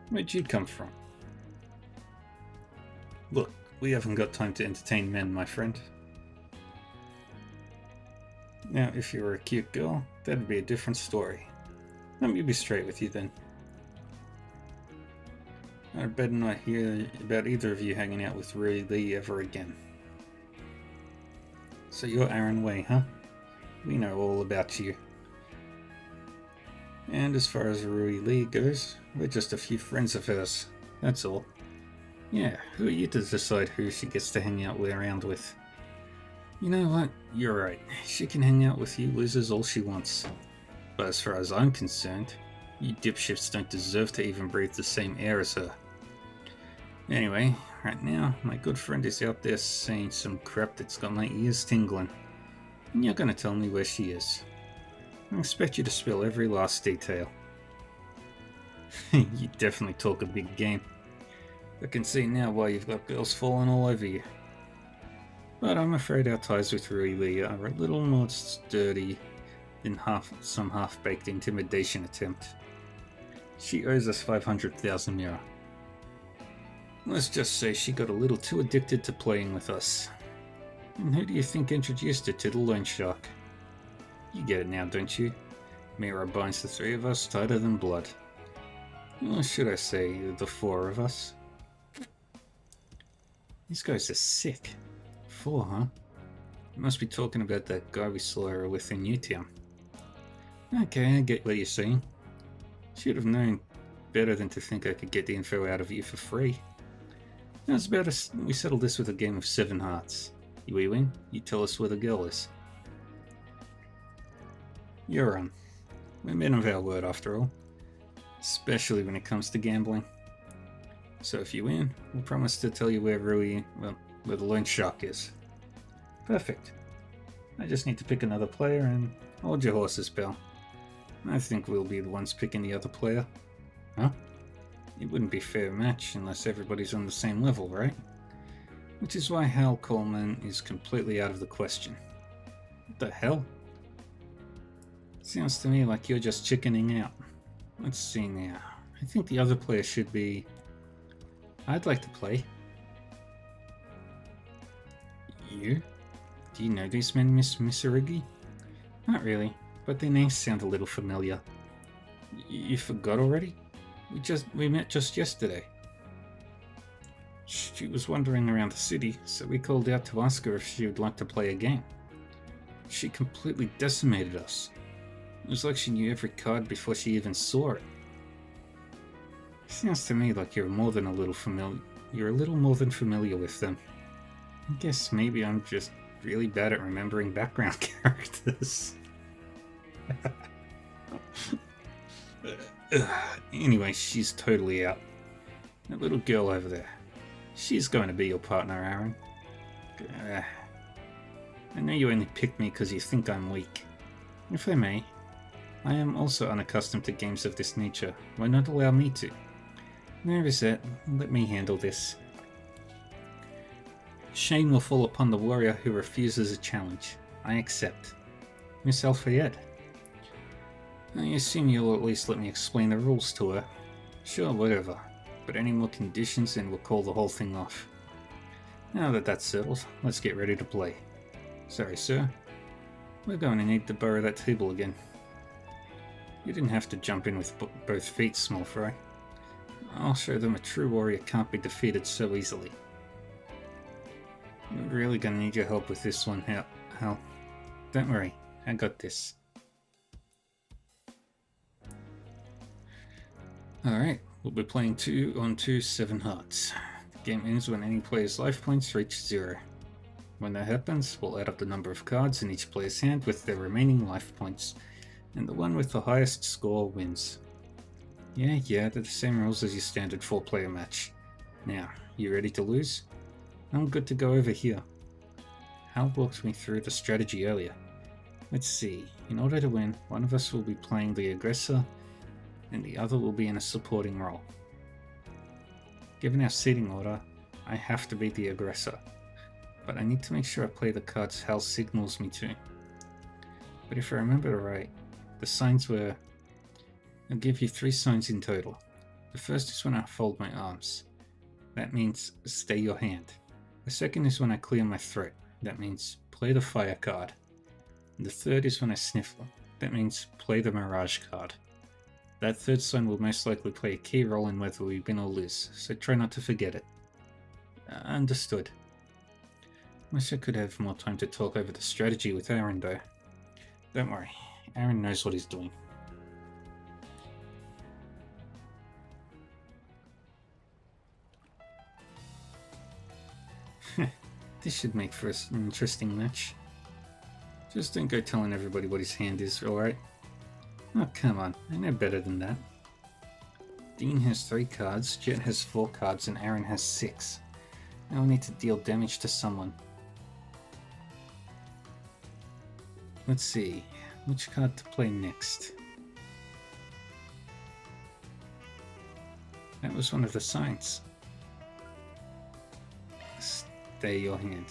Where'd you come from? Look, we haven't got time to entertain men, my friend. Now, if you were a cute girl, that'd be a different story. Let me be straight with you then. I'd better not hear about either of you hanging out with Rui Lee ever again. So you're Aaron Way, huh? We know all about you. And as far as Rui Lee goes, we're just a few friends of hers. That's all. Yeah, who are you to decide who she gets to hang out around with? You know what? You're right. She can hang out with you losers all she wants. But as far as I'm concerned, You dipshits don't deserve to even breathe the same air as her. Anyway, right now, my good friend is out there saying some crap that's got my ears tingling. And you're gonna tell me where she is. I expect you to spill every last detail. You definitely talk a big game. I can see now why you've got girls falling all over you. But I'm afraid our ties with Rui are a little more sturdy than some half-baked intimidation attempt. She owes us 500,000 mira. Let's just say she got a little too addicted to playing with us. And who do you think introduced her to the loan shark? You get it now, don't you? Mira binds the three of us tighter than blood. Or should I say, the four of us? These guys are sick. Four, huh? You must be talking about that guy we saw her with in Newtown. Okay, I get what you're saying. Should have known better than to think I could get the info out of you for free. How's about us? We settle this with a game of 7 hearts. We win, you tell us where the girl is. You're on. We're men of our word after all. Especially when it comes to gambling. So if you win, we'll promise to tell you where where the loan shark is. Perfect. I just need to pick another player and hold your horses, pal. I think we'll be the ones picking the other player. Huh? It wouldn't be a fair match unless everybody's on the same level, right? Which is why Hal Coleman is completely out of the question. What the hell? Sounds to me like you're just chickening out. Let's see now. I think the other player should be... I'd like to play. You? Do you know these men, Miss Misarigi? Not really, but their names sound a little familiar. You forgot already? We met just yesterday. She was wandering around the city, so we called out to ask her if she would like to play a game. She completely decimated us. It was like she knew every card before she even saw it. Sounds to me like you're a little more than familiar with them. I guess maybe I'm just really bad at remembering background characters. Anyway, she's totally out. That little girl over there. She's going to be your partner, Aaron. I know you only picked me because you think I'm weak. If I may, I am also unaccustomed to games of this nature. Why not allow me to? Nervous, let me handle this. Shame will fall upon the warrior who refuses a challenge. I accept. Miss Alfayette. I assume you'll at least let me explain the rules to her. Sure, whatever. But any more conditions and we'll call the whole thing off. Now that that's settled, let's get ready to play. Sorry, sir. We're going to need to borrow that table again. You didn't have to jump in with both feet, small fry. I'll show them a true warrior can't be defeated so easily. We're really gonna need your help with this one, Hal. Don't worry, I got this. Alright, we'll be playing 2 on 2 7 hearts. The game ends when any player's life points reach 0. When that happens, we'll add up the number of cards in each player's hand with their remaining life points, and the one with the highest score wins. Yeah, they're the same rules as your standard 4-player match. Now, you ready to lose? I'm good to go over here. Hal walked me through the strategy earlier. Let's see, in order to win, one of us will be playing the aggressor, and the other will be in a supporting role. Given our seating order, I have to be the aggressor, but I need to make sure I play the cards Hal signals me to. But if I remember right, the signs were... I'll give you 3 signs in total. The first is when I fold my arms. That means stay your hand. The second is when I clear my throat. That means play the fire card. And the third is when I sniffle. That means play the mirage card. That third sign will most likely play a key role in whether we win or lose, so try not to forget it. Understood. Wish I could have more time to talk over the strategy with Aaron though. Don't worry, Aaron knows what he's doing. This should make for an interesting match. Just don't go telling everybody what his hand is, alright? Oh, come on. I know better than that. Dean has 3 cards, Jet has 4 cards, and Aaron has 6. Now I need to deal damage to someone. Let's see. Which card to play next? That was one of the signs. Stay your hand.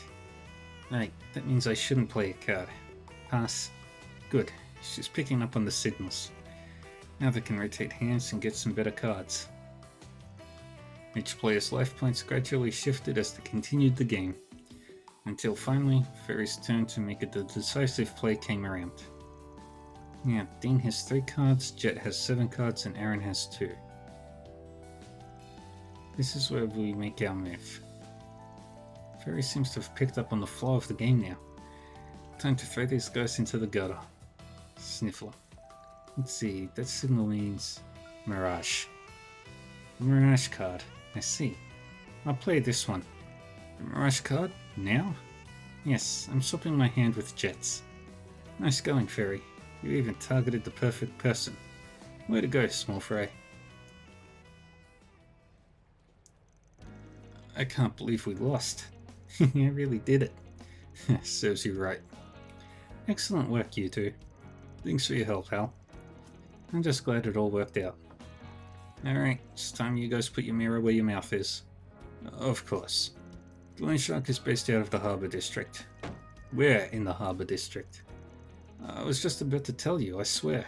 Right, that means I shouldn't play a card. Pass. Good. She's picking up on the signals. Now they can rotate hands and get some better cards. Each player's life points gradually shifted as they continued the game, until finally, Ferry's turn to make a decisive play came around. Now, Dean has 3 cards, Jet has 7 cards, and Aaron has 2. This is where we make our move. Ferry seems to have picked up on the flow of the game now. Time to throw these guys into the gutter. Sniffle. Let's see, that signal means Mirage. Mirage card, I see. I'll play this one. The Mirage card? Now? Yes, I'm swapping my hand with Jet's. Nice going, Ferry. You even targeted the perfect person. Way to go, small fry. I can't believe we lost. I really did it. Serves you right. Excellent work, you two. Thanks for your help, Hal. I'm just glad it all worked out. Alright, it's time you guys put your mirror where your mouth is. Of course. The Loan Shark is based out of the Harbour District. We're in the Harbour District. I was just about to tell you, I swear.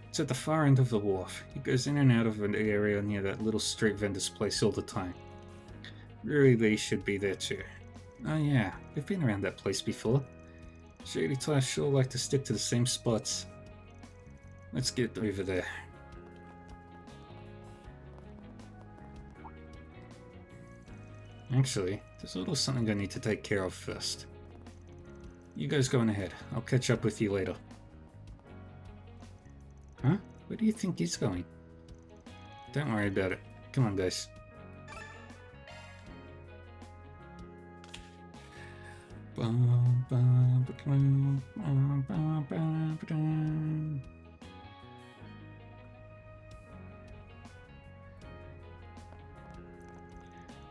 It's at the far end of the wharf. It goes in and out of an area near that little street vendor's place all the time. Really, they should be there too. Oh yeah, we've been around that place before. Shady types sure like to stick to the same spots. Let's get over there. Actually, there's a little something I need to take care of first. You guys go on ahead. I'll catch up with you later. Huh? Where do you think he's going? Don't worry about it. Come on, guys.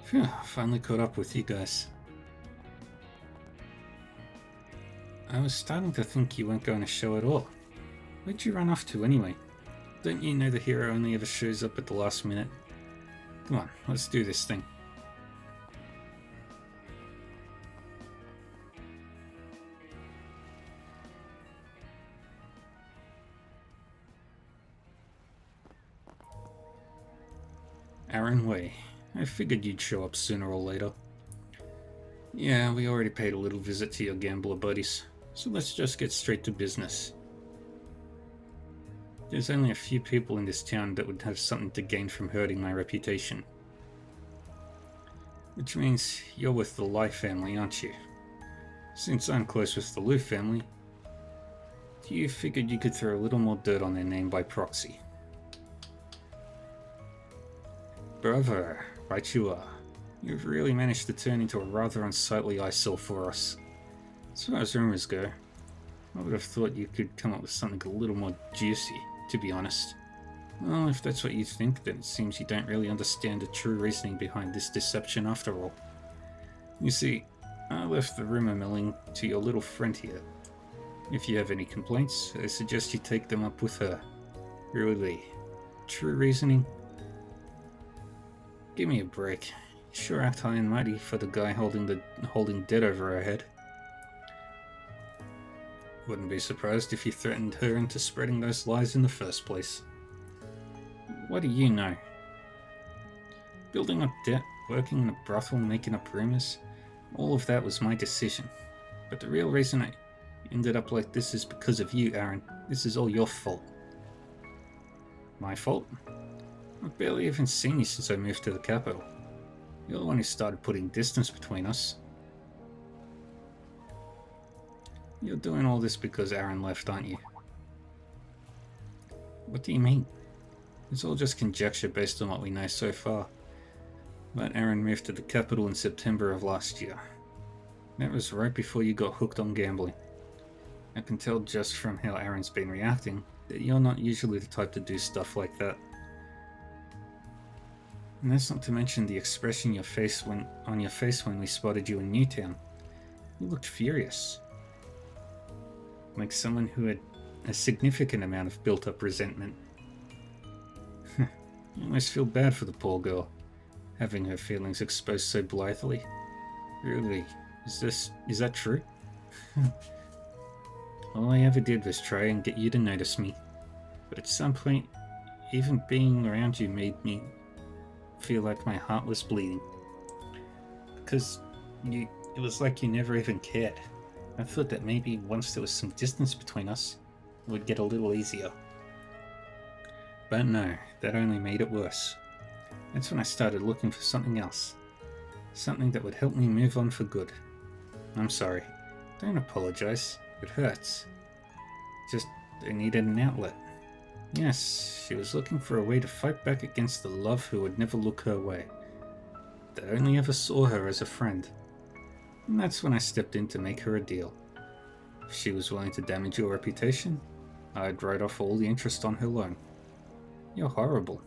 Phew, finally caught up with you guys. I was starting to think you weren't going to show at all. Where'd you run off to anyway? Don't you know the hero only ever shows up at the last minute? Come on, let's do this thing. Aaron Way. I figured you'd show up sooner or later. Yeah, we already paid a little visit to your gambler buddies, so let's just get straight to business. There's only a few people in this town that would have something to gain from hurting my reputation. Which means you're with the Lai family, aren't you? Since I'm close with the Lu family, you figured you could throw a little more dirt on their name by proxy. Bravo, right you are. You've really managed to turn into a rather unsightly eyesore for us. As far as rumors go, I would have thought you could come up with something a little more juicy, to be honest. Well, if that's what you think, then it seems you don't really understand the true reasoning behind this deception after all. You see, I left the rumor milling to your little friend here. If you have any complaints, I suggest you take them up with her. Really, true reasoning? Give me a break. Sure act high and mighty for the guy holding debt over our head. Wouldn't be surprised if you threatened her into spreading those lies in the first place. What do you know? Building up debt, working in a brothel, making up rumors, all of that was my decision. But the real reason I ended up like this is because of you, Aaron. This is all your fault. My fault? I've barely even seen you since I moved to the capital. You're the one who started putting distance between us. You're doing all this because Aaron left, aren't you? What do you mean? It's all just conjecture based on what we know so far. But Aaron moved to the capital in September of last year. That was right before you got hooked on gambling. I can tell just from how Aaron's been reacting that you're not usually the type to do stuff like that. And that's not to mention the expression on your face when we spotted you in Newtown. You looked furious. Like someone who had a significant amount of built-up resentment. You almost feel bad for the poor girl, having her feelings exposed so blithely. Really, is that true? All I ever did was try and get you to notice me, but at some point, even being around you made me feel like my heart was bleeding. Because it was like you never even cared. I thought that maybe once there was some distance between us, it would get a little easier. But no, that only made it worse. That's when I started looking for something else. Something that would help me move on for good. I'm sorry. Don't apologize. It hurts. Just, I needed an outlet. Yes, she was looking for a way to fight back against the love who would never look her way. That only ever saw her as a friend. And that's when I stepped in to make her a deal. If she was willing to damage your reputation, I'd write off all the interest on her loan. You're horrible.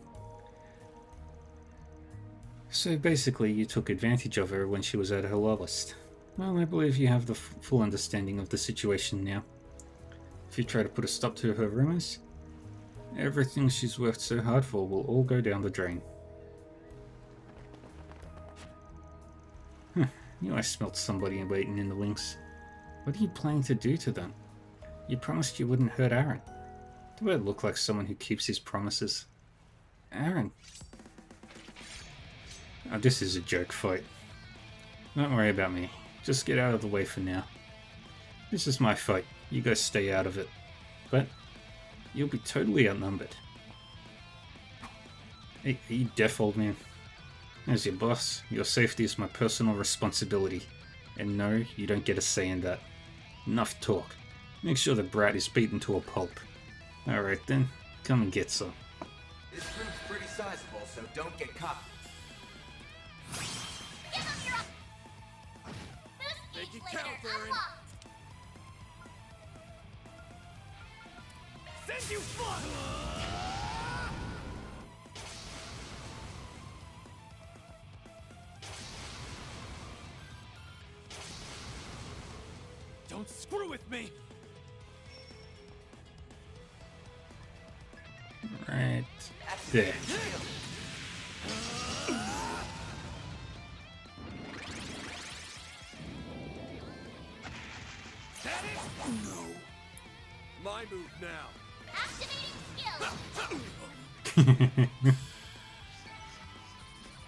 So basically, you took advantage of her when she was at her lowest. Well, I believe you have the full understanding of the situation now. If you try to put a stop to her rumors, everything she's worked so hard for will all go down the drain. Knew I smelt somebody waiting in the wings. What are you planning to do to them? You promised you wouldn't hurt Aaron. Do I look like someone who keeps his promises? Aaron. Oh, this is a joke fight. Don't worry about me. Just get out of the way for now. This is my fight. You guys stay out of it. But you'll be totally outnumbered. Hey, are you deaf, old man? As your boss, your safety is my personal responsibility. And no, you don't get a say in that. Enough talk. Make sure the brat is beaten to a pulp. Alright then, come and get some. This group's pretty sizable, so don't get caught. Give him your boost Make each it later. count, Aaron. Unlocked. Send you flying! Don't screw with me! Right there. That it? No. My move now. Activating skill.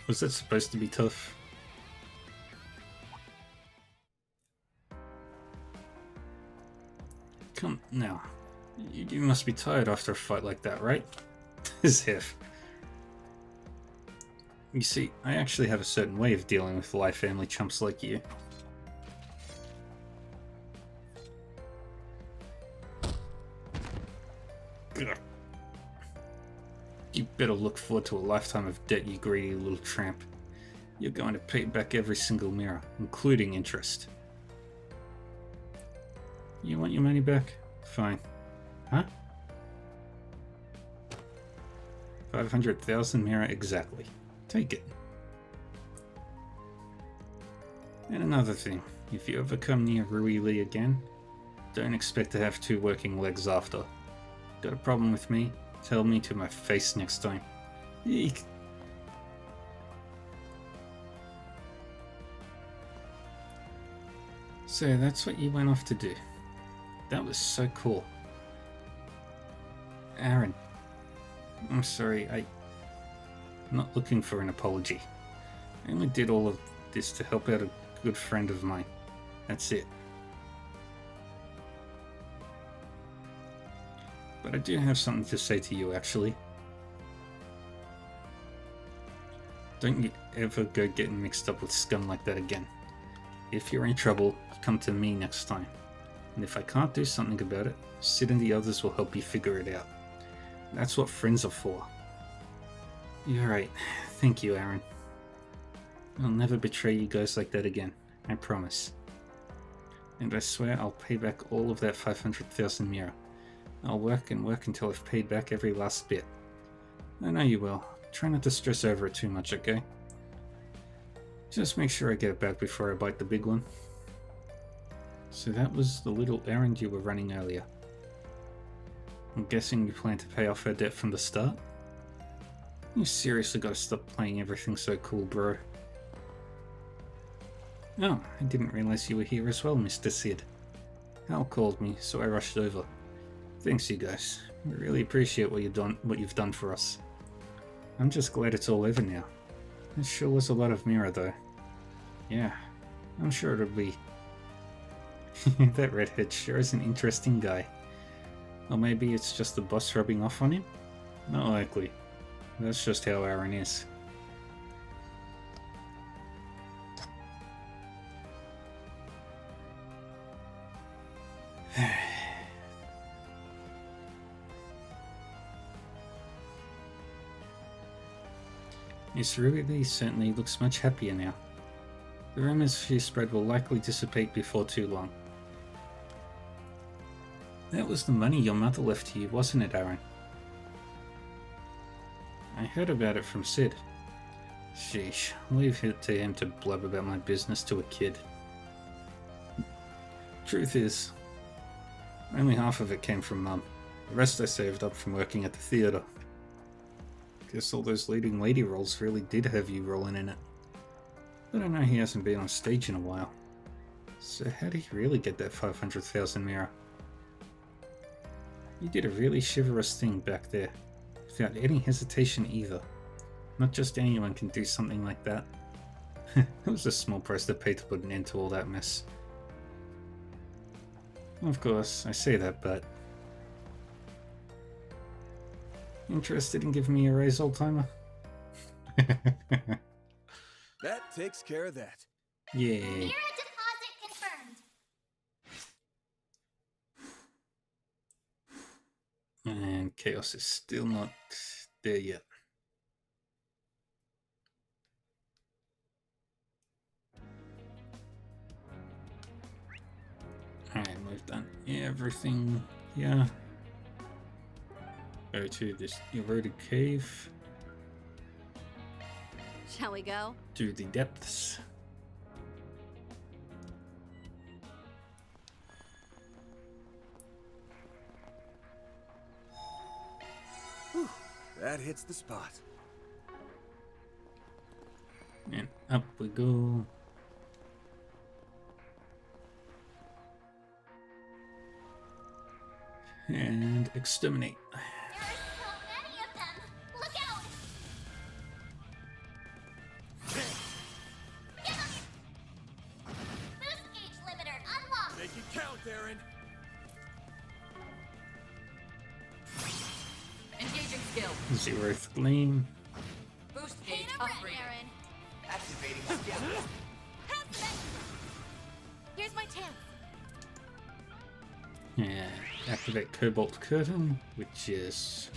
Was that supposed to be tough? Come now. You must be tired after a fight like that, right? As if. You see, I actually have a certain way of dealing with life family chumps like you. Ugh. You better look forward to a lifetime of debt, you greedy little tramp. You're going to pay back every single mirror, including interest. You want your money back? Fine. Huh? 500,000 mirror exactly. Take it. And another thing, if you ever come near Rui Lee again, don't expect to have two working legs after. Got a problem with me? Tell me to my face next time. Eek. So that's what you went off to do. That was so cool. Aaron, I'm sorry, I'm not looking for an apology. I only did all of this to help out a good friend of mine. That's it. But I do have something to say to you, actually. Don't you ever go getting mixed up with scum like that again. If you're in trouble, come to me next time. And if I can't do something about it, Sid and the others will help you figure it out. That's what friends are for. You're right. Thank you, Aaron. I'll never betray you guys like that again. I promise. And I swear I'll pay back all of that 500,000 mirror. I'll work and work until I've paid back every last bit. I know you will. Try not to stress over it too much, okay? Just make sure I get it back before I bite the big one. So that was the little errand you were running earlier. I'm guessing you plan to pay off her debt from the start? You seriously gotta stop playing everything so cool, bro. Oh, I didn't realize you were here as well, Mr. Sid. Hal called me, so I rushed over. Thanks, you guys. We really appreciate what you've done for us. I'm just glad it's all over now. It sure was a lot of mirror, though. Yeah, I'm sure it'll be. That redhead sure is an interesting guy. Or maybe it's just the boss rubbing off on him? Not likely. That's just how Aaron is. Miss Ruby certainly looks much happier now. The rumors she spread will likely dissipate before too long. That was the money your mother left you, wasn't it, Aaron? I heard about it from Sid. Sheesh, leave it to him to blab about my business to a kid. Truth is, only half of it came from Mum. The rest I saved up from working at the theatre. Guess all those leading lady roles really did have you rolling in it. But I know he hasn't been on stage in a while. So how did he really get that 500,000 mirror? You did a really chivalrous thing back there, without any hesitation either. Not just anyone can do something like that. It was a small price to pay to put an end to all that mess. Of course, I say that, but... Interested in giving me a raise, old-timer? That takes care of that. Yeah. Mirror deposit confirmed. And Chaos is still not there yet. Alright, we've done everything here. Go to this eroded cave. Shall we go? To the depths. Whew, that hits the spot. And up we go. And exterminate. There are so many of them. Look out! Get them! Boost gauge limiter unlocked. Make it count, Aaron. Engaging skill. Zeroth Gleam. Boost gauge Paint 'em red, upgrade. Aaron. Activating skill. Have them. Here's my chance. Yeah, activate Cobalt Curtain, which is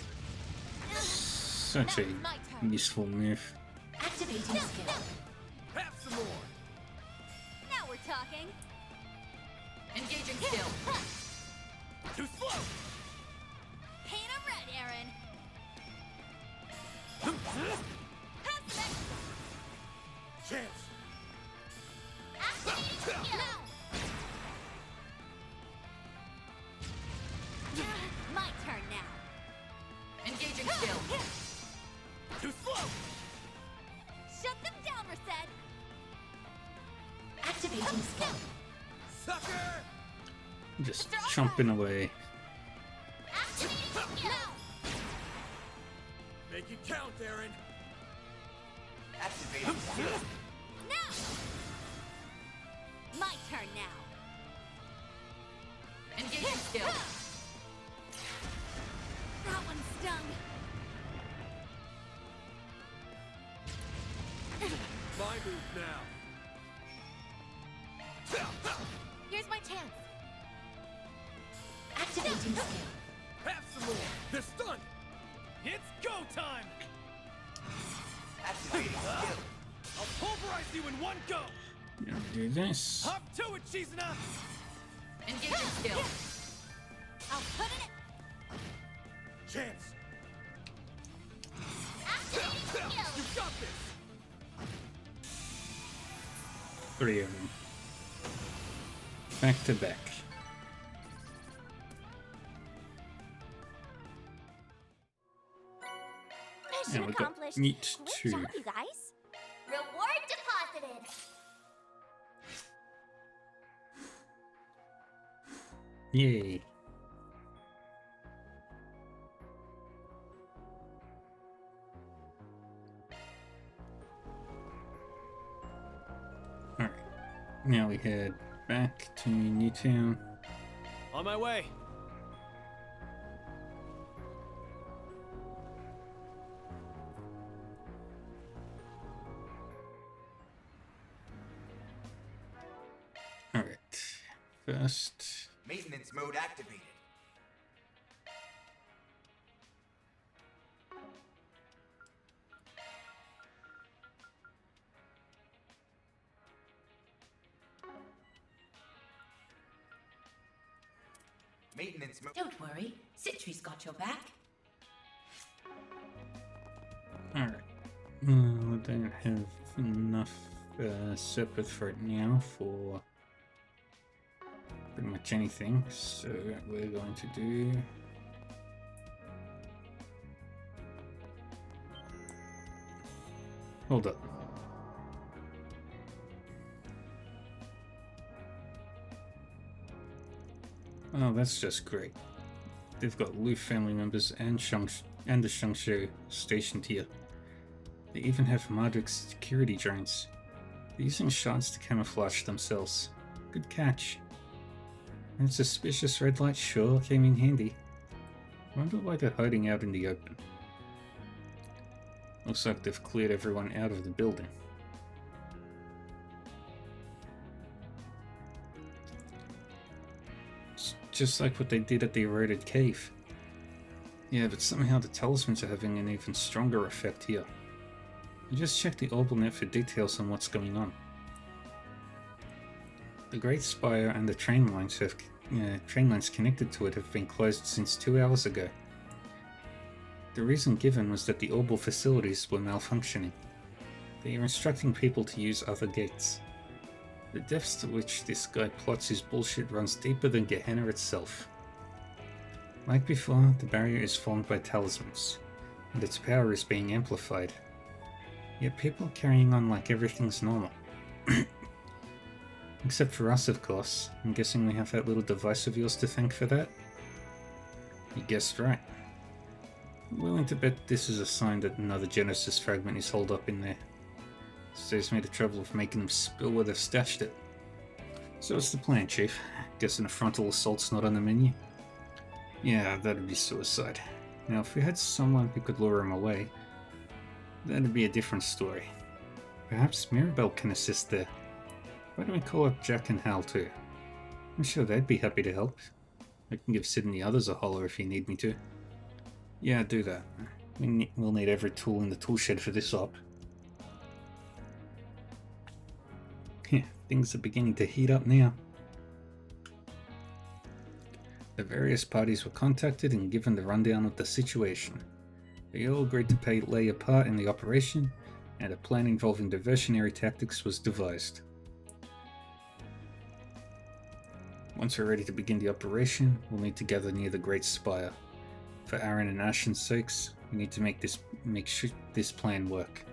such a My turn. useful move. Activating skill. Have some more. Now we're talking. Engaging skill. Too slow. Paint 'em red, Aaron. Have them. Chance. Activating skill. My turn now. Engaging skill. Too slow. Shut them down, Merced. Activating skill. Sucker. Just chomping away. Activating skill. Make it count, Aaron. Activating skill. Now. My turn now. Engaging skill. That one stung. My move now. Here's my chance. Activating skill. Have some more. They're stunned. It's go time! Activating skill. I'll pulverize you in one go! Gonna do this. Hop to it, Cheesina! Engaging skill. I'll put it chance. Activating You skill. got this. 3 of them. Back to back. Mission And we got accomplished. meat Great too. job, you guys. Reward deposited. Yay. Alright. Now we head back to Newtown. On my way. Alright. First. Maintenance mode activated. Maintenance mode. Don't worry, Citri's got your back. Alright. I don't have enough separate for it now for pretty much anything, so we're going to do hold up. Oh, that's just great. They've got Lu family members and the Shangshu stationed here. They even have Marduk's security drones. They're using shards to camouflage themselves. Good catch. And suspicious red light sure came in handy. Wonder why they're hiding out in the open. Looks like they've cleared everyone out of the building. It's just like what they did at the eroded cave. Yeah, but somehow the talismans are having an even stronger effect here. I just checked the OrbitNet for details on what's going on. The Great Spire and the train lines connected to it have been closed since 2 hours ago. The reason given was that the orbital facilities were malfunctioning. They are instructing people to use other gates. The depths to which this guy plots his bullshit runs deeper than Gehenna itself. Like before, the barrier is formed by talismans, and its power is being amplified. Yet people are carrying on like everything's normal. Except for us, of course. I'm guessing we have that little device of yours to thank for that? You guessed right. I'm willing to bet this is a sign that another Genesis fragment is holed up in there. Saves me the trouble of making them spill where they've stashed it. So what's the plan, Chief? Guessing a frontal assault's not on the menu? Yeah, that'd be suicide. Now, if we had someone who could lure him away, that'd be a different story. Perhaps Mirabelle can assist there. Why don't we call up Jack and Hal too? I'm sure they'd be happy to help. I can give Sid and the others a holler if you need me to. Yeah, do that. We'll need every tool in the tool shed for this op. Things are beginning to heat up now. The various parties were contacted and given the rundown of the situation. They all agreed to play a part in the operation, and a plan involving diversionary tactics was devised. Once we're ready to begin the operation, we'll need to gather near the Great Spire. For Aaron and Ashen's sakes, we need to make sure this plan work.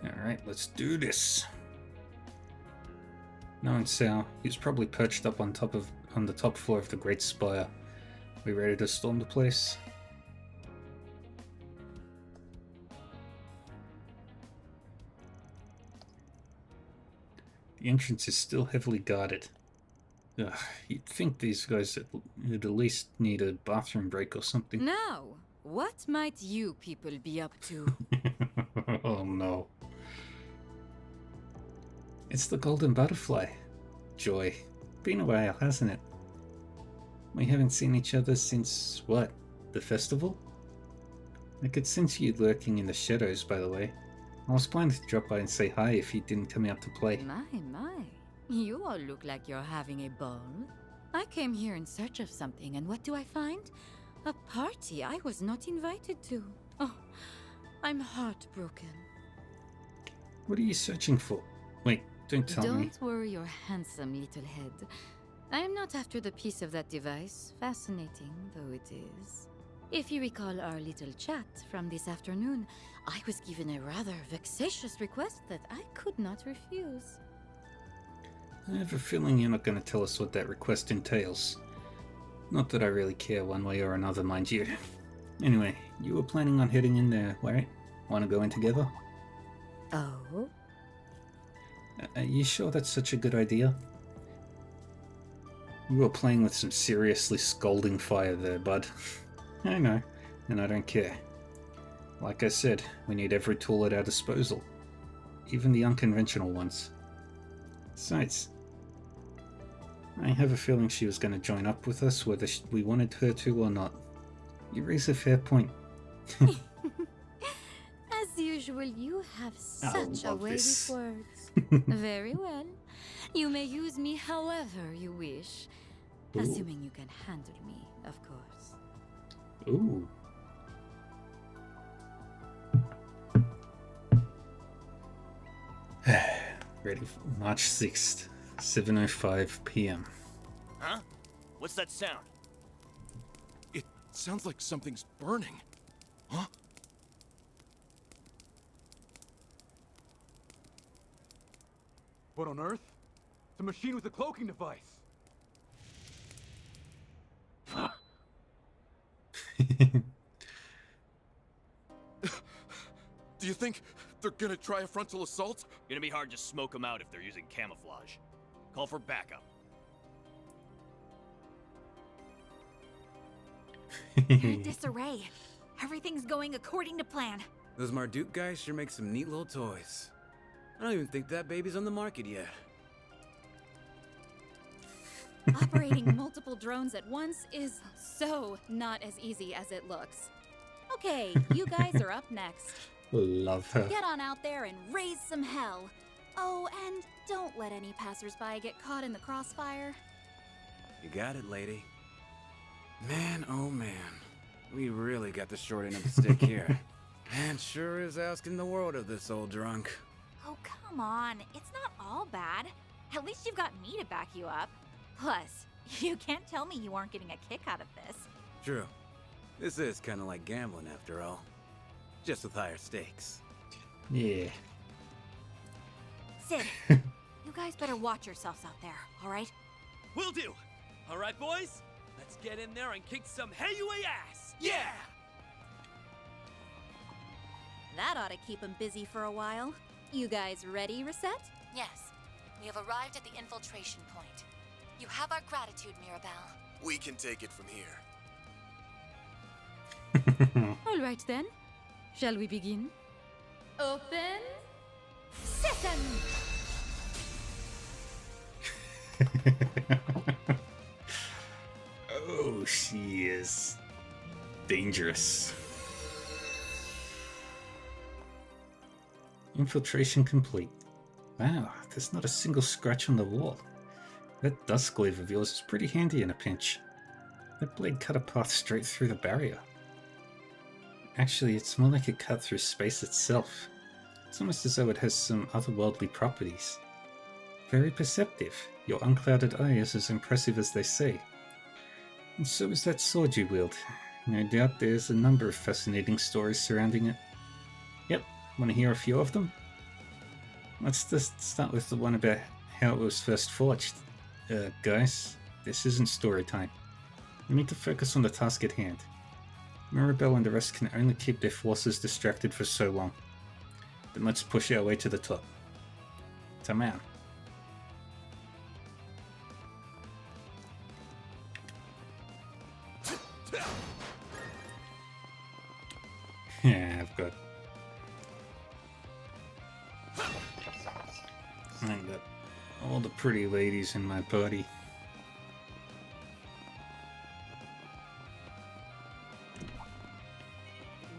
Alright, let's do this. Knowing Sal, he's probably perched up on the top floor of the Great Spire. We ready to storm the place? The entrance is still heavily guarded. Ugh, you'd think these guys would at least need a bathroom break or something. Now, what might you people be up to? Oh no. It's the Golden Butterfly. Joy. Been a while, hasn't it? We haven't seen each other since, what, the festival? I could sense you lurking in the shadows, by the way. I was planning to drop by and say hi if you didn't come out to play. My. You all look like you're having a ball. I came here in search of something, and what do I find? A party I was not invited to. Oh, I'm heartbroken. What are you searching for? Wait, don't tell me. Don't worry your handsome little head. I am not after the piece of that device, fascinating though it is. If you recall our little chat from this afternoon, I was given a rather vexatious request that I could not refuse. I have a feeling you're not going to tell us what that request entails. Not that I really care one way or another, mind you. Anyway, you were planning on heading in there, right? Want to go in together? Oh? Are you sure that's such a good idea? You were playing with some seriously scalding fire there, bud. I know, and I don't care. Like I said, we need every tool at our disposal. Even the unconventional ones. Besides, I have a feeling she was going to join up with us whether we wanted her to or not. You raise a fair point. As usual, you have such a way with words. Very well. You may use me however you wish. Ooh. Assuming you can handle me, of course. Ooh. Ready for March 6th, 7:05 p.m. Huh? What's that sound? It sounds like something's burning. Huh? What on earth? It's a machine with a cloaking device. Do you think they're gonna try a frontal assault? Gonna be hard to smoke them out if they're using camouflage. Call for backup. They're in disarray. Everything's going according to plan. Those Marduk guys sure make some neat little toys. I don't even think that baby's on the market yet. Operating multiple drones at once is so not as easy as it looks. Okay, you guys are up next. Love her. Get on out there and raise some hell. Oh, and don't let any passersby get caught in the crossfire. You got it, lady. Man, oh man. We really got the short end of the stick here. Man sure is asking the world of this old drunk. Oh, come on. It's not all bad. At least you've got me to back you up. Plus, you can't tell me you aren't getting a kick out of this. True. This is kind of like gambling after all. Just with higher stakes. Yeah. Sid, you guys better watch yourselves out there, all right? Will do. All right, boys. Let's get in there and kick some Hey-Way ass. Yeah! That ought to keep them busy for a while. You guys ready, Reset? Yes. We have arrived at the infiltration point. You have our gratitude, Mirabelle. We can take it from here. All right then. Shall we begin? Open. Sesame! Oh, she is dangerous. Infiltration complete. Wow, there's not a single scratch on the wall. That dust glaive of yours is pretty handy in a pinch. That blade cut a path straight through the barrier. Actually, it's more like it cut through space itself. It's almost as though it has some otherworldly properties. Very perceptive. Your unclouded eye is as impressive as they say. And so is that sword you wield. No doubt there's a number of fascinating stories surrounding it. Yep, want to hear a few of them? Let's just start with the one about how it was first forged. Guys, this isn't story time. We need to focus on the task at hand. Mirabelle and the rest can only keep their forces distracted for so long. Then let's push our way to the top. Tamam. Yeah, I've got all the pretty ladies in my party.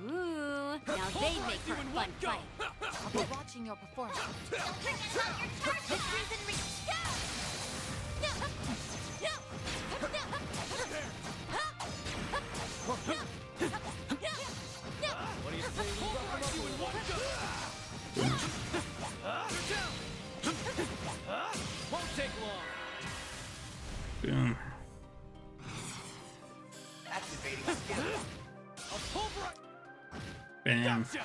Ooh, now they make for a fun fight. I'll be watching your performance. Victory's in reach. skill. I'll pulverize. Bam. Gotcha.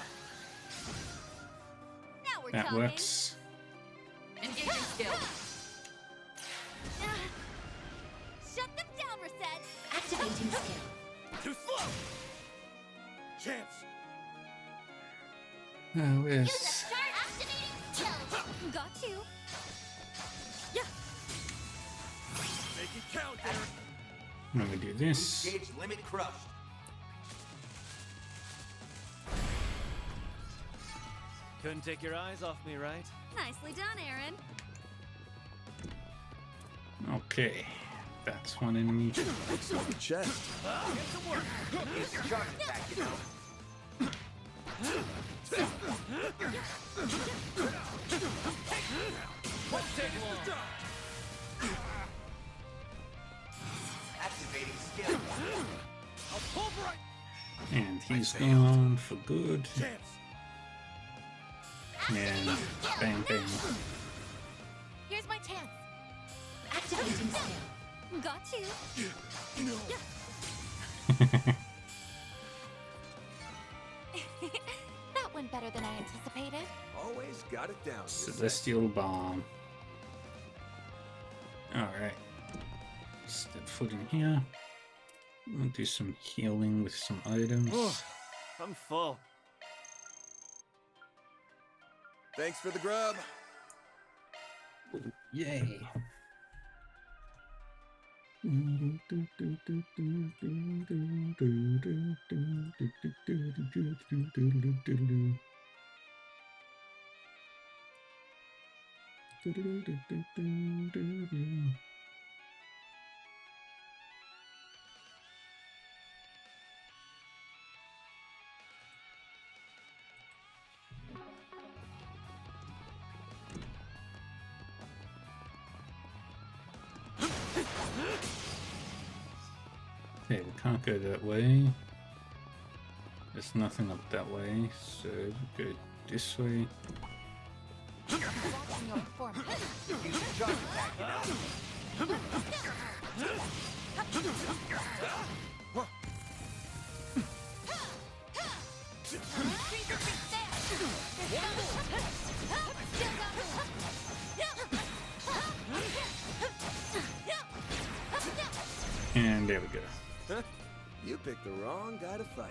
Now we're That talking. works. Engaging skill. Shut them down, Reset. Activating skill. Too slow. Chance. Where's... Start activating skill. Got you. Make it count, Derek. Let me do this. Gauge limit crushed. Couldn't take your eyes off me, right? Nicely done, Aaron. Okay. That's one enemy. Excellent chest. Get to work. It's a charge attack, you know. Won't take long. Activating skill. I'll pulverize. And he's gone for good. Chance. And bang bang. Here's my chance. Activating skill. Got you. That went better than I anticipated. Always got it down. Celestial Bomb. Alright. Step foot in here. We'll do some healing with some items. Oh, I'm full. Thanks for the grub. Yay! Okay, we can't go that way. There's nothing up that way, so we go this way. Watching your performance. Use a charge attack, you know. And there we go. Huh? You picked the wrong guy to fight.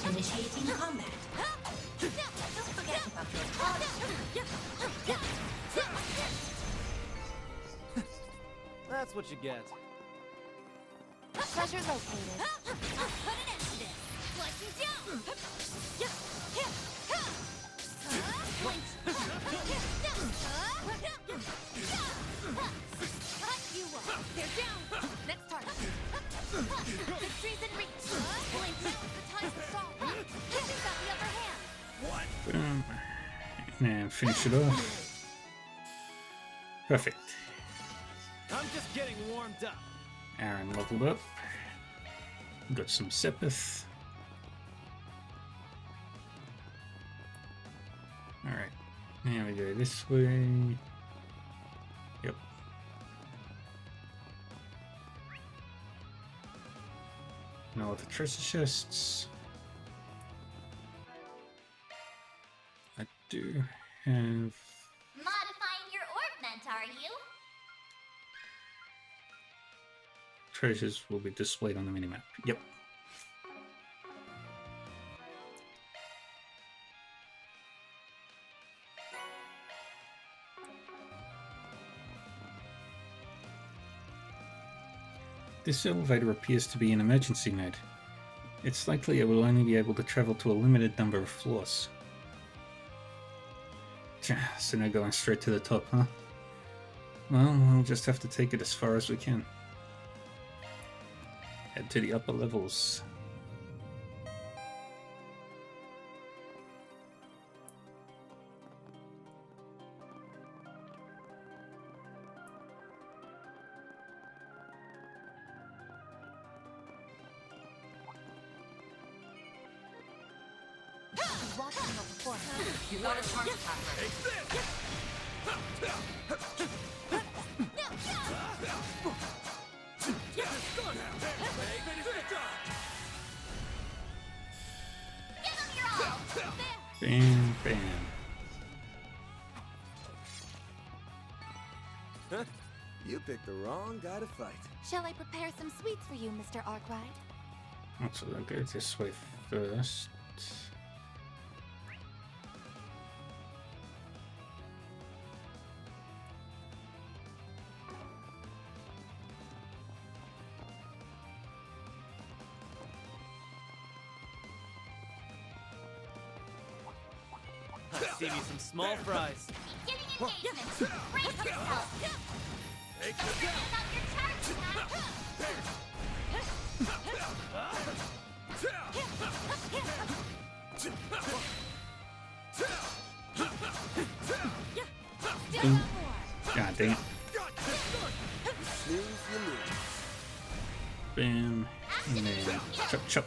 Initiating combat. Don't forget about your That's what you get. Treasure located. I'll put an end to this. Slice you down. Cut you up. They're down. Next target. Victory's in reach. Blink, now is the time to solve. You've got the upper hand. Boom. And finish it off. Perfect. I'm just getting warmed up. Aaron leveled up. Got some Sepith. Alright. Now we go this way. Yep. No other treasure chests. I do have... Modifying your ornament, are you? Treasures will be displayed on the minimap. Yep. This elevator appears to be in emergency mode. It's likely it will only be able to travel to a limited number of floors. So now going straight to the top, huh? Well, we'll just have to take it as far as we can. Head to the upper levels. watching your performance. You got a charge attack ready. Give him your all. There. Bam, bam. Huh? You picked the wrong guy to fight. Shall I prepare some sweets for you, Mr. Arkwright? So I'll go this way first. See me some small fries. Beginning engagement. Brace yourself. Take Stand this. up your charge attack. Boom. God dang it. Snooze, you lose. Bam. And then chop chop.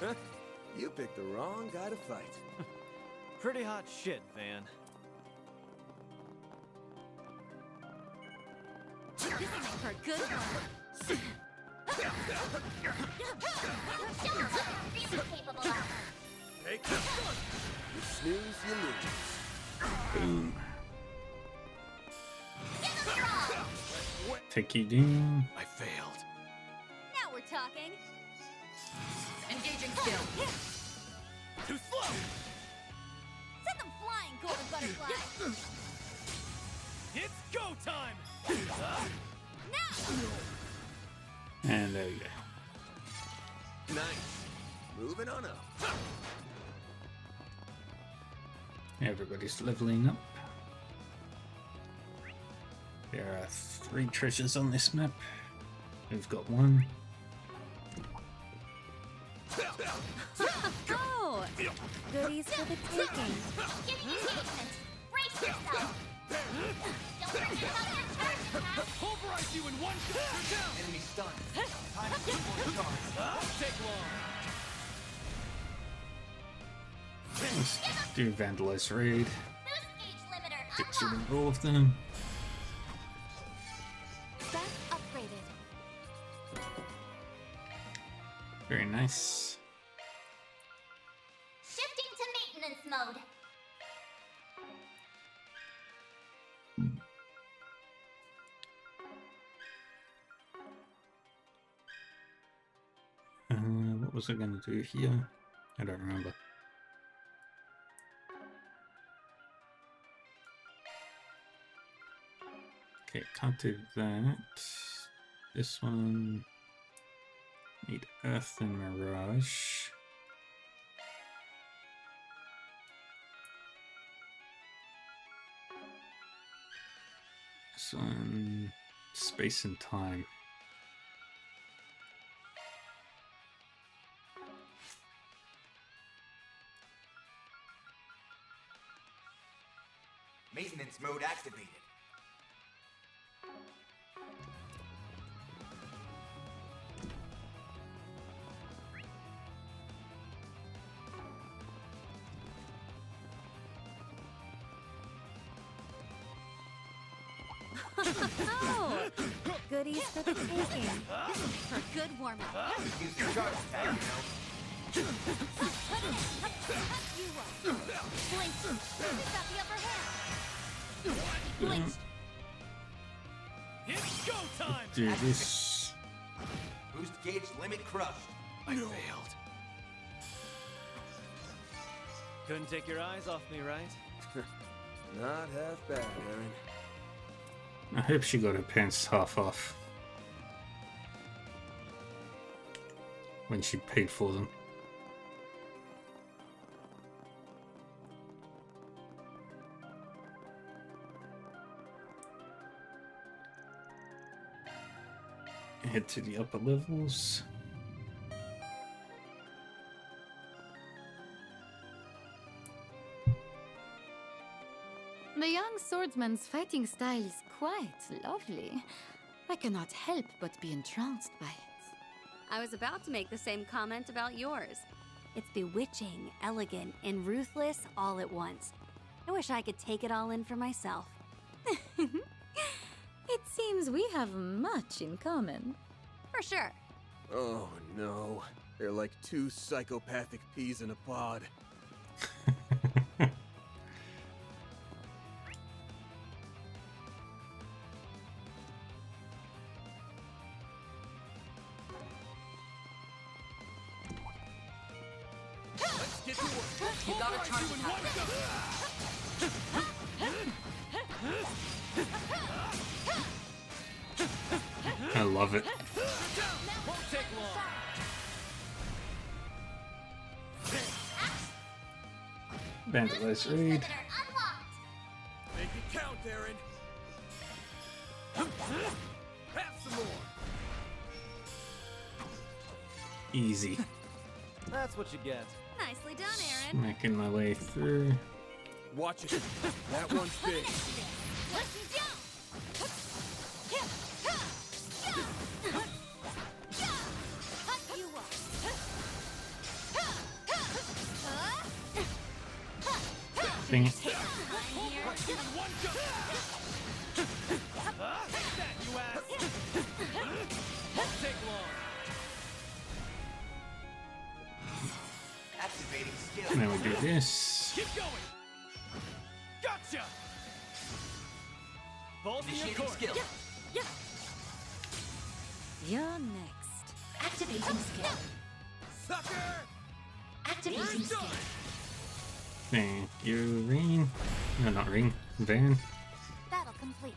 Huh? You picked the wrong guy to fight. Pretty hot shit, Van. This will make for a good one. Show us what you're really capable of. Take this. You snooze, you lose. Boom. Give them your all. Take you down. I failed. Now we're talking. Engaging skill. Too slow. Send them flying, golden butterfly. It's go time. Now. And there we go. Nice. Moving on up. Everybody's leveling up. There are 3 treasures on this map. We've got 1. Oh, goodies for the taking. Beginning engagement. Brace yourself. Don't forget about your charge attack. Pulverize you in one shot. You're down. Enemy stunned. Time to keep more charge. Won't take long. Let's do Vandalize Raid. Boost gauge limiter Get rid unlocked. of all of them. Stats upgraded. Very nice. Shifting to maintenance mode. What was I going to do here? I don't remember. Okay, can't do that. This one. Need Earth and Mirage. This one. Space and Time. Maintenance mode activated. Oh, goodies for the taking. This will make for a good warm-up. Use your charge attack, you know. You blink. Who's got the upper hand? Blinked. It's go time. Do this. Boost gauge limit crushed. I failed. Couldn't take your eyes off me, right? Not half bad, Aaron. I hope she got her pants half off when she paid for them. Head to the upper levels. The young swordsman's fighting style is quite lovely. I cannot help but be entranced by it. I was about to make the same comment about yours. It's bewitching, elegant, and ruthless all at once. I wish I could take it all in for myself. It seems we have much in common. For sure. Oh no. They're like two psychopathic peas in a pod. Let's get to work. You gotta charge it out. I love it. Won't take long. Vandalize raid. Make it count, Aaron. Have some more. Easy. That's what you get. Nicely done, Aaron. Making my way through. Watch it. That one's big. Dang it. Take that, you ass. Won't take long. Activating skill. And then we do this. Keep going. Gotcha. Balls in your Initiating court. skill. You're next. Activating skill. Sucker. Activating We're skill. done. Thank you, Ring. No, not Ring. Van. Battle complete.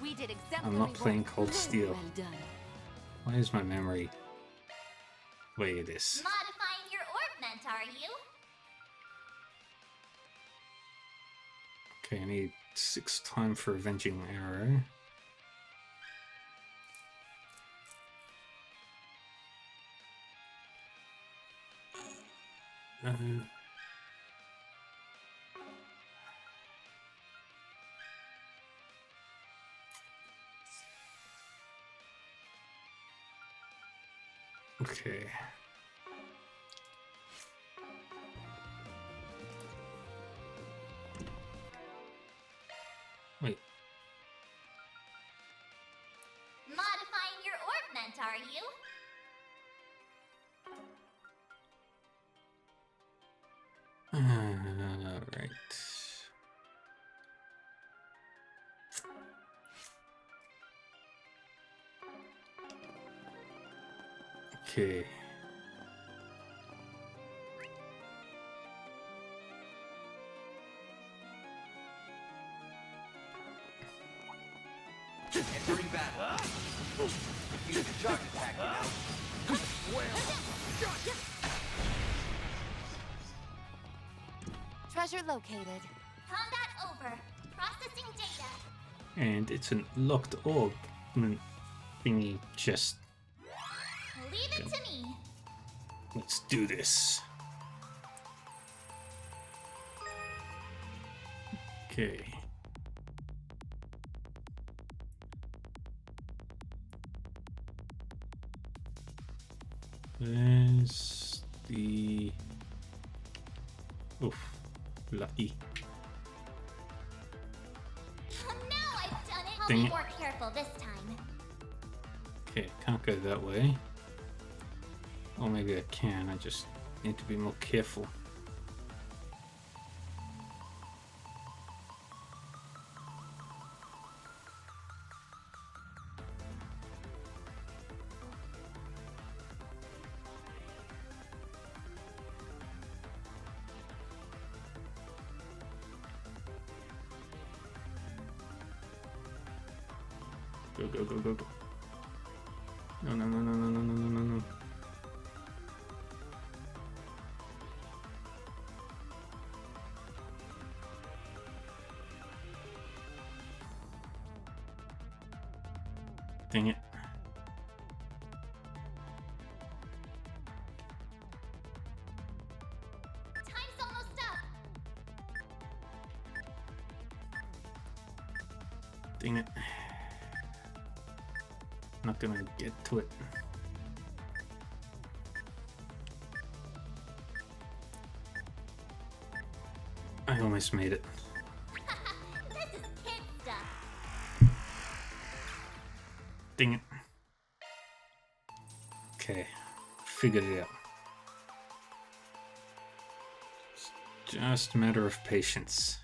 We did exactly I'm what not we playing wanted. Cold Steel. Well done. Why is my memory the way it is? Modifying your ornament, are you? Okay, I need 6 time for Avenging Arrow. Okay. Wait. Modifying your ornament, are you? Right. Okay. Entering battle. Use the charge attack, you know. Treasure located. Combat over. Processing data. And it's an locked orb thingy chest. Leave it to me. Let's do this. Okay. There's the... Oof. Lucky. Now I've done it. I'll Dang be it. more careful this time. Okay, can't go that way. Or maybe I can, I just need to be more careful. Go, go, go, go, go. No, no, no, no, no, no, no, no, no, no. Dang it. Time's almost up. Dang it. Not gonna get to it. I almost made it. This is kid stuff. Dang it. Okay, figured it out. It's just a matter of patience.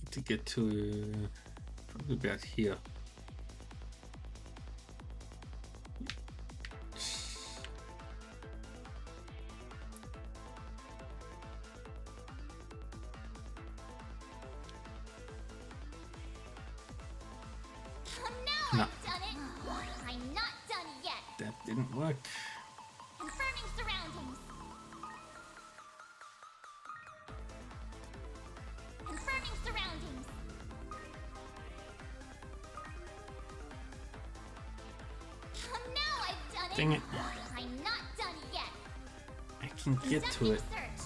Need to get to probably about here. Oh no, No. I've done it! I'm not done yet! That didn't work. Confirming surroundings. Confirming surroundings. Oh no, I've done it! Dang it. I'm not done yet! I can get to it. Search.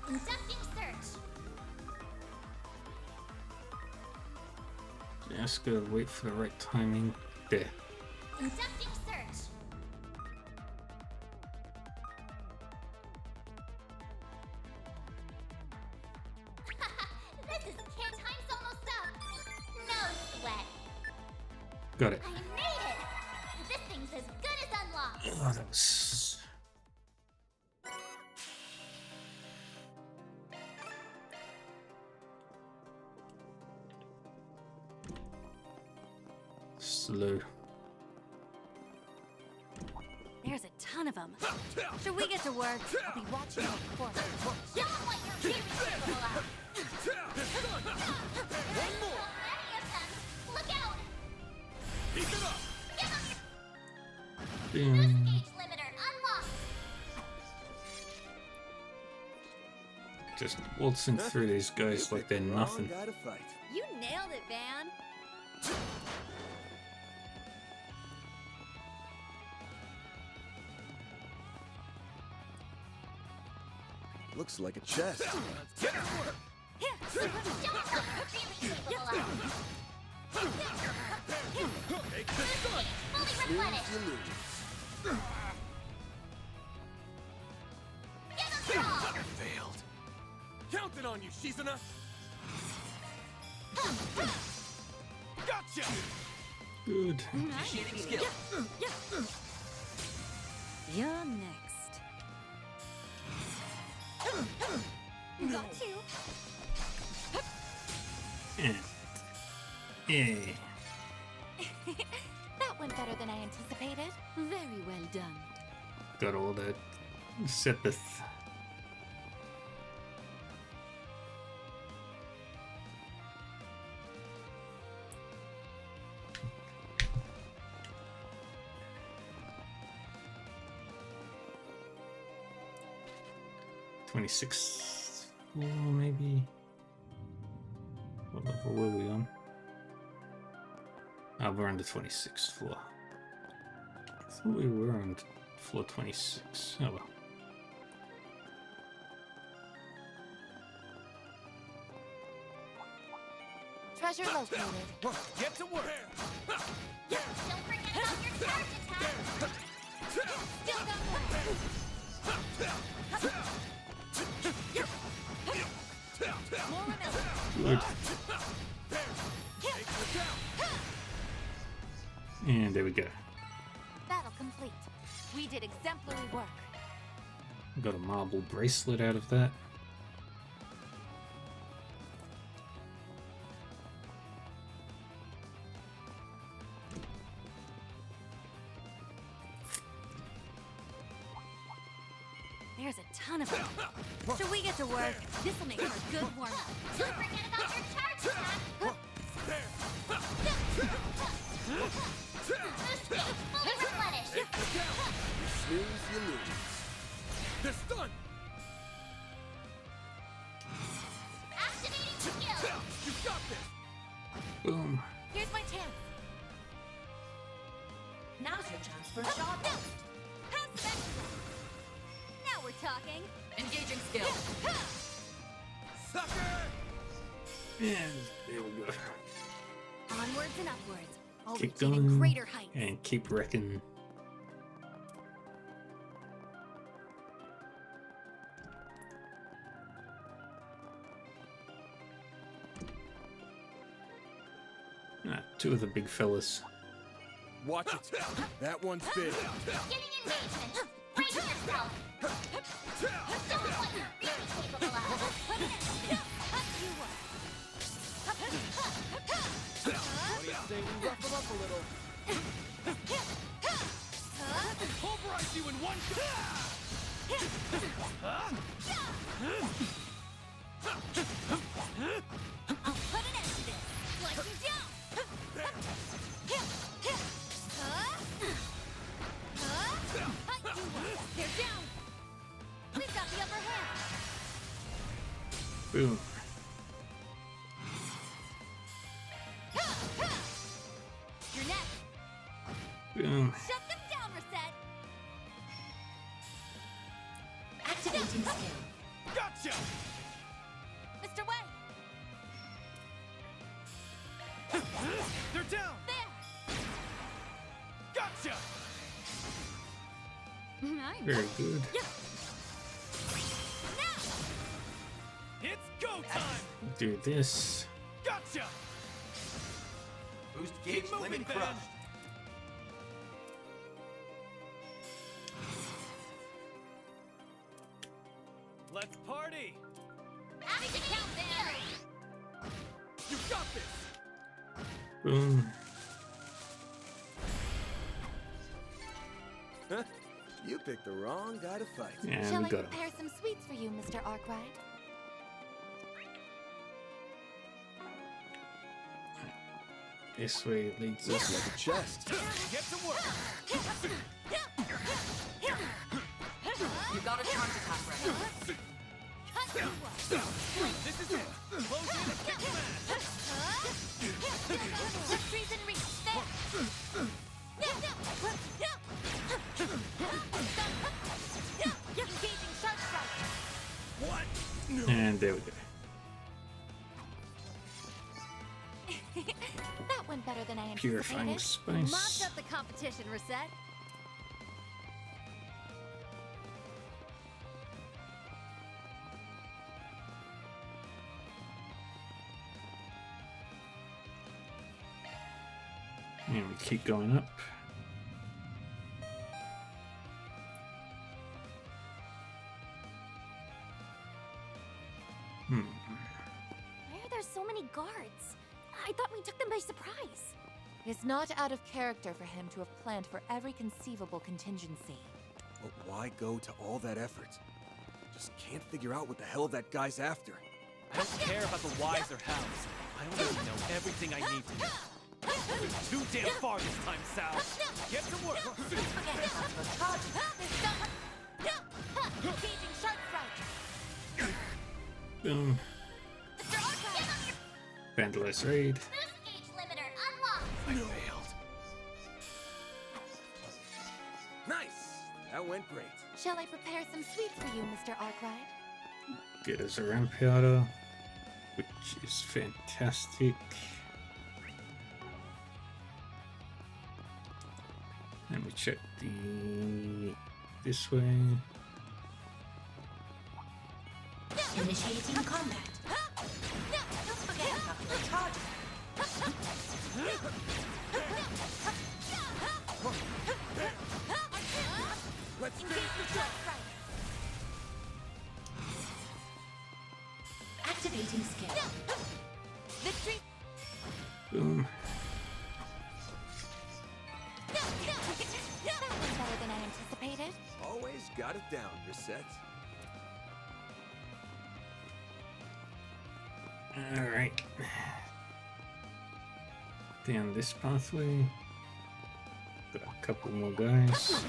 Conducting search. Just gotta wait for the right timing. There. Conducting search. This is kid. Time's almost up. No sweat. Got it. I made it. This thing's as good as unlocked. Oh, that was... slow. There's a ton of them. Should we get to work? I'll be watching you for don't let your feelings spill out. One more. Many of them. Look out. Keep it up. Give them Boom. your gauge limiter unlocked. Just waltzing through these guys like they're nothing. Gotta fight. You nailed it, Van. Looks like a chest. Don't let your feelings spill out. Take this gun. Fully Lose, replenished. you lose. Give them your all. Failed. Counting on you, Shizuna. Gotcha. Good. Initiating skill. You're next. Got you. Yeah. That went better than I anticipated. Very well done. Got all that Sepith. $26 floor, maybe. What level were we on? Ah, we're on the 26th floor. I thought we were on floor 26. Oh well. Treasure located. Get to work. Don't forget about your charge attack. Still got Good. And there we go. Battle complete. We did exemplary work. Got a marble bracelet out of that. There's a ton of them. Should we get to work? This'll make for a good warm-up. Don't forget about your charge attack. Boost gauge fully replenished. Snooze, you lose. They're stunned. Activating skill. You got this. Boom. Here's my chance. Now's your chance for a shot. Pass the bench. Now we're talking. Engaging skill. Sucker. And there we go. Onwards and upwards. keep reach even going greater heights. and keep wrecking. Two of the big fellas. Watch it. That one's big. Getting engagement. Brace yourself. Show what you're really capable of. What do you say we rough him up a little? Pulverize you in one I'll put an end to this. Slice you down. They're down. We've got the upper hand. Boom. You're next. Boom. Shut them down, Reset. Activating skill. Gotcha! Mr. Way. They're down! There. Gotcha! Nice. Very good. It's go time! Do this. Gotcha! Boost gauge Keep moving, limit Van. crushed. Let's party! Make it count, Van. You got this! Boom. Huh? You picked the wrong guy to fight. And Shall we I got him. prepare some sweets for you, Mr. Arkwright? This way leads us. Like a chest. Get to work! You got a charge attack ready. This is it! Close in and kick smash! Victory's in reach. There. Engaging sharp strike. What? And there we go. That went better than I Purifying anticipated. spice. Mopped up the competition, Reset. And we keep going up. Why are there so many guards? I thought we took them by surprise. It's not out of character for him to have planned for every conceivable contingency. But why go to all that effort? Just can't figure out what the hell that guy's after. I don't care about the whys or hows. I already know everything I need to know. You're too damn far this time, Sal. Get to work! Engaging sharp strike. Boom. Vandalize raid. Boost gauge limiter unlocked. I failed. Nice! That went great. Shall I prepare some sweets for you, Mr. Arkwright? Get us a ramp powder, which is fantastic. Let me check this way. Initiating combat. Don't forget about your charge. Let's Engage the sharp strike. Activating skill. Victory. Boom. That went better than I anticipated. Always got it down, Reset. Alright. Down this pathway. Got a couple more guys.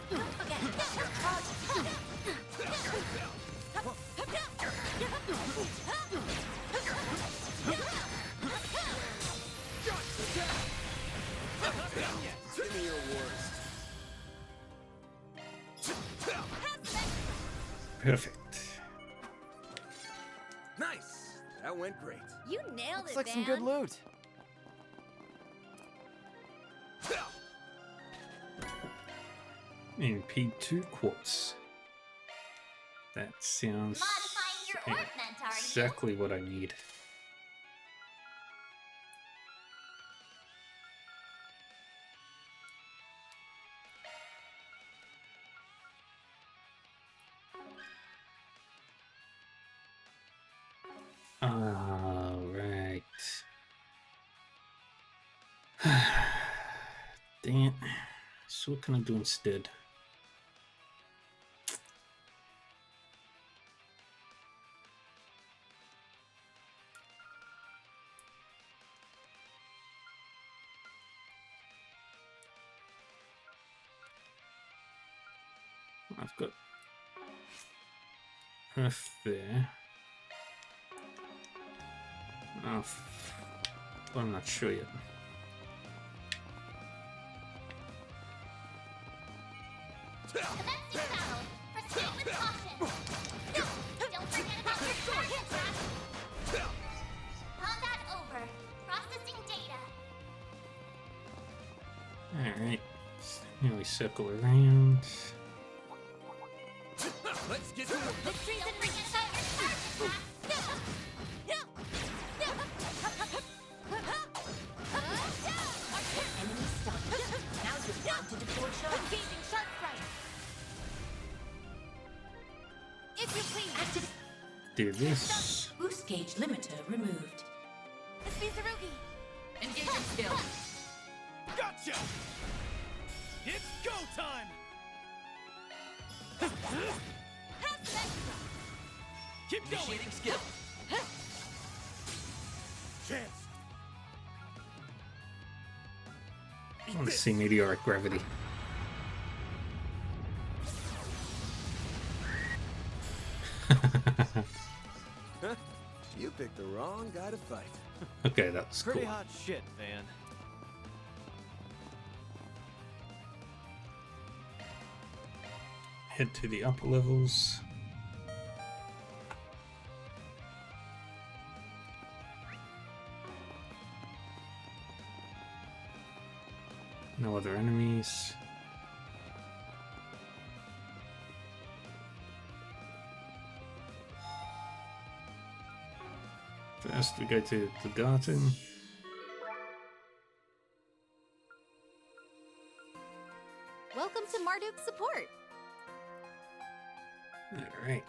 Don't forget about your charge. Give me your worst. Perfect. Nice! That went great. You nailed Looks it, like some good Van. loot. MP2 quartz. That sounds Modifying your ornament, are you? exactly what I need. Alright. Dang it. So what can I do instead? I've got Earth there. Oh, I'm not sure yet. Commencing battle. Proceed with caution. Don't forget about your target attack. Combat over. Processing data. Alright. Now we circle around. Let's get to it. Victories and reach about your target attack. Enemy stunned. Now's your time to deploy shark. Engaging shark strike. If you please. Activate. Do this. Boost gauge limiter removed. Spizurugi. Engaging skill. Gotcha! It's go time! Keep going! Initiating skill. Chance. I want to see meteoric gravity. You picked the wrong guy to fight. Okay, that was Pretty cool. hot shit, Van. Head to the upper levels. No other enemies. First we go to the garden. Welcome to Marduk's support. Alright.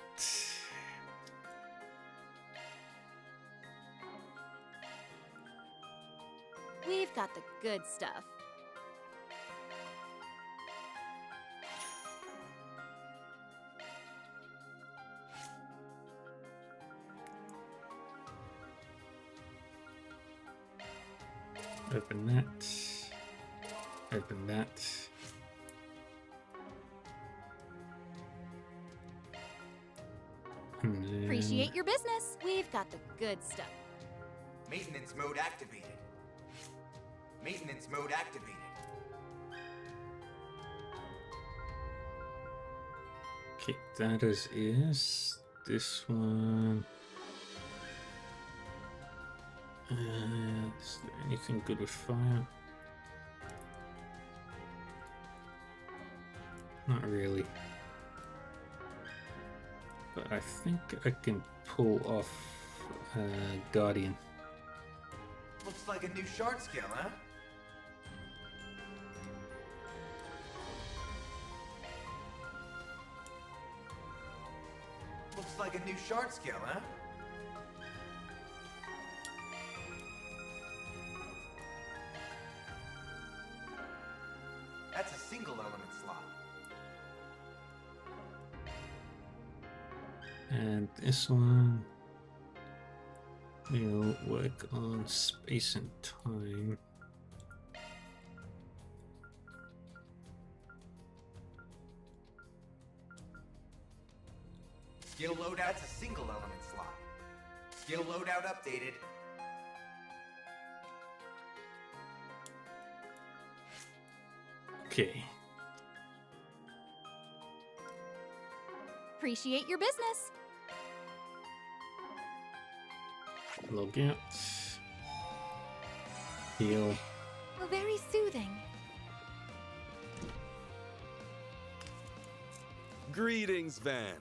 We've got the good stuff. Open that. Open that. And then Appreciate your business. We've got the good stuff. Maintenance mode activated. Maintenance mode activated. keep that as is. This one. Is there anything good with fire? Not really. But I think I can pull off Guardian. Looks like a new shard skill, huh? Looks like a new shard skill, huh? That's a single element slot. And this one will work on space and time. Skill loadout's a single element slot. Skill loadout updated. Okay. Appreciate your business. Log out. Heal. Very soothing. Greetings, Van.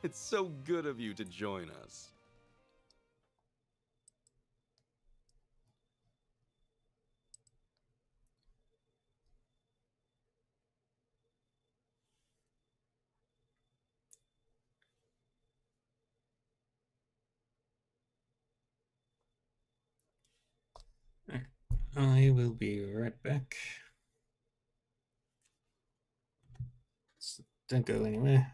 It's so good of you to join us. I will be right back. So don't go anywhere.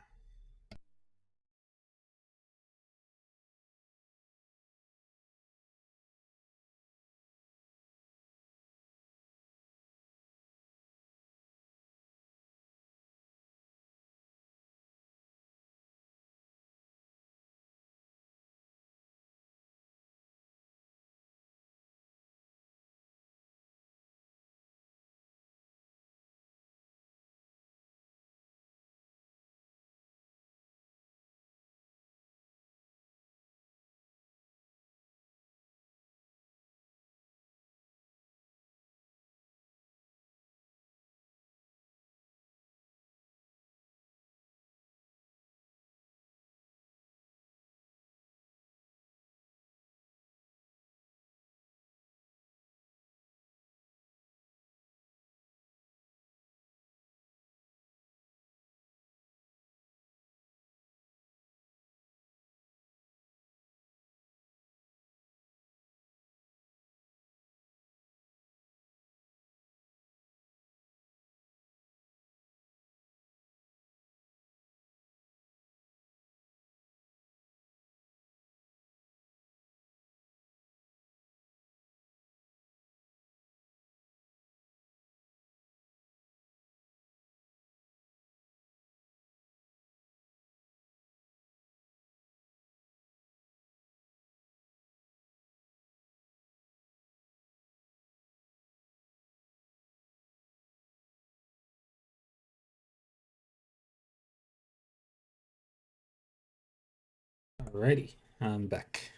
Alrighty, I'm back.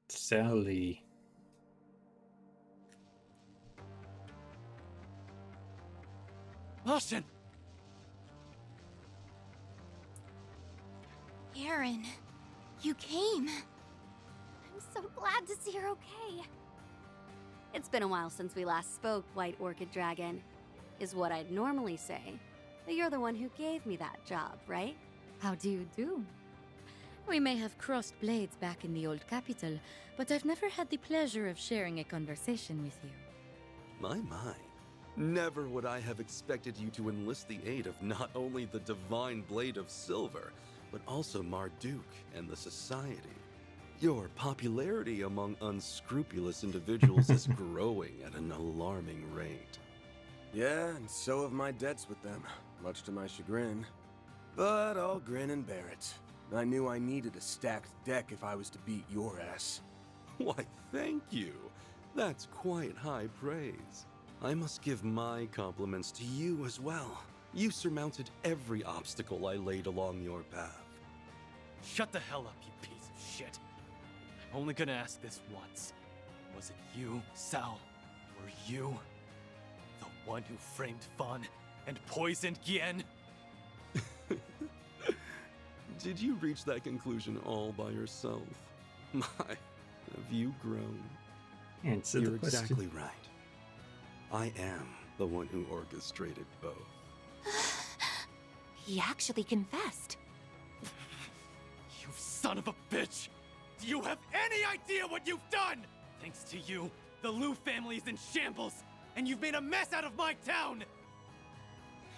Sally. Austin! Aaron, you came. I'm so glad to see you're okay. It's been a while since we last spoke, White Orchid Dragon, is what I'd normally say. But you're the one who gave me that job, right? How do you do? We may have crossed blades back in the old capital, but I've never had the pleasure of sharing a conversation with you. My. Never would I have expected you to enlist the aid of not only the Divine Blade of Silver, but also Marduk and the Society. Your popularity among unscrupulous individuals is growing at an alarming rate. Yeah, and so have my debts with them, much to my chagrin. But I'll grin and bear it. I knew I needed a stacked deck if I was to beat your ass. Why, thank you. That's quite high praise. I must give my compliments to you as well. You surmounted every obstacle I laid along your path. Shut the hell up, you piece of shit. I'm only gonna ask this once. Was it you, Sal? Were you the one who framed Fun and poisoned Gien? Did you reach that conclusion all by yourself? My, have you grown? Answer the You're question. exactly right. I am the one who orchestrated both. He actually confessed. You son of a bitch! Do you have any idea what you've done? Thanks to you, the Liu family is in shambles, and you've made a mess out of my town!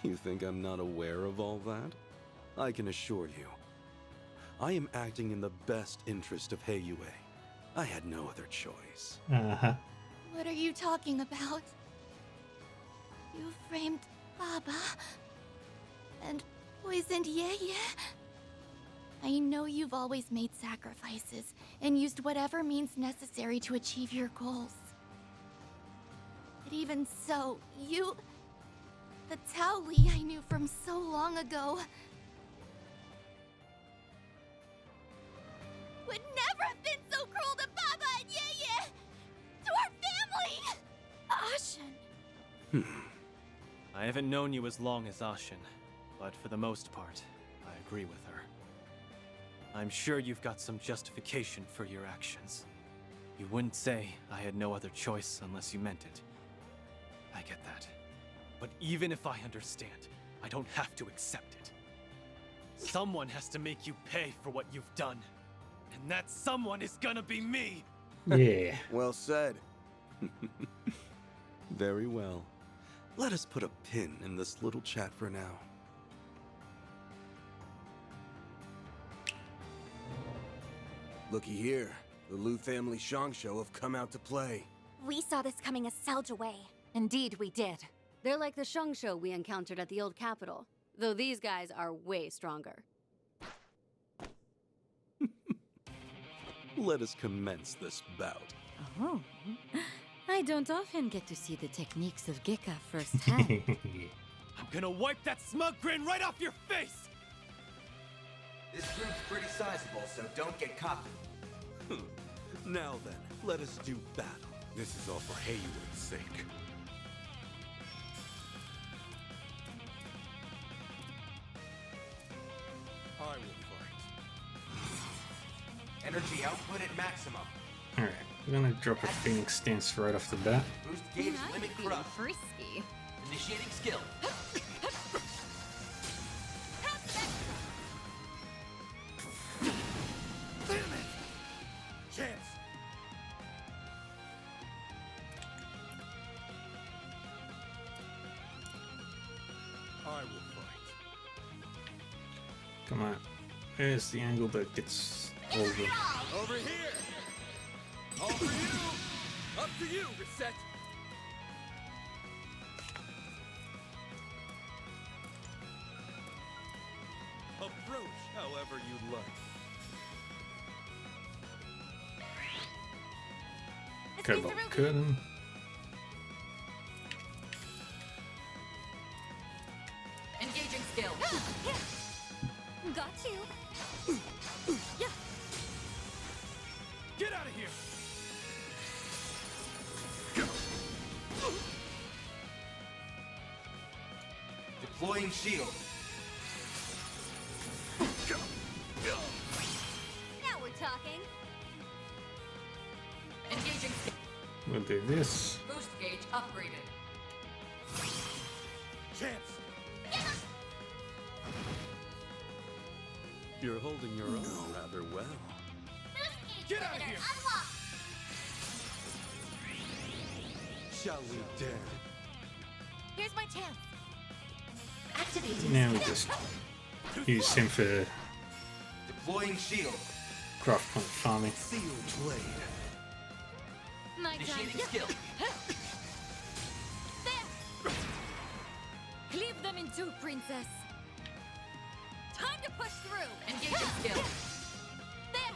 You think I'm not aware of all that? I can assure you, I am acting in the best interest of Heiyue. I had no other choice. What are you talking about? You framed Baba and poisoned Yeye. I know you've always made sacrifices and used whatever means necessary to achieve your goals. But even so, the Tao Li I knew from so long ago, would never have been so cruel to Baba and Yeye! To our family! Ashen! I haven't known you as long as Ashin, but for the most part, I agree with her. I'm sure you've got some justification for your actions. You wouldn't say I had no other choice unless you meant it. I get that. But even if I understand, I don't have to accept it. Someone has to make you pay for what you've done. And that someone is gonna be me! Yeah. Well said. Very well. Let us put a pin in this little chat for now. Looky here. The Liu family Shang Show have come out to play. We saw this coming a Selge away. Indeed, we did. They're like the Shang Show we encountered at the old capital, though these guys are way stronger. Let us commence this bout. Oh, I don't often get to see the techniques of Gekka firsthand. I'm gonna wipe that smug grin right off your face! This group's pretty sizable, so don't get cocky. Now then, let us do battle. This is all for Hayward's sake. I will fight. Energy output at maximum. Alright, I'm gonna drop a Phoenix stance right off the bat. Boost gauge limit crush. Frisky. Initiating skill. Damn it! Chance! I will fight. Come on. There's the angle that gets over. Over here! All for you! Up to you, Reset! Approach however you'd like. Cobalt Curtain. Engaging skill. Got you. Yeah. Get out of here! Deploying shield. Now we're talking. Engaging skill. We'll do this. Boost gauge upgraded. Chance! You're holding your own rather well. Get out of here! Shall we dare? Here's my chance. Activating Now we just use him for Deploying shield. craft point farming. Sealed blade. My time. Initiating skill. There! Cleave them in two, princess. Time to push through. Engaging skill. There.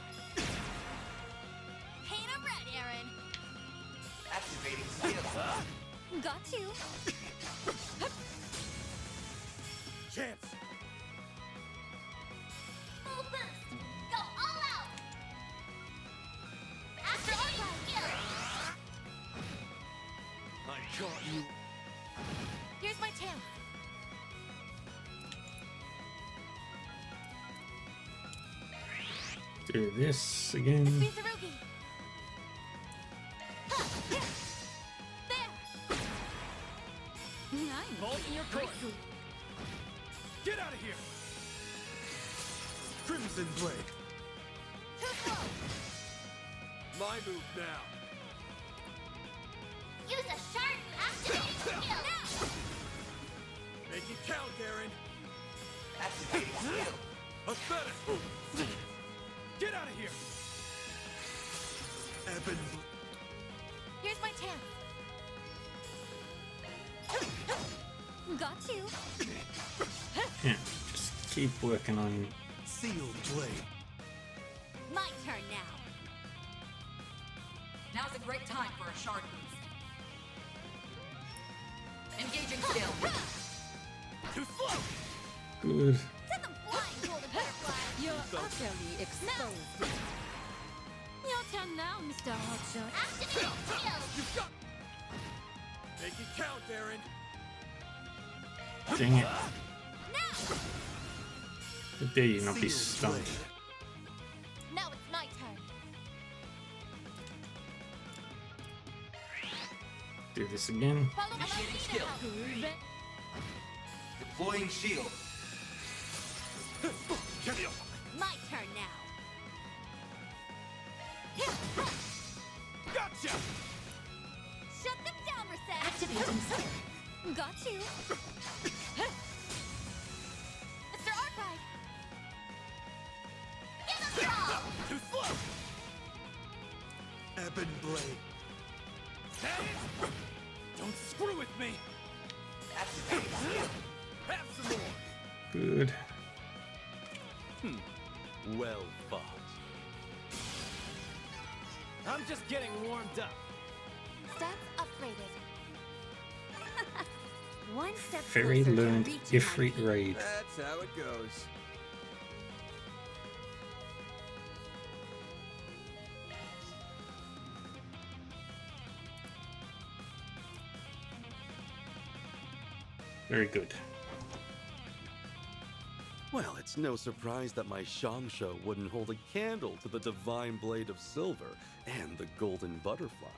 Paint 'em red, Aaron. Activating skill. Got you. Chance! Full boost. Go all out. Activating skill. I caught you. Here's my chance. Do this again. Mizurugi. Nice. Hold in your course. Get out of here! Crimson Blade. My move now. Use a sharp activating skill. Now. Make it count, Aaron. Activating skill. Pathetic. Get out of here. Ebon. Here's my chance. Got you. Yeah, just keep working on Sealed blade. My turn now. Now's a great time for a shard boost. Engaging skill. Too slow. good. Send them flying, golden butterfly. You're utterly exposed. Your turn now, Mr. Hotshot. Activating skill. You've got. Make it count, Aaron. Dang it. How dare you not be stunned? Now it's my turn. Do this again. Follow my skill. Deploying shield. My turn now. Gotcha! Shut them down, Reset. Activating skill. Got you. Mr. Archive. Too slow! Ebon Blade. Don't screw with me! Have some more! Good. Well fought. I'm just getting warmed up. Stats upgraded. One step Fairy closer to learned reaching my Ifrit peak. Raid. That's how it goes. Very good. Well, it's no surprise that my Shangsho wouldn't hold a candle to the divine blade of silver and the golden butterfly.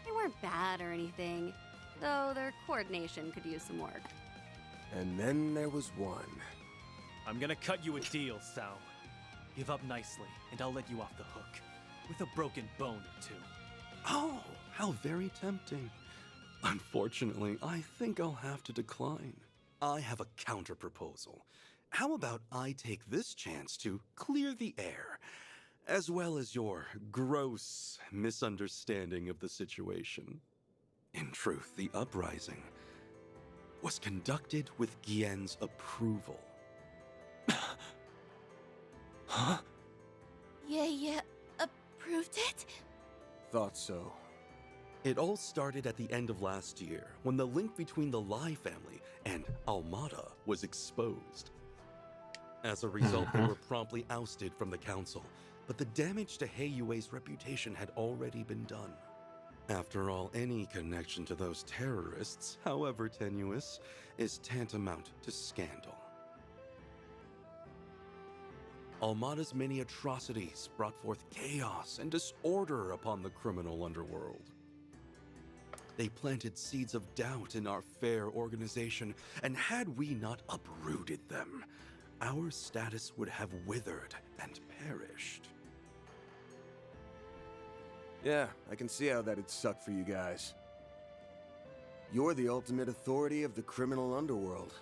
They weren't bad or anything, though their coordination could use some work. And then there was one. I'm gonna cut you a deal, Sal. Give up nicely, and I'll let you off the hook. With a broken bone or two. Oh, how very tempting. Unfortunately, I think I'll have to decline. I have a counter-proposal. How about I take this chance to clear the air, as well as your gross misunderstanding of the situation? In truth, the uprising was conducted with Gien's approval. Huh? Yeah, approved it? Thought so. It all started at the end of last year, when the link between the Lai family and Almada was exposed. As a result, they were promptly ousted from the council, but the damage to Heiyue's reputation had already been done. After all, any connection to those terrorists, however tenuous, is tantamount to scandal. Almada's many atrocities brought forth chaos and disorder upon the criminal underworld. They planted seeds of doubt in our fair organization, and had we not uprooted them, our status would have withered and perished. Yeah, I can see how that'd suck for you guys. You're the ultimate authority of the criminal underworld.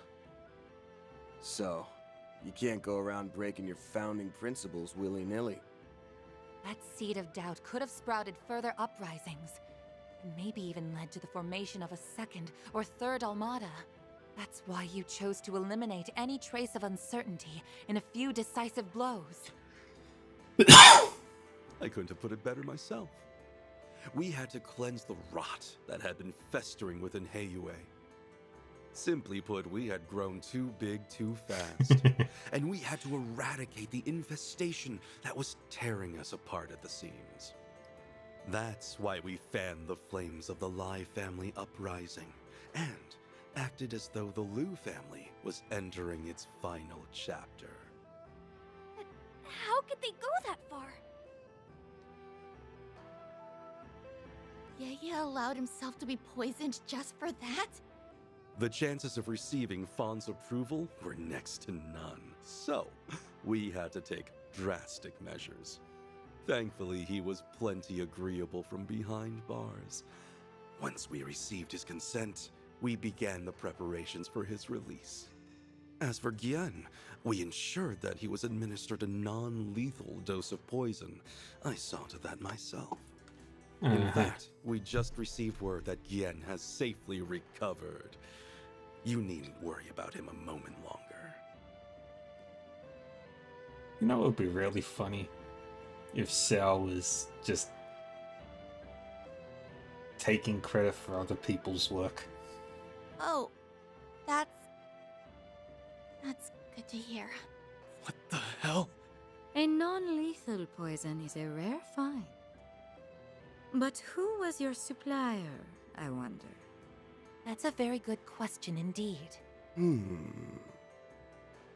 So, you can't go around breaking your founding principles willy-nilly. That seed of doubt could have sprouted further uprisings, and maybe even led to the formation of a second or third Almada. That's why you chose to eliminate any trace of uncertainty in a few decisive blows. I couldn't have put it better myself. We had to cleanse the rot that had been festering within Heiyue. Simply put, we had grown too big too fast, and we had to eradicate the infestation that was tearing us apart at the seams. That's why we fanned the flames of the Lai family uprising, and acted as though the Liu family was entering its final chapter. How could they go that far? Yaya allowed himself to be poisoned just for that? The chances of receiving Fawn's approval were next to none, so we had to take drastic measures. Thankfully, he was plenty agreeable from behind bars. Once we received his consent, we began the preparations for his release. As for Gien, we ensured that he was administered a non-lethal dose of poison. I saw to that myself. In fact, we just received word that Gien has safely recovered. You needn't worry about him a moment longer. You know what would be really funny? If Sal was just taking credit for other people's work. Oh, that's good to hear. What the hell? A non-lethal poison is a rare find. But who was your supplier, I wonder? That's a very good question indeed. In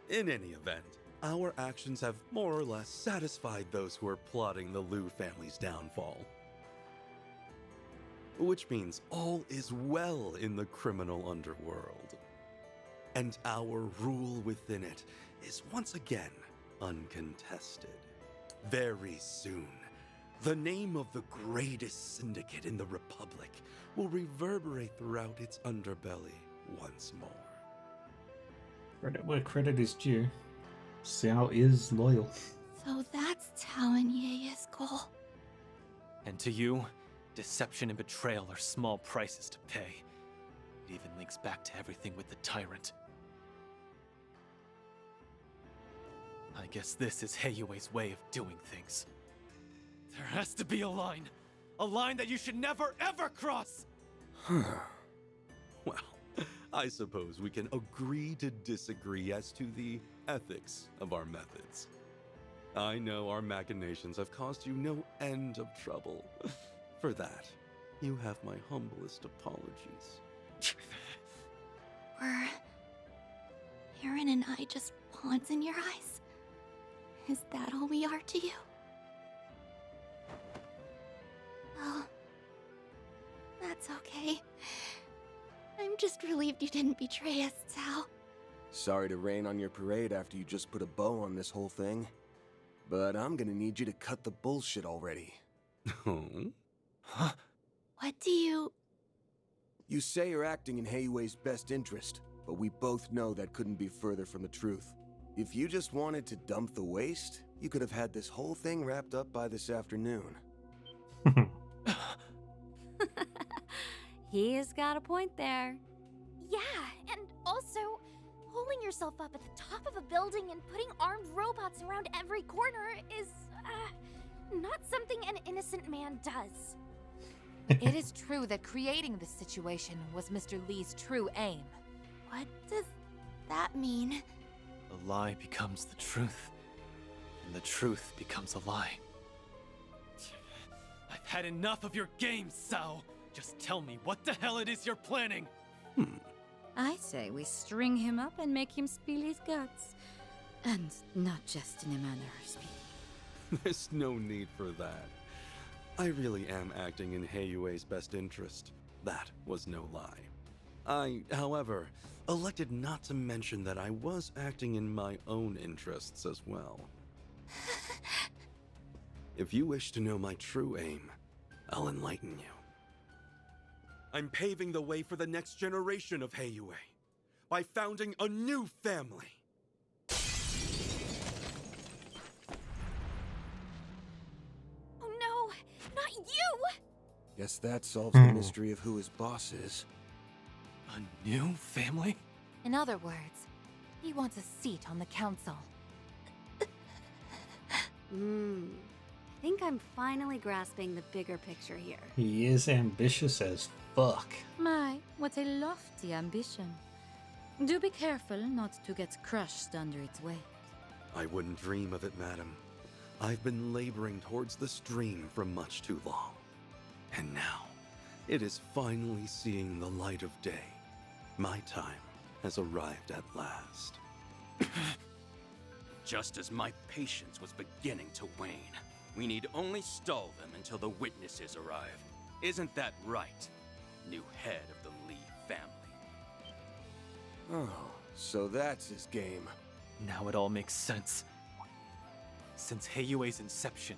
any event, our actions have more or less satisfied those who are plotting the Liu family's downfall. Which means all is well in the criminal underworld. And our rule within it is once again uncontested. Very soon, the name of the greatest syndicate in the Republic will reverberate throughout its underbelly once more. Credit where credit is due. Xiao is loyal. So that's Tao and Ye's goal. And to you, deception and betrayal are small prices to pay. It even links back to everything with the tyrant. I guess this is Heiyue's way of doing things. There has to be a line that you should never ever cross! Well, I suppose we can agree to disagree as to the ethics of our methods. I know our machinations have caused you no end of trouble. For that, you have my humblest apologies. Were Aaron and I just pawns in your eyes? Is that all we are to you? Oh, that's okay. I'm just relieved you didn't betray us, Tao. Sorry to rain on your parade after you just put a bow on this whole thing. But I'm gonna need you to cut the bullshit already. What do you... You say you're acting in Heiyue's best interest, but we both know that couldn't be further from the truth. If you just wanted to dump the waste, you could have had this whole thing wrapped up by this afternoon. He has got a point there. Yeah, and also, holding yourself up at the top of a building and putting armed robots around every corner is, not something an innocent man does. It is true that creating this situation was Mr. Lee's true aim. What does that mean? The lie becomes the truth, and the truth becomes a lie. I've had enough of your games, Sao! Just tell me what the hell it is you're planning! I say we string him up and make him spill his guts. And not just in a manner of speaking. There's no need for that. I really am acting in Heiyue's best interest. That was no lie. I, however, elected not to mention that I was acting in my own interests as well. If you wish to know my true aim, I'll enlighten you. I'm paving the way for the next generation of Heiyue by founding a new family. Oh no, not you! Guess that solves the mystery of who his boss is. A new family? In other words, he wants a seat on the council. I think I'm finally grasping the bigger picture here. He is ambitious as fuck. My, what a lofty ambition. Do be careful not to get crushed under its weight. I wouldn't dream of it, madam. I've been laboring towards this dream for much too long. And now, it is finally seeing the light of day. My time has arrived at last. Just as my patience was beginning to wane, we need only stall them until the witnesses arrive. Isn't that right, new head of the Lee family? Oh, so that's his game. Now it all makes sense. Since Heiyue's inception,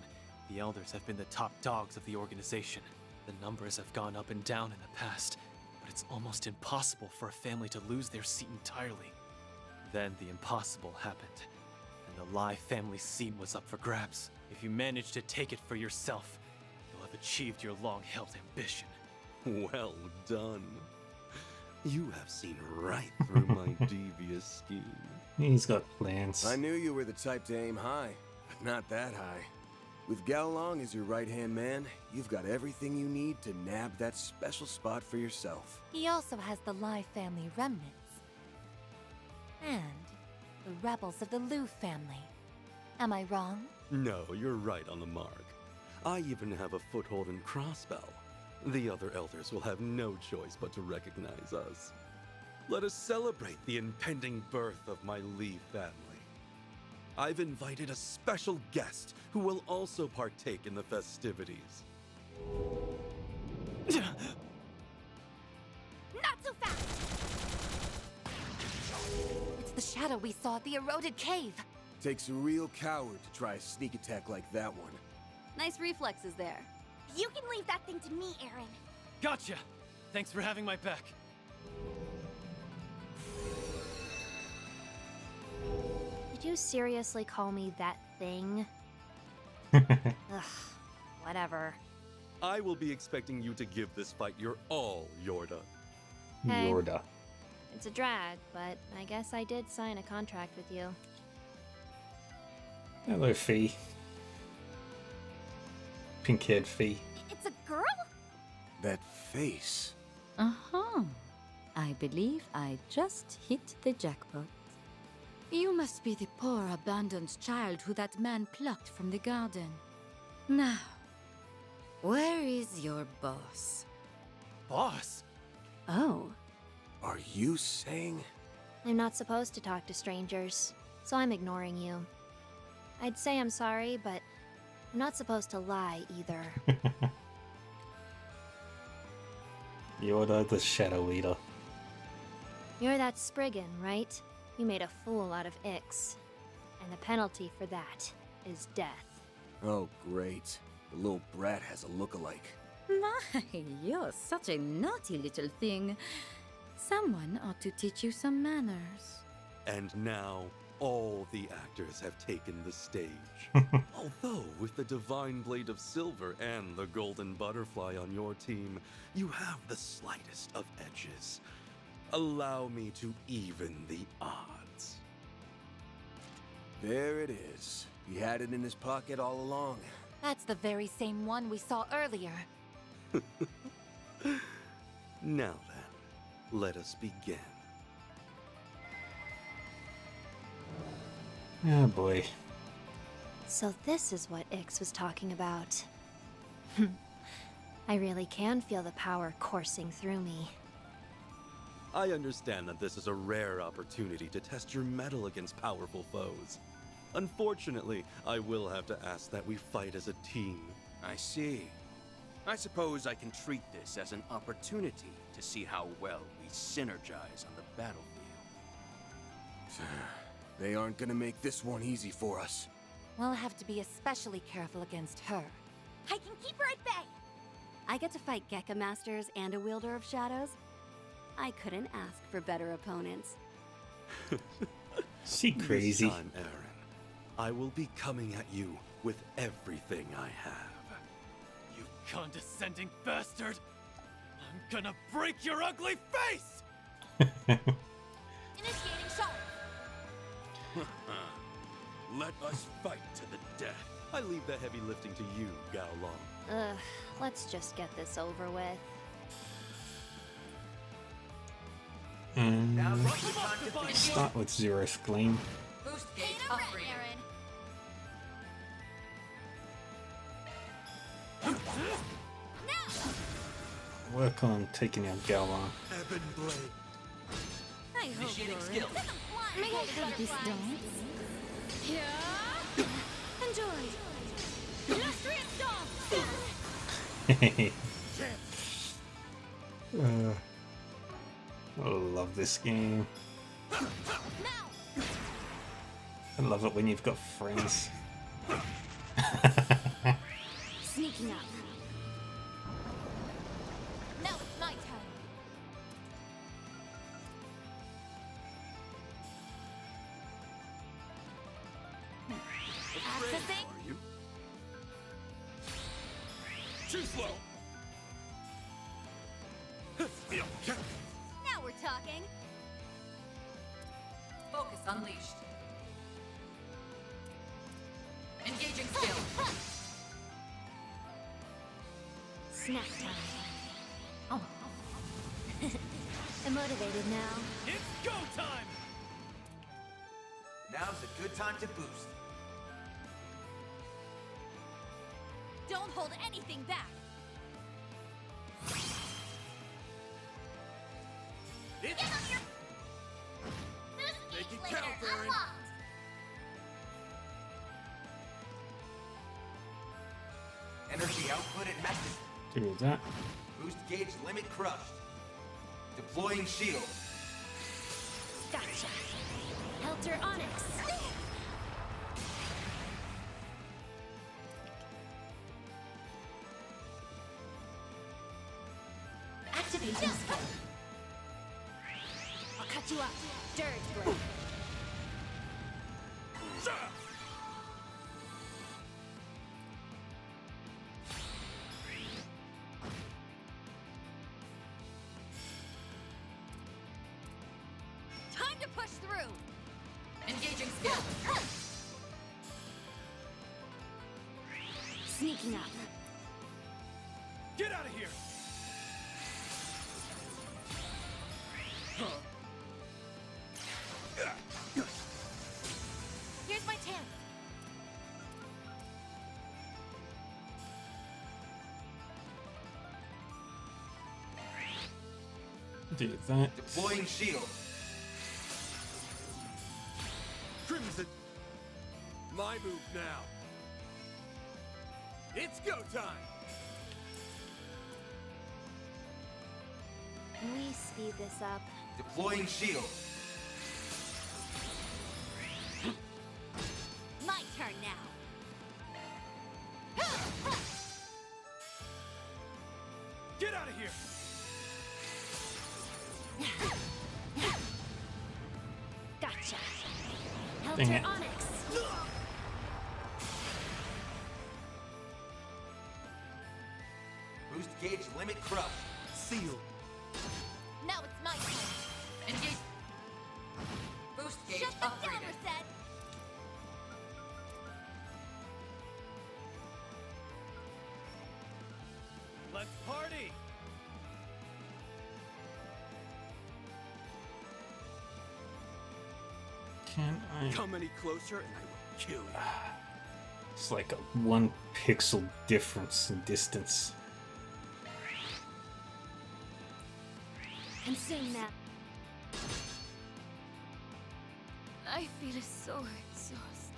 the Elders have been the top dogs of the organization. The numbers have gone up and down in the past, but it's almost impossible for a family to lose their seat entirely. Then the impossible happened, and the Lai family seat was up for grabs. If you manage to take it for yourself, you'll have achieved your long-held ambition. Well done. You have seen right through my devious scheme. He's got plans. I knew you were the type to aim high, but not that high. With Gao Long as your right-hand man, you've got everything you need to nab that special spot for yourself. He also has the Lai family remnants. And the rebels of the Liu family. Am I wrong? No, you're right on the mark. I even have a foothold in Crossbell. The other elders will have no choice but to recognize us. Let us celebrate the impending birth of my Lee family. I've invited a special guest who will also partake in the festivities. Not so fast! It's the shadow we saw at the eroded cave. Takes a real coward to try a sneak attack like that one. Nice reflexes there. You can leave that thing to me, Aaron. Gotcha! Thanks for having my back. Did you seriously call me that thing? Ugh, whatever. I will be expecting you to give this fight your all, Yorda. Hey. Yorda. It's a drag, but I guess I did sign a contract with you. Hello, Fee. Pink-haired Fee. It's a girl? That face. Uh-huh. I believe I just hit the jackpot. You must be the poor abandoned child who that man plucked from the garden. Now, where is your boss? Boss? Oh. Are you saying? I'm not supposed to talk to strangers, so I'm ignoring you. I'd say I'm sorry, but I'm not supposed to lie either. Yorda the Shadow Eater. You're that Spriggan, right? You made a fool out of Ix. And the penalty for that is death. Oh, great. The little brat has a look-alike. My, you're such a naughty little thing. Someone ought to teach you some manners. And now, all the actors have taken the stage. Although, with the Divine Blade of Silver and the Golden Butterfly on your team, you have the slightest of edges. Allow me to even the odds. There it is. He had it in his pocket all along. That's the very same one we saw earlier. Now then, let us begin. Oh boy. So this is what Ix was talking about. I really can feel the power coursing through me. I understand that this is a rare opportunity to test your mettle against powerful foes. Unfortunately, I will have to ask that we fight as a team. I see. I suppose I can treat this as an opportunity to see how well we synergize on the battlefield. They aren't gonna make this one easy for us. We'll have to be especially careful against her. I can keep her at bay! I get to fight Gekka Masters and a Wielder of Shadows. I couldn't ask for better opponents. She crazy. This time, Aaron, I will be coming at you with everything I have. You condescending bastard! I'm gonna break your ugly face! Initiating shot! Let us fight to the death. I leave the heavy lifting to you, Gao Long. Ugh, let's just get this over with. Start with Zeroth Gleam. Boost gate operating. Work on taking out Galwan. Ebon Blade. I hope Initiating you're skill. May I have this dance? Yeah. Enjoy. Illustrious stomp! I love this game. Now! I love it when you've got friends. Sneaking up. Now it's my turn. Accessing. Are you? Too slow. Now we're talking. Focus unleashed. Engaging skill. Snack time. Oh. I'm motivated now. It's go time! Now's a good time to boost. Don't hold anything back. It's Get on your Energy output at max. Do that. Boost gauge limit crushed. Deploying shield. Gotcha. Helter Onyx. Activating skill. I'll cut you off. Dirge blade. Time to push through! Engaging skill. Sneaking up. Get out of here! Here's my chance. Do that. Deploying shield. Crimson. My move now. It's go time. Can we speed this up? Deploying shield. My turn now. Get out of here! Gotcha. Dang Helter it. Onyx. Boost gauge limit crushed. Seal. Now it's my turn. Engage. Boost gauge Shut them down, upgraded. Reset. Let's party! Can I? Come any closer and I will kill you. It's like a 1 pixel difference in distance. Consume that. I feel so exhausted.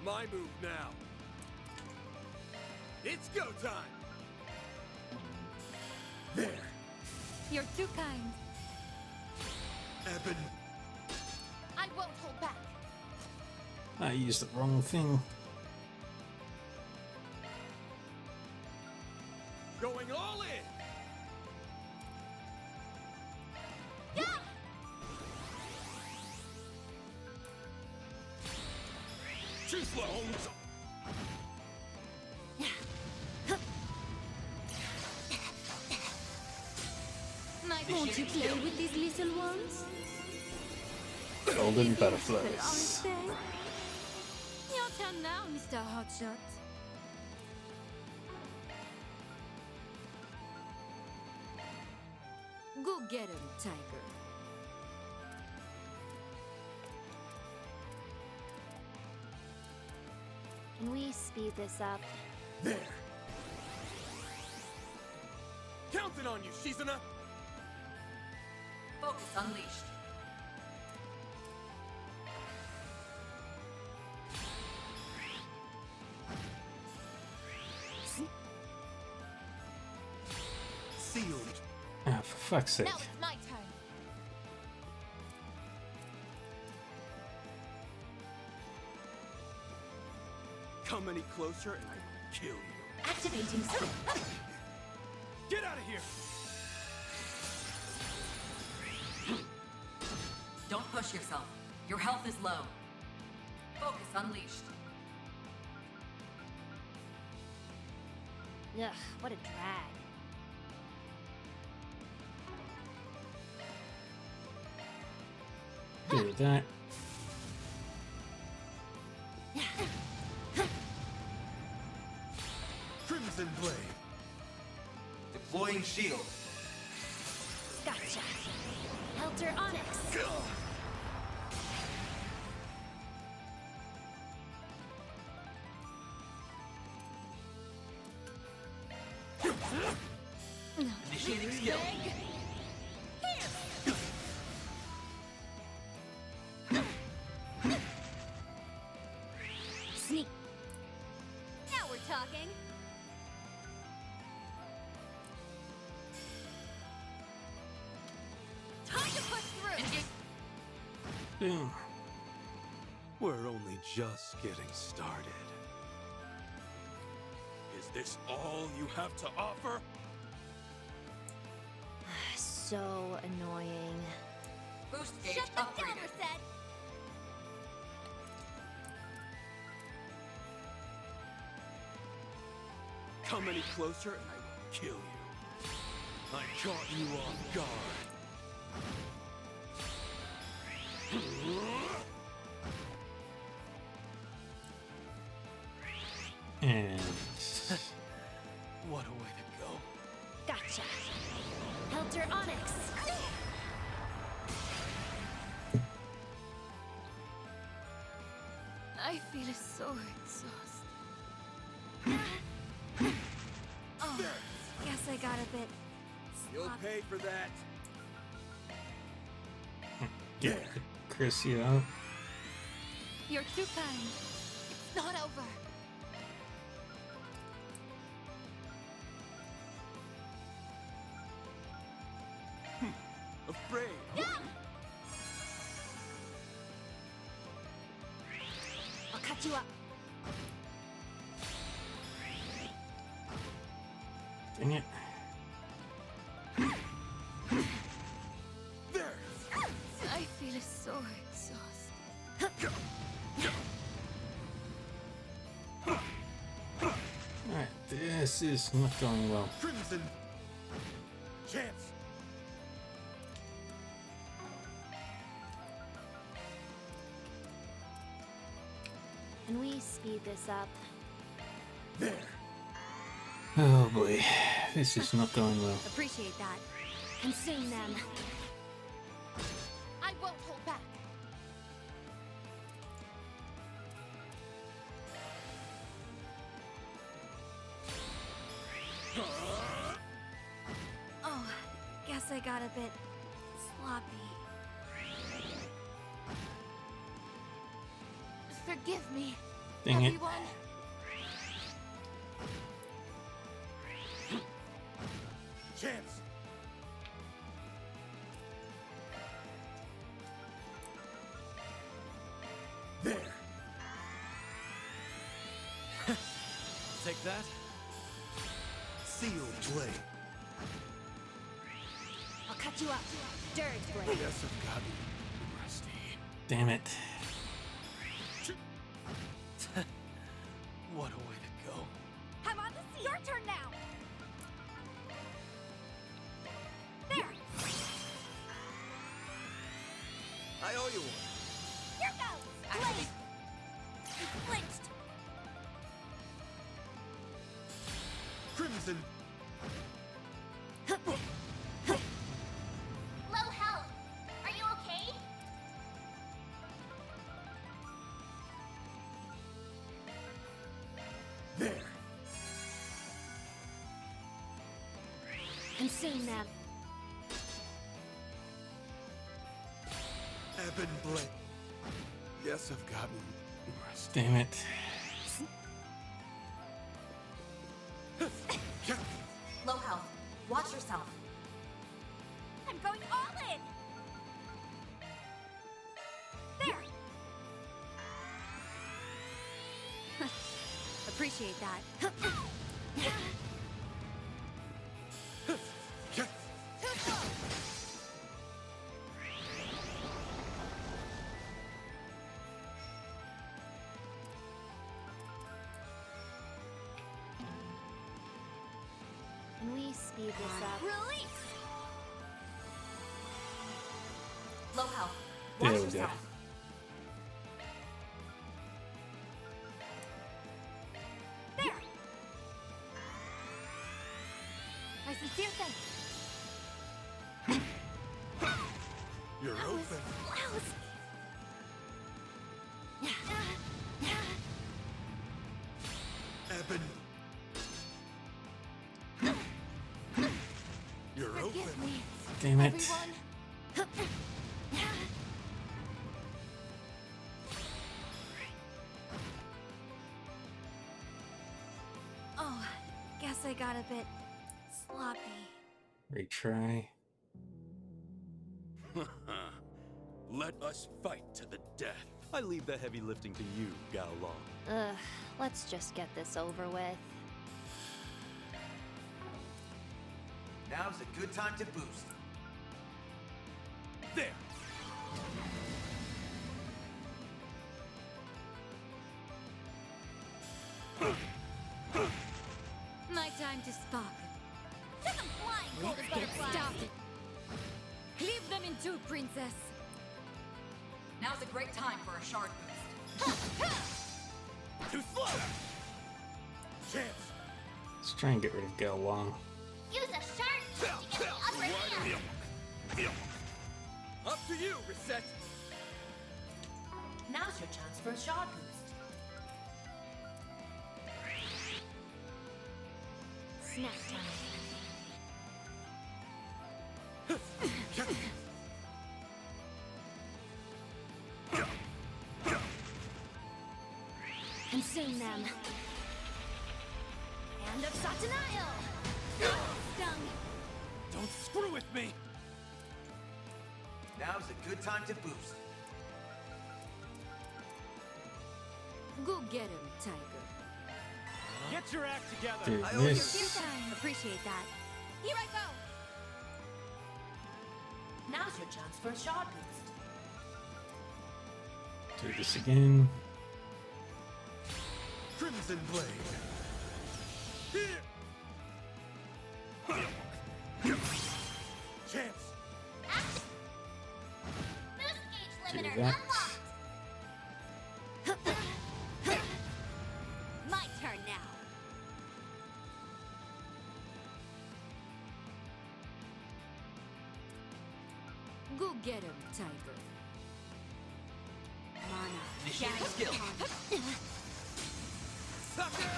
My move now. It's go time. There. You're too kind. Eben. I won't hold back. I used the wrong thing. Going all in. Yeah! Too slow. Won't you play with these little ones? Golden butterflies. Your turn now, Mr. Hotshot. Go get him, Tiger. Can we speed this up? There. Counting on you, Shizuna. Focus unleashed. Sealed. Ah, for fuck's sake. Now it's my turn. Come any closer and I will kill you. Activating skill. Get out of here! Don't push yourself. Your health is low. Focus unleashed. Ugh, what a drag. Do that. Crimson Blade. Deploying shield. Gotcha. Helter Onyx. Initiating skill. Sneak. talking. Time to push through. Damn. We're only just getting started. Is this all you have to offer? So annoying. Boost gauge Shut them down, upgraded. Merced. Come any closer and I will kill you. I caught you off guard. And What a way to go. Gotcha. Helter Onyx. I feel so exhausted. Oh, guess I got a bit You'll sloppy. pay for that. get Chrissy out. You're too kind. It's not over. Afraid? I'll cut you up. Dang it. There! I feel so exhausted. Alright, this is not going well. Crimson! Chance! Can we speed this up? There! Oh boy, this is not going well. Appreciate that. Consume them. I won't hold back. Oh, guess I got a bit sloppy. Forgive me, Dang it. everyone. Chance! There! Take that. Sealed blade. I'll cut you up. Dirge blade. Yes, I've got you. Rusty. Damn it. What a way to go. I'm on the sea. Your turn now. There. I owe you one. Here goes. Blade. You flinched. Crimson! Low health. Are you okay? There! Consume them. Ebon blade. Yes, I've gotten rusty. Damn it. Low health. Watch yourself. I'm going all in. There. Appreciate that. Can we speed this up? Release! Low health. There Watch we go. yourself. There. My sincere thanks. You're That was open. lousy. Ebon. You're Forgive open. me, Damn it. everyone. guess I got a bit sloppy. Retry. Let us fight to the death. I leave the heavy lifting to you, Gao Long. Ugh, let's just get this over with. Now's a good time to boost. There! My time to spark. Send them flying, golden Let's get butterfly! started. Cleave them in two, princess. Now's a great time for a shard boost. Too slow! Chance! Let's try and get rid of Gao Wang. Use a shark to get the upper hand! Up to you, Reset! Now's your chance for a shard boost. Snack time. Consume them. Hand of Satanael! Stung! Don't screw with me! Now's a good time to boost. Go get him, Tiger. Get your act together! Dude, I owe you this. Appreciate that. Here I go! Now's your chance for a shard boost. Do this again. Crimson Blade! Here! Chance! Boost gauge Do limiter that. unlocked! My turn now. Go get him, Tiger. Mana. Initiate skill. Sucker!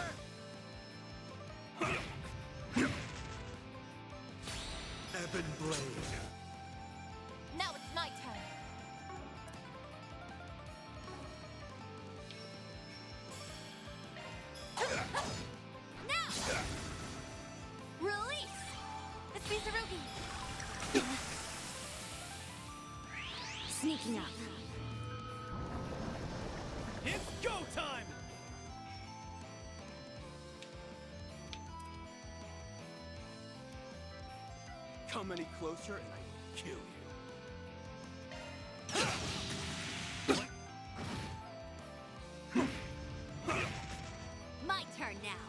Ebon Blade. Now it's my turn. Now! Release! It's Mizurugi! Sneaking up. It's go time! Come any closer and I will kill you. My turn now.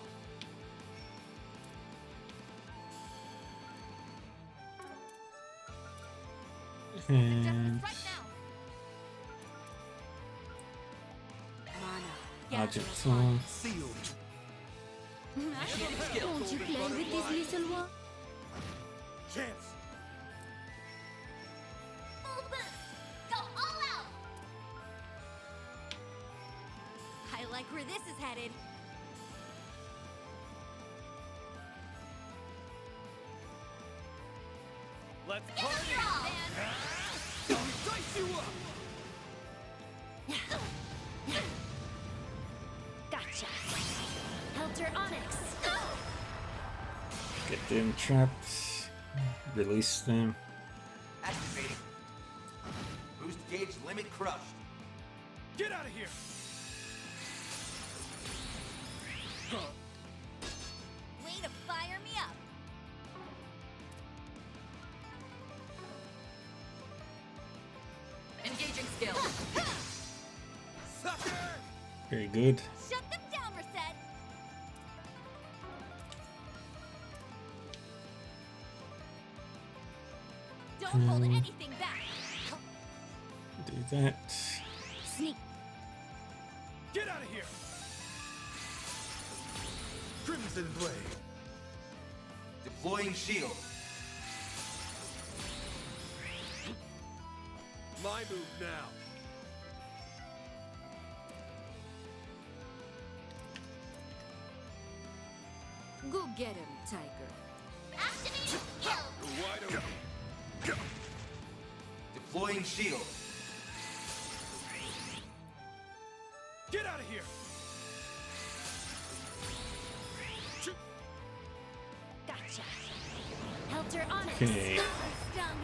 And Right now. Mana. Magic Form. Sealed. Won't you play with this little one? Chance! Full boost! Go all out! I like where this is headed. Let's Give party! it your all, man! Dice you up! Gotcha. Helter Onyx. Get them trapped. Release them. Activating. Boost gauge limit crushed. Get out of here! Way to fire me up. Engaging skill. Sucker! Very good. Shut them down, Reset. Don't hold anything back. Do that. Sneak. Get out of here! Crimson Blade. Deploying shield. My move now. Go get him, Tiger. Activate kill. You're wide open. Deploying shield. Get out of here! Helter Onyx. Okay. Stung.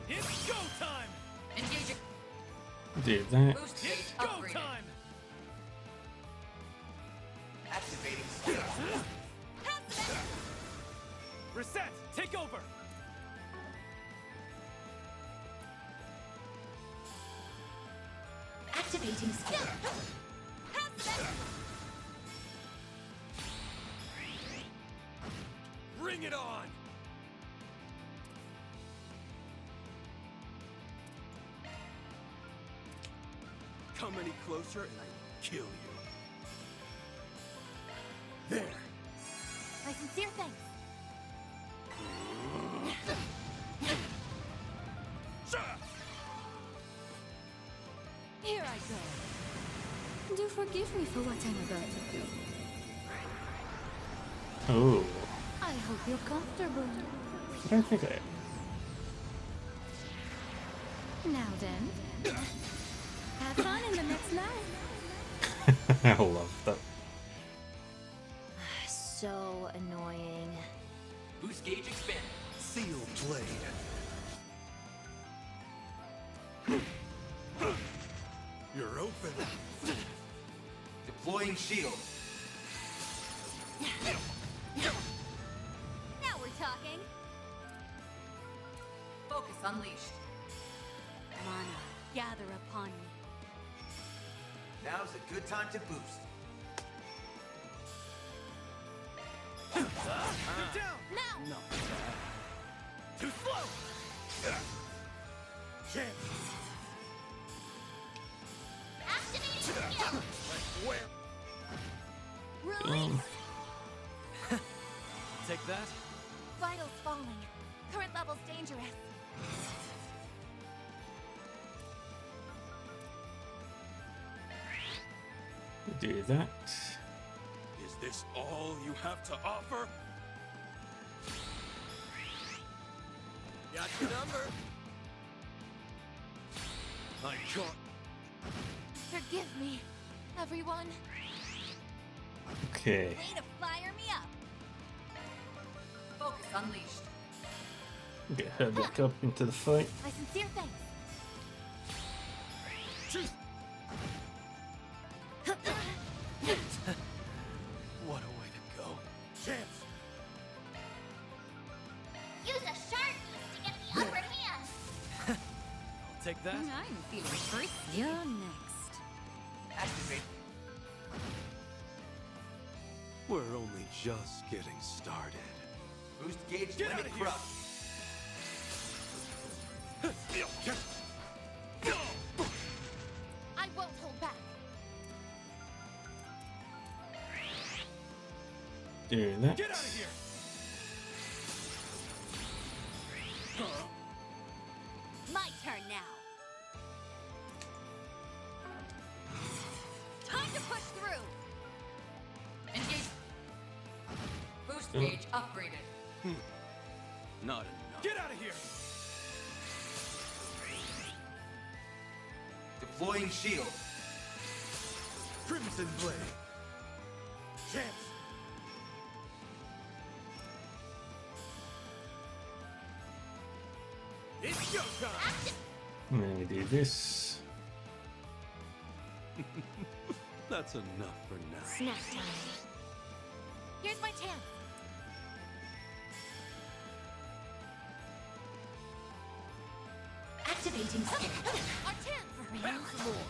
It's go time! Engaging. Did that. Boost It's gauge go upgraded. time! Activating skill. Reset! Take over! Activating skill. Bring it on! Come any closer and I will kill you. There! My sincere thanks. Here I go. Do forgive me for what I'm about to do. Oh. I hope you're comfortable. I don't think I Now then, have fun in the next life. am. I love that. So annoying. Boost gauge expanded. Sealed blade. You're open. Deploying shield. Now we're talking. Focus unleashed. Mana, gather upon me. Now's a good time to boost. You're down! Now! No. Too slow! Chance. Activating skill. Where? Release. Take that. Vitals falling. Current levels dangerous. Do that. Is this all you have to offer? Got your number. I caught. Forgive me, everyone. Okay. Way to fire me up. Focus unleashed. Get her back up into the fight. My sincere thanks. What a way to go. Chance. Use a shark boost to get the upper hand. I'll take that. I'm feeling free. You're next. Activate. We're only just getting started. Boost gauge Get limit outta here. crushed. I won't hold back. Do that. Get out of here! My turn now. Time to push through. Engage. Boost gauge upgraded. Not enough. Get out of here! Deploying shield. Crimson blade. Chance. It's go time! And then we do this. That's enough for now. Snack time. Here's my chance. Activating skill. Our chance for real. Back some more.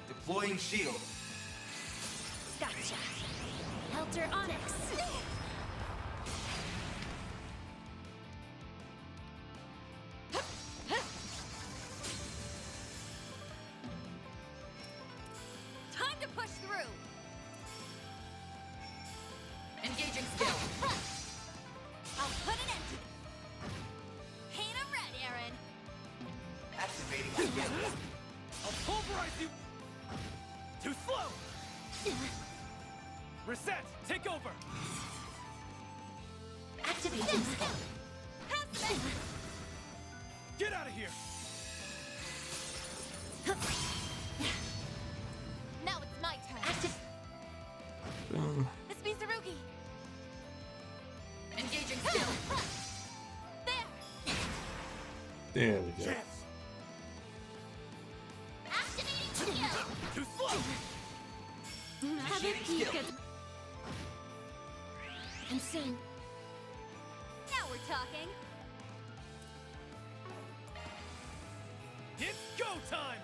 Deploying shield. Gotcha. Helter Onyx. Time to push through. Engaging skill. I'll put an end to it. Paint 'em red, Aaron. Activating skill. I'll pulverize you! Too slow! Reset! Take over! Activating skill. Get out of here! Now it's my turn. Miss Mizurugi. Engaging skill. There we go. Activating skill. Too slow! Have a peek at... Insane. Now we're talking. It's go time!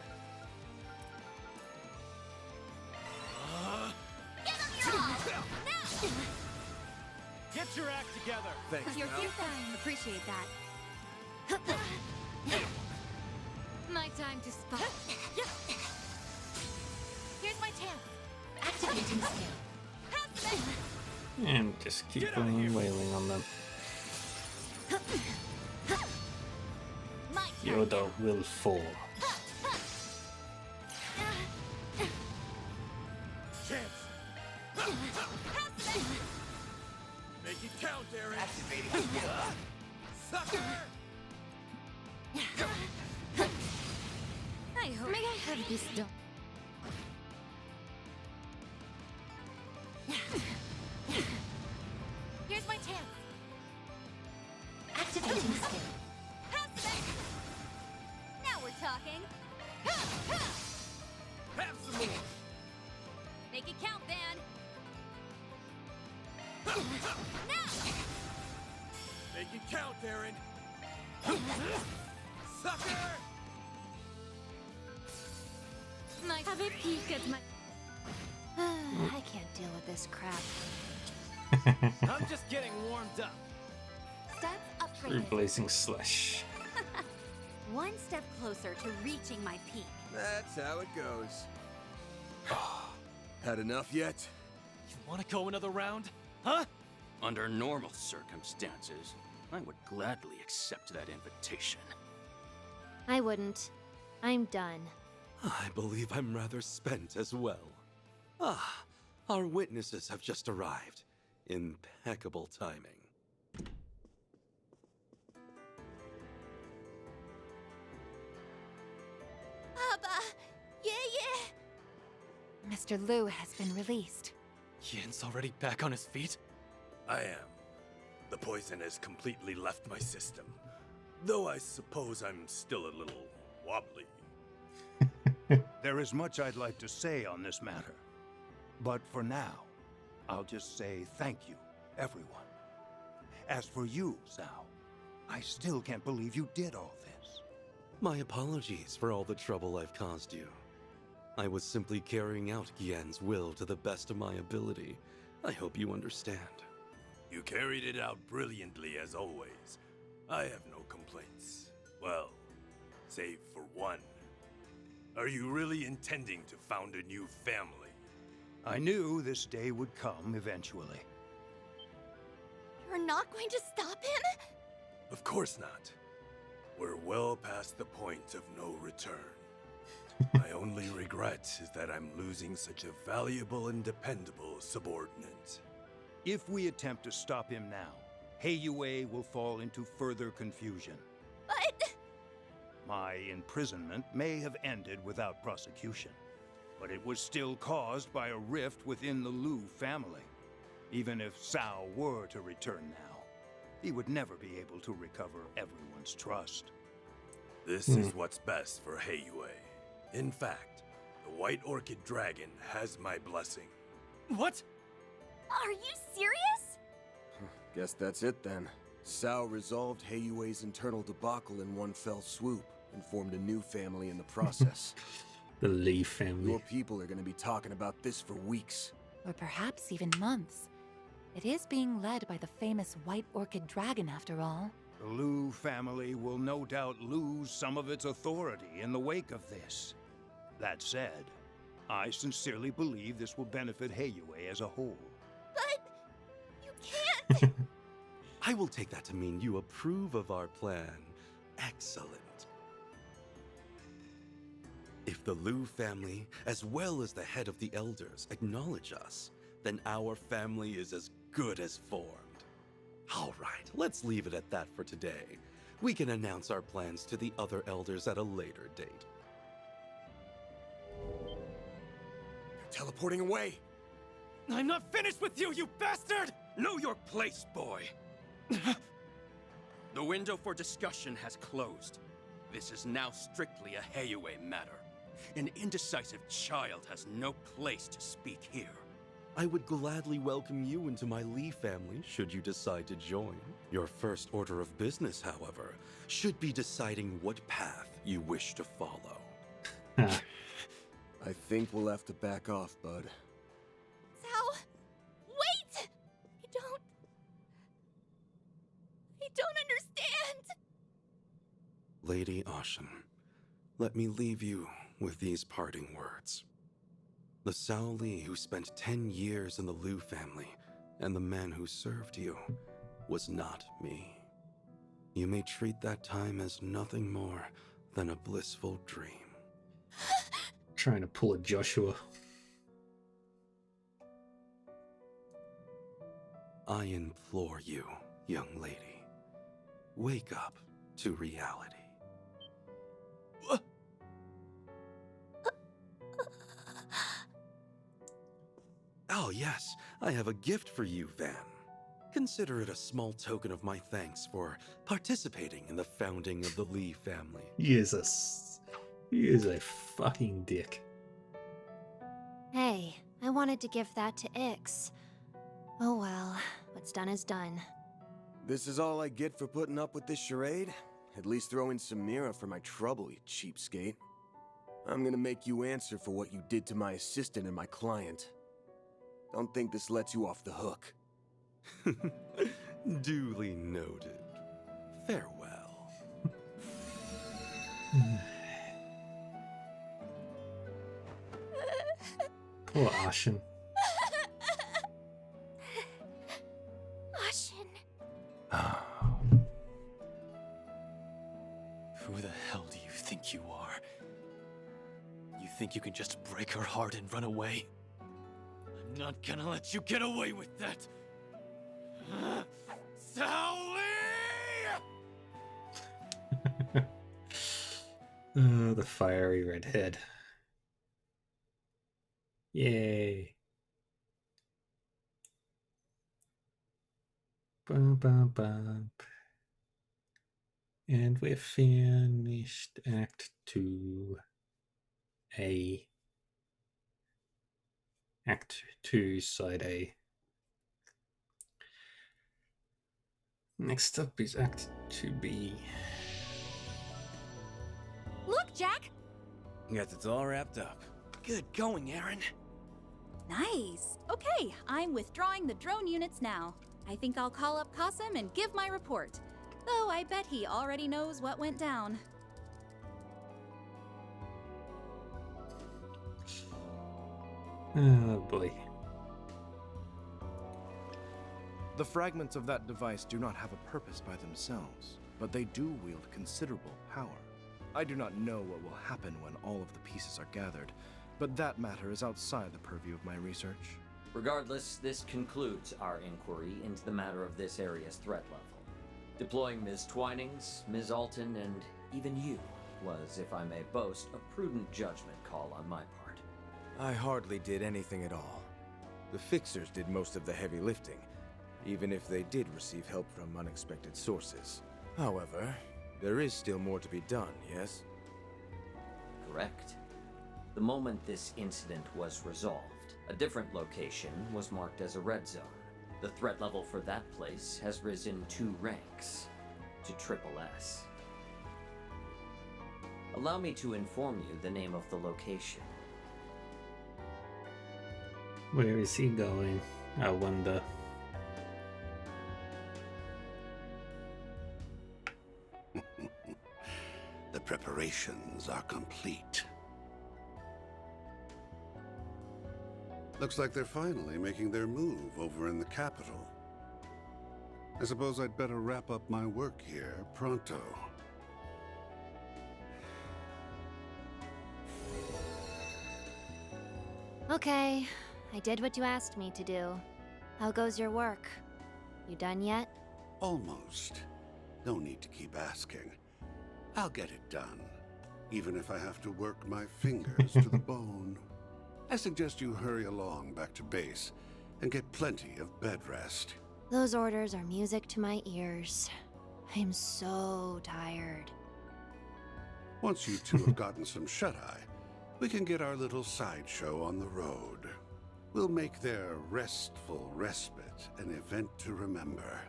Give them your all. Now. Get your act together! Thanks, You're Mel. here, appreciate that. My time to spot. Here's my chance. Activating skill. And just keep on wailing on them. Yoda will fall. Chance! Make it count, Aaron! Activating skill. Sucker! I hope. May I have this done? Here's my chance. Activating skill. Now we're talking. Have some more! Make it count, Van. Now. Make it count, Aaron! Sucker! Have a peek at my... I can't deal with this crap. I'm just getting warmed up. Stats Through upgraded. blazing slash. One step closer to reaching my peak. That's how it goes. Had enough yet? You want to go another round? Huh? Under normal circumstances, I would gladly accept that invitation. I wouldn't. I'm done. I believe I'm rather spent as well. Ah, our witnesses have just arrived. Impeccable timing. Baba! Yeah, yeah! Mr. Liu has been released. Yin's already back on his feet? I am. The poison has completely left my system. Though I suppose I'm still a little wobbly. There is much I'd like to say on this matter. But for now, I'll just say thank you, everyone. As for you, Zhao, I still can't believe you did all this. My apologies for all the trouble I've caused you. I was simply carrying out Gien's will to the best of my ability. I hope you understand. You carried it out brilliantly as always. I have no complaints. Well, save for one. Are you really intending to found a new family? I knew this day would come eventually. You're not going to stop him? Of course not. We're well past the point of no return. My only regret is that I'm losing such a valuable and dependable subordinate. If we attempt to stop him now, Heiyue will fall into further confusion. But... My imprisonment may have ended without prosecution, but it was still caused by a rift within the Liu family. Even if Cao were to return now, he would never be able to recover everyone's trust. This is what's best for Heiyue. In fact, the White Orchid Dragon has my blessing. What? Are you serious? Guess that's it then. Cao resolved Heiyue's internal debacle in one fell swoop and formed a new family in the process. The Lee family. Your people are going to be talking about this for weeks. Or perhaps even months. It is being led by the famous White Orchid Dragon, after all. The Liu family will no doubt lose some of its authority in the wake of this. That said, I sincerely believe this will benefit Heiyue as a whole. But... you can't! I will take that to mean you approve of our plan. Excellent. If the Liu family, as well as the head of the elders, acknowledge us, then our family is as good as formed. All right, let's leave it at that for today. We can announce our plans to the other elders at a later date. They're teleporting away. I'm not finished with you, you bastard! Know your place, boy. The window for discussion has closed. This is now strictly a Heiue matter. An indecisive child has no place to speak here. I would gladly welcome you into my Lee family should you decide to join. Your first order of business, however, should be deciding what path you wish to follow. I think we'll have to back off, bud. Sal, wait! I don't understand! Lady Ashen, let me leave you with these parting words. The Sao Li who spent 10 years in the Liu family and the man who served you was not me. You may treat that time as nothing more than a blissful dream. Trying to pull a Joshua. I implore you, young lady, wake up to reality. Oh yes, I have a gift for you, Van. Consider it a small token of my thanks for participating in the founding of the Lee family. He is a fucking dick. Hey, I wanted to give that to Ix. Oh well, what's done is done. This is all I get for putting up with this charade? At least throw in some Mira for my trouble, you cheapskate. I'm gonna make you answer for what you did to my assistant and my client. Don't think this lets you off the hook. Duly noted. Farewell. Poor Ashen. Ashen. Who the hell do you think you are? You think you can just break her heart and run away? I'm not gonna let you get away with that! Sally! The fiery redhead. Yay. Bum, bum, bum. And we're finished Act 2A. Act 2, Side A. Next up is Act 2B. Look, Jack! Guess it's all wrapped up. Good going, Aaron. Nice. Okay, I'm withdrawing the drone units now. I think I'll call up Qasim and give my report. Though I bet he already knows what went down. Oh boy. The fragments of that device do not have a purpose by themselves, but they do wield considerable power. I do not know what will happen when all of the pieces are gathered, but that matter is outside the purview of my research. Regardless, this concludes our inquiry into the matter of this area's threat level. Deploying Ms. Twinings, Ms. Alton, and even you was, if I may boast, a prudent judgment call on my part. I hardly did anything at all. The fixers did most of the heavy lifting, even if they did receive help from unexpected sources. However, there is still more to be done, yes? Correct. The moment this incident was resolved, a different location was marked as a red zone. The threat level for that place has risen 2 ranks to SSS. Allow me to inform you the name of the location. Where is he going? I wonder. The preparations are complete. Looks like they're finally making their move over in the capital. I suppose I'd better wrap up my work here pronto. Okay, I did what you asked me to do. How goes your work? You done yet? Almost. No need to keep asking. I'll get it done, even if I have to work my fingers to the bone. I suggest you hurry along back to base and get plenty of bed rest. Those orders are music to my ears. I'm so tired. Once you two have gotten some shut-eye, we can get our little sideshow on the road. We'll make their restful respite an event to remember.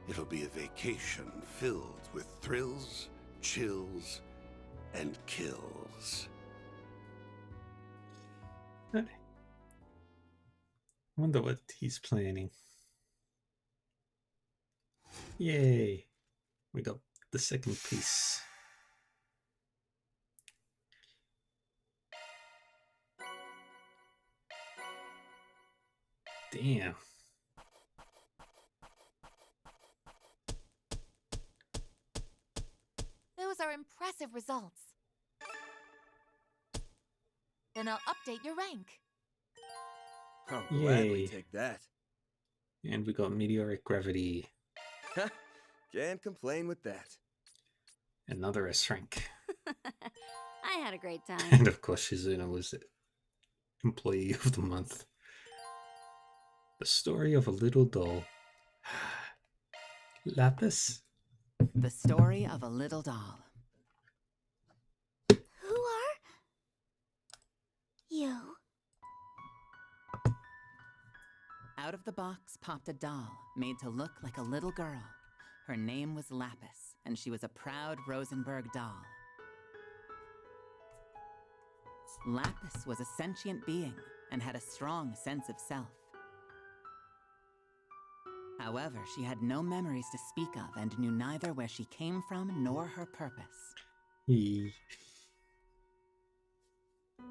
It'll be a vacation filled with thrills, chills, and kills. I wonder what he's planning. Yay! We got the second piece. Damn. Those are impressive results. Then I'll update your rank. I'll Yay. gladly take that. And we got meteoric gravity. Can't complain with that. Another S rank. I had a great time. And of course, Shizuna was Employee of the Month. The story of a little doll. Lapis? The story of a little doll. Who are you? Out of the box popped a doll made to look like a little girl. Her name was Lapis, and she was a proud Rosenberg doll. Lapis was a sentient being and had a strong sense of self. However, she had no memories to speak of and knew neither where she came from nor her purpose.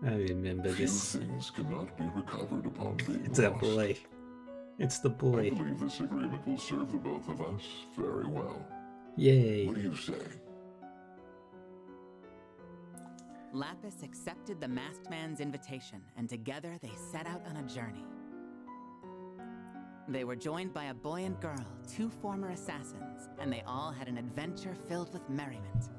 I remember this. Things cannot be recovered upon being It's that boy. It's the boy. I believe this agreement will serve the both of us very well. Yay. What do you say? Lapis accepted the masked man's invitation, and together they set out on a journey. They were joined by a boy and girl, two former assassins, and they all had an adventure filled with merriment.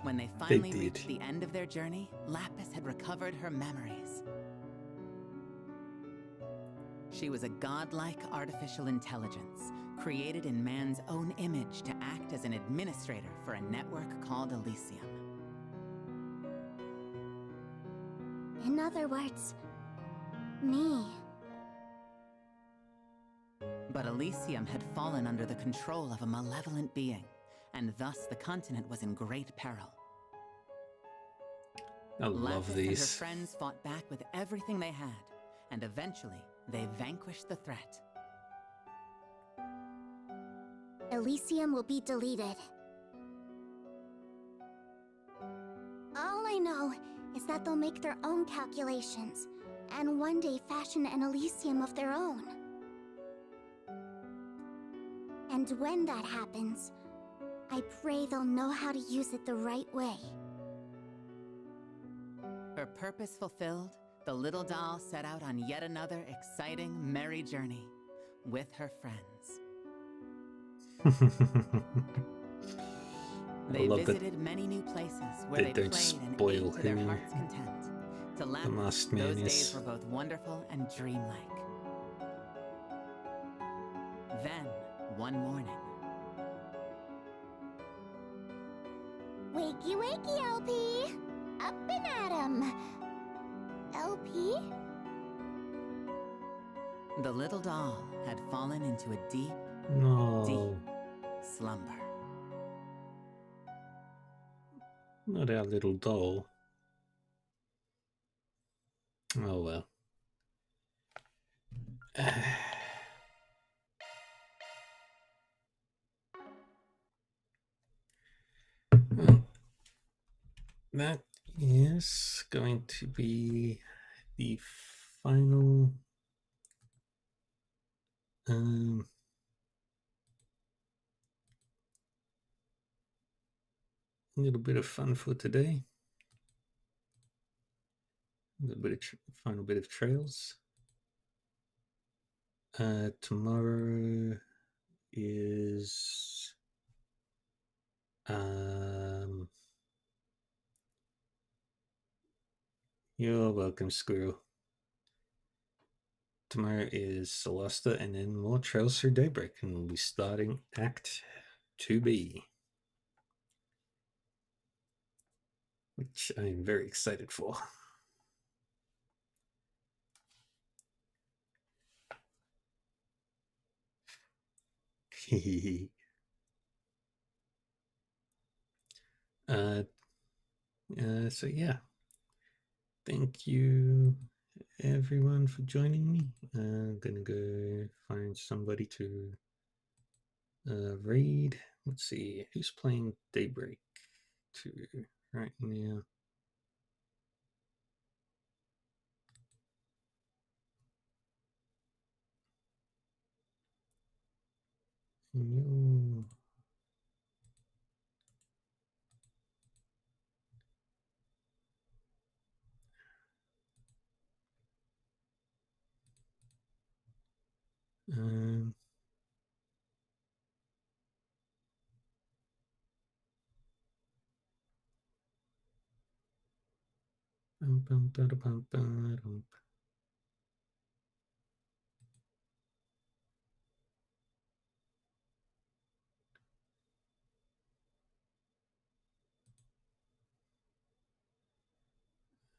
When they finally reached the end of their journey, Lapis had recovered her memories. She was a godlike artificial intelligence, created in man's own image to act as an administrator for a network called Elysium. In other words, me. But Elysium had fallen under the control of a malevolent being, and thus the continent was in great peril. I love Lapis these. and her friends fought back with everything they had, and eventually they vanquished the threat. Elysium will be deleted. All I know is that they'll make their own calculations, and one day fashion an Elysium of their own. And when that happens, I pray they'll know how to use it the right way. Her purpose fulfilled, the little doll set out on yet another exciting, merry journey with her friends. They visited many new places where they played and ate to their heart's content. To Lapis, those days were both wonderful and dreamlike. Then, one morning, Wakey, wakey, LP! Up and at 'em! LP? the little doll had fallen into a deep, No. deep slumber. Not our little doll. Oh well. Well, that is going to be the final little bit of fun for today. A little bit of final bit of trails. Tomorrow is you're welcome, Squirrel. Tomorrow is Celesta and then more Trails Through Daybreak, and we'll be starting Act 2B, which I am very excited for. So yeah, thank you everyone for joining me. I'm gonna go find somebody to raid. Let's see who's playing Daybreak 2 right now. No.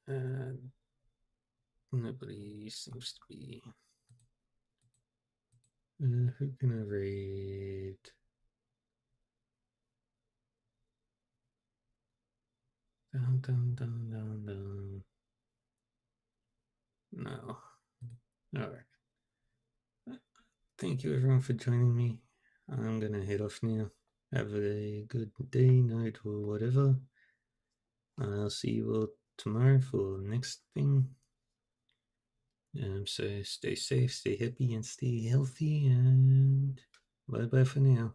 Um, nobody seems to be. Who can I raid? Down. No. Alright. Thank you everyone for joining me. I'm gonna head off now. Have a good day, night, or whatever. I'll see you all tomorrow for the next thing. So stay safe, stay happy, and stay healthy, and bye bye for now.